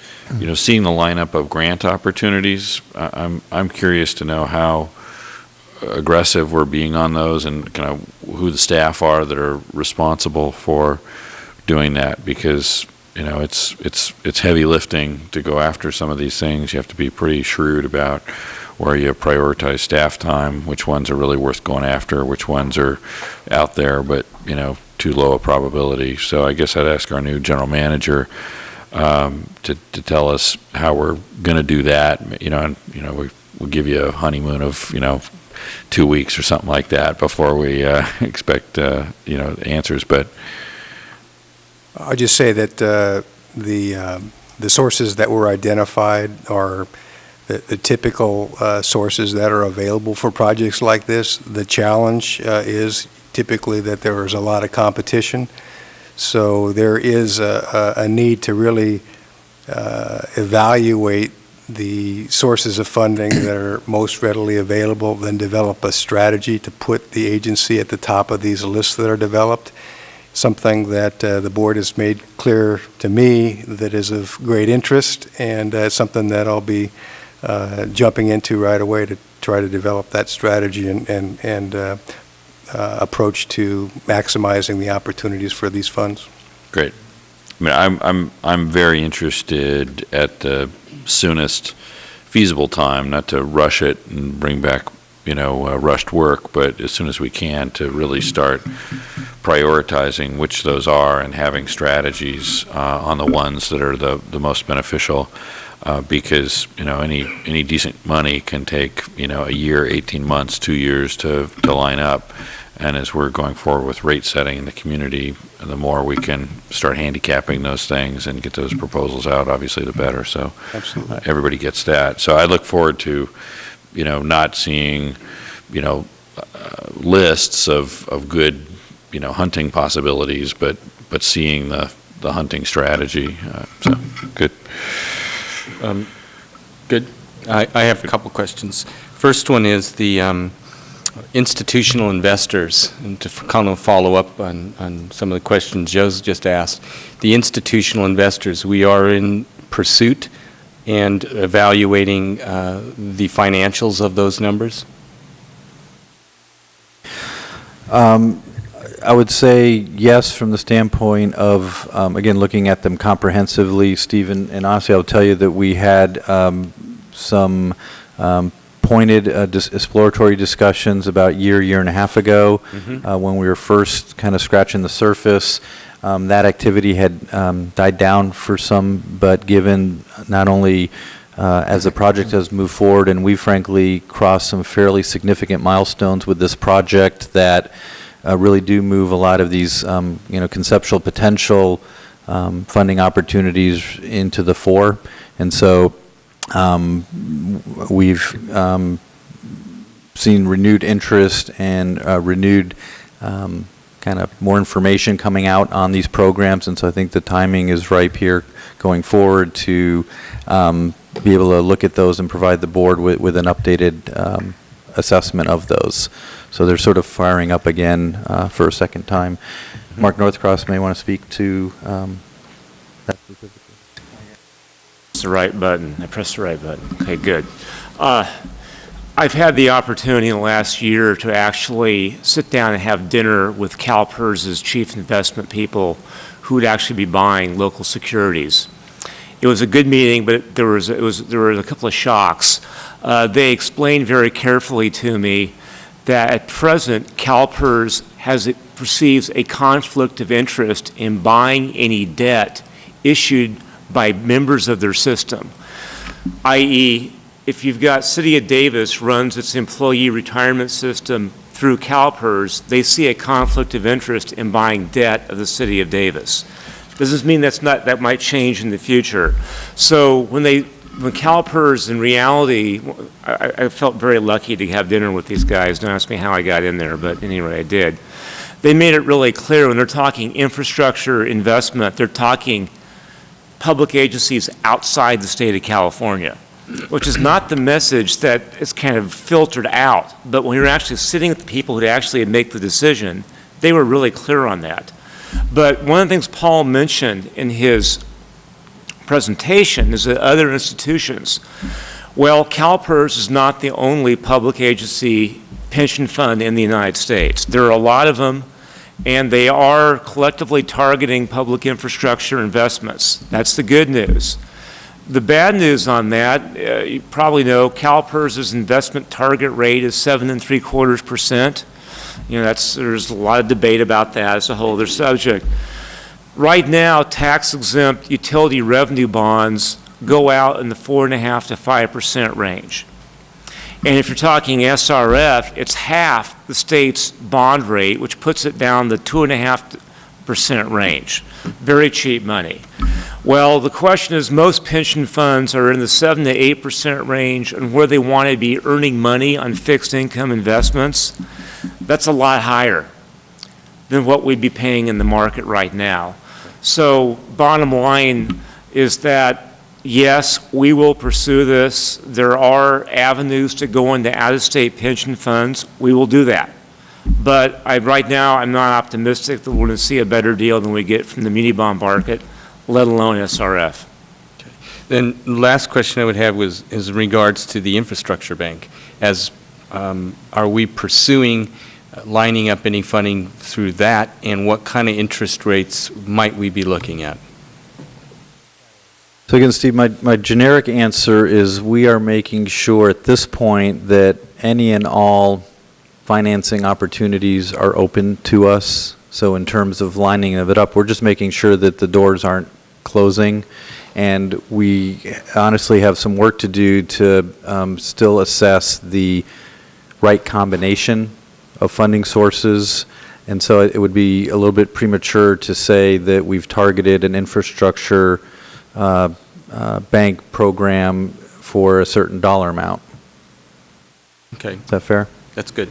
seeing the lineup of grant opportunities. I'm curious to know how aggressive we're being on those, and kind of who the staff are that are responsible for doing that, because it's heavy lifting to go after some of these things. You have to be pretty shrewd about where you prioritize staff time, which ones are really worth going after, which ones are out there but too low a probability. So I guess I'd ask our new general manager to tell us how we're going to do that. We'll give you a honeymoon of 2 weeks or something like that before we expect answers. But I'll just say that the sources that were identified are the typical sources that are available for projects like this. The challenge is typically that there is a lot of competition. So there is a need to really evaluate the sources of funding that are most readily available, then develop a strategy to put the agency at the top of these lists that are developed. Something that the board has made clear to me that is of great interest, and something that I'll be jumping into right away to try to develop that strategy and approach to maximizing the opportunities for these funds. Great. I mean, I'm very interested at the soonest feasible time, not to rush it and bring back rushed work, but as soon as we can to really start prioritizing which those are and having strategies on the ones that are the most beneficial, because any decent money can take a year, 18 months, 2 years to line up. And as we're going forward with rate setting in the community, the more we can start handicapping those things and get those proposals out, obviously the better. So everybody gets that. So I look forward to not seeing, lists of good, hunting possibilities, but seeing the hunting strategy. So good. Good. I have a couple questions. First one is the institutional investors, and to kind of follow up on some of the questions Joe's just asked. The institutional investors, we are in pursuit and evaluating the financials of those numbers? I would say yes, from the standpoint of, again, looking at them comprehensively, Stephen, and honestly, I'll tell you that we had some pointed exploratory discussions about year and a half ago, when we were first kind of scratching the surface. That activity had died down for some, but given not only as the project has moved forward, and we frankly crossed some fairly significant milestones with this project that really do move a lot of these conceptual potential funding opportunities into the fore. And so we've seen renewed interest and renewed kind of more information coming out on these programs, and so I think the timing is ripe here going forward to be able to look at those and provide the board with an updated assessment of those. So they're sort of firing up again for a second time. Mark Northcross may want to speak to that specifically. Press the right button. I pressed the right button. Okay, good. I've had the opportunity in the last year to actually sit down and have dinner with CalPERS's chief investment people who would actually be buying local securities. It was a good meeting, but there were a couple of shocks. They explained very carefully to me that at present CalPERS perceives a conflict of interest in buying any debt issued by members of their system, i.e., if you've got City of Davis runs its employee retirement system through CalPERS, they see a conflict of interest in buying debt of the City of Davis. Doesn't mean that might change in the future. So when CalPERS, in reality, I felt very lucky to have dinner with these guys. Don't ask me how I got in there, but anyway, I did. They made it really clear when they're talking infrastructure investment, they're talking public agencies outside the state of California, which is not the message that is kind of filtered out. But when you're actually sitting with the people who actually make the decision, they were really clear on that. But one of the things Paul mentioned in his presentation is that other institutions, well, CalPERS is not the only public agency pension fund in the United States. There are a lot of them, and they are collectively targeting public infrastructure investments. That's the good news. The bad news on that, you probably know CalPERS's investment target rate is 7.75%. You know, there's a lot of debate about that. It's a whole other subject. Right now, tax-exempt utility revenue bonds go out in the 4.5% to 5% range. And if you're talking SRF, it's half the state's bond rate, which puts it down the 2.5% range. Very cheap money. Well, the question is, most pension funds are in the 7 to 8% range, and where they want to be earning money on fixed income investments, that's a lot higher than what we'd be paying in the market right now. So bottom line is that, yes, we will pursue this. There are avenues to go into out-of-state pension funds. We will do that. But right now, I'm not optimistic that we're going to see a better deal than we get from the muni bond market, let alone SRF. Okay. Then the last question I would have is in regards to the infrastructure bank. Are we pursuing lining up any funding through that, and what kind of interest rates might we be looking at? So again, Steve, my generic answer is we are making sure at this point that any and all financing opportunities are open to us. So in terms of lining it up, we're just making sure that the doors aren't closing, and we honestly have some work to do to still assess the right combination of funding sources. And so it would be a little bit premature to say that we've targeted an infrastructure bank program for a certain dollar amount. Okay. Is that fair? That's good.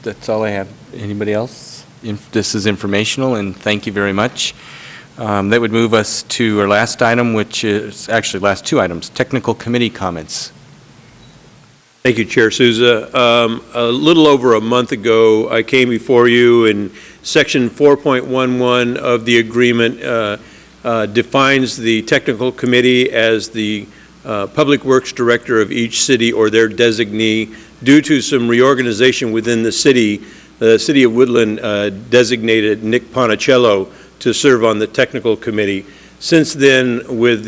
That's all I have. Anybody else? This is informational, and thank you very much. That would move us to our last item, which is actually last two items, technical committee comments. Thank you, Chair Souza. A little over a month ago, I came before you, and Section 4.11 of the agreement defines the technical committee as the public works director of each city or their designee. Due to some reorganization within the city of Woodland designated Nick Ponicello to serve on the technical committee. Since then, with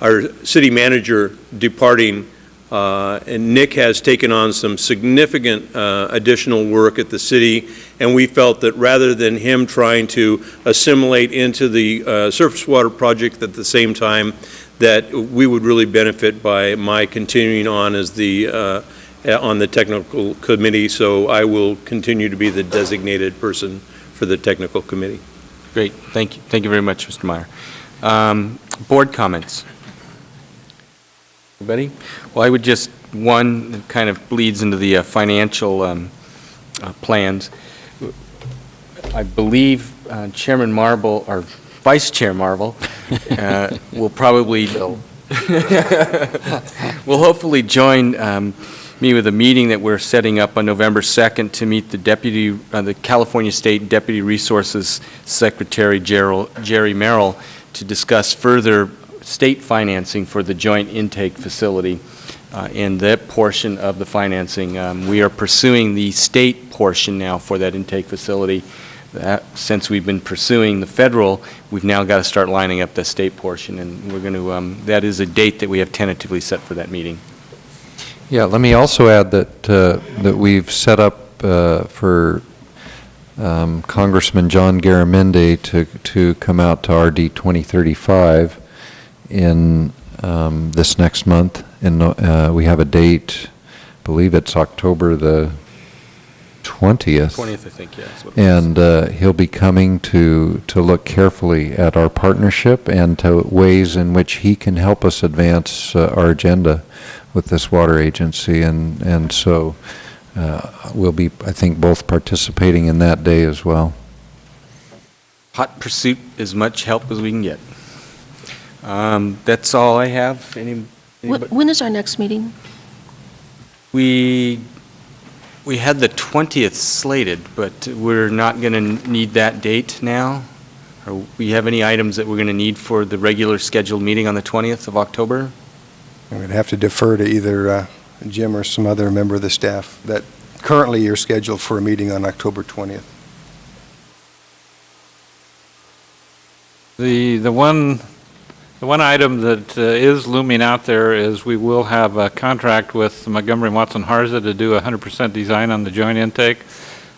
our city manager departing, and Nick has taken on some significant additional work at the city, and we felt that rather than him trying to assimilate into the surface water project at the same time, that we would really benefit by my continuing on as on the technical committee. So I will continue to be the designated person for the technical committee. Great. Thank you. Thank you very much, Mr. Meyer. Board comments. Anybody? Well, I would just, one kind of bleeds into the financial plans. I believe Chairman Marble, or Vice Chair Marble, will probably, will hopefully join me with a meeting that we're setting up on November 2nd to meet the California State Deputy Resources Secretary Jerry Merrill to discuss further state financing for the joint intake facility. And that portion of the financing, we are pursuing the state portion now for that intake facility. Since we've been pursuing the federal, we've now got to start lining up the state portion, and we're going to, that is a date that we have tentatively set for that meeting. Yeah, let me also add that we've set up for Congressman John Garamendi to come out to RD 2035 in this next month. We have a date, I believe it's October the 20th. 20th, I think, yeah. That's what it was. And he'll be coming to look carefully at our partnership and to ways in which he can help us advance our agenda with this water agency. And so we'll be, I think, both participating in that day as well. Hot pursuit, as much help as we can get. That's all I have. Anybody? When is our next meeting? We had the 20th slated, but we're not going to need that date now. Or we have any items that we're going to need for the regular scheduled meeting on the 20th of October? I'm going to have to defer to either Jim or some other member of the staff that currently you're scheduled for a meeting on October 20th. The one item that is looming out there is we will have a contract with Montgomery Watson Harza to do 100% design on the joint intake.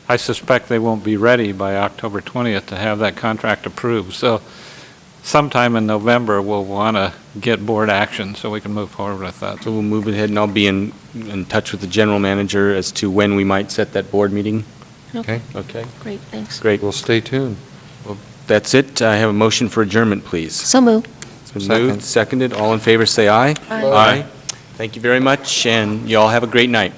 I suspect they won't be ready by October 20th to have that contract approved. So sometime in November, we'll want to get board action so we can move forward with that. So we'll move ahead, and I'll be in touch with the general manager as to when we might set that board meeting. Okay. Okay. Great, thanks. Great. We'll stay tuned. Well, that's it. I have a motion for adjournment, please. So moved. It's been moved, seconded. All in favor, say aye. Aye. Thank you very much, and you all have a great night.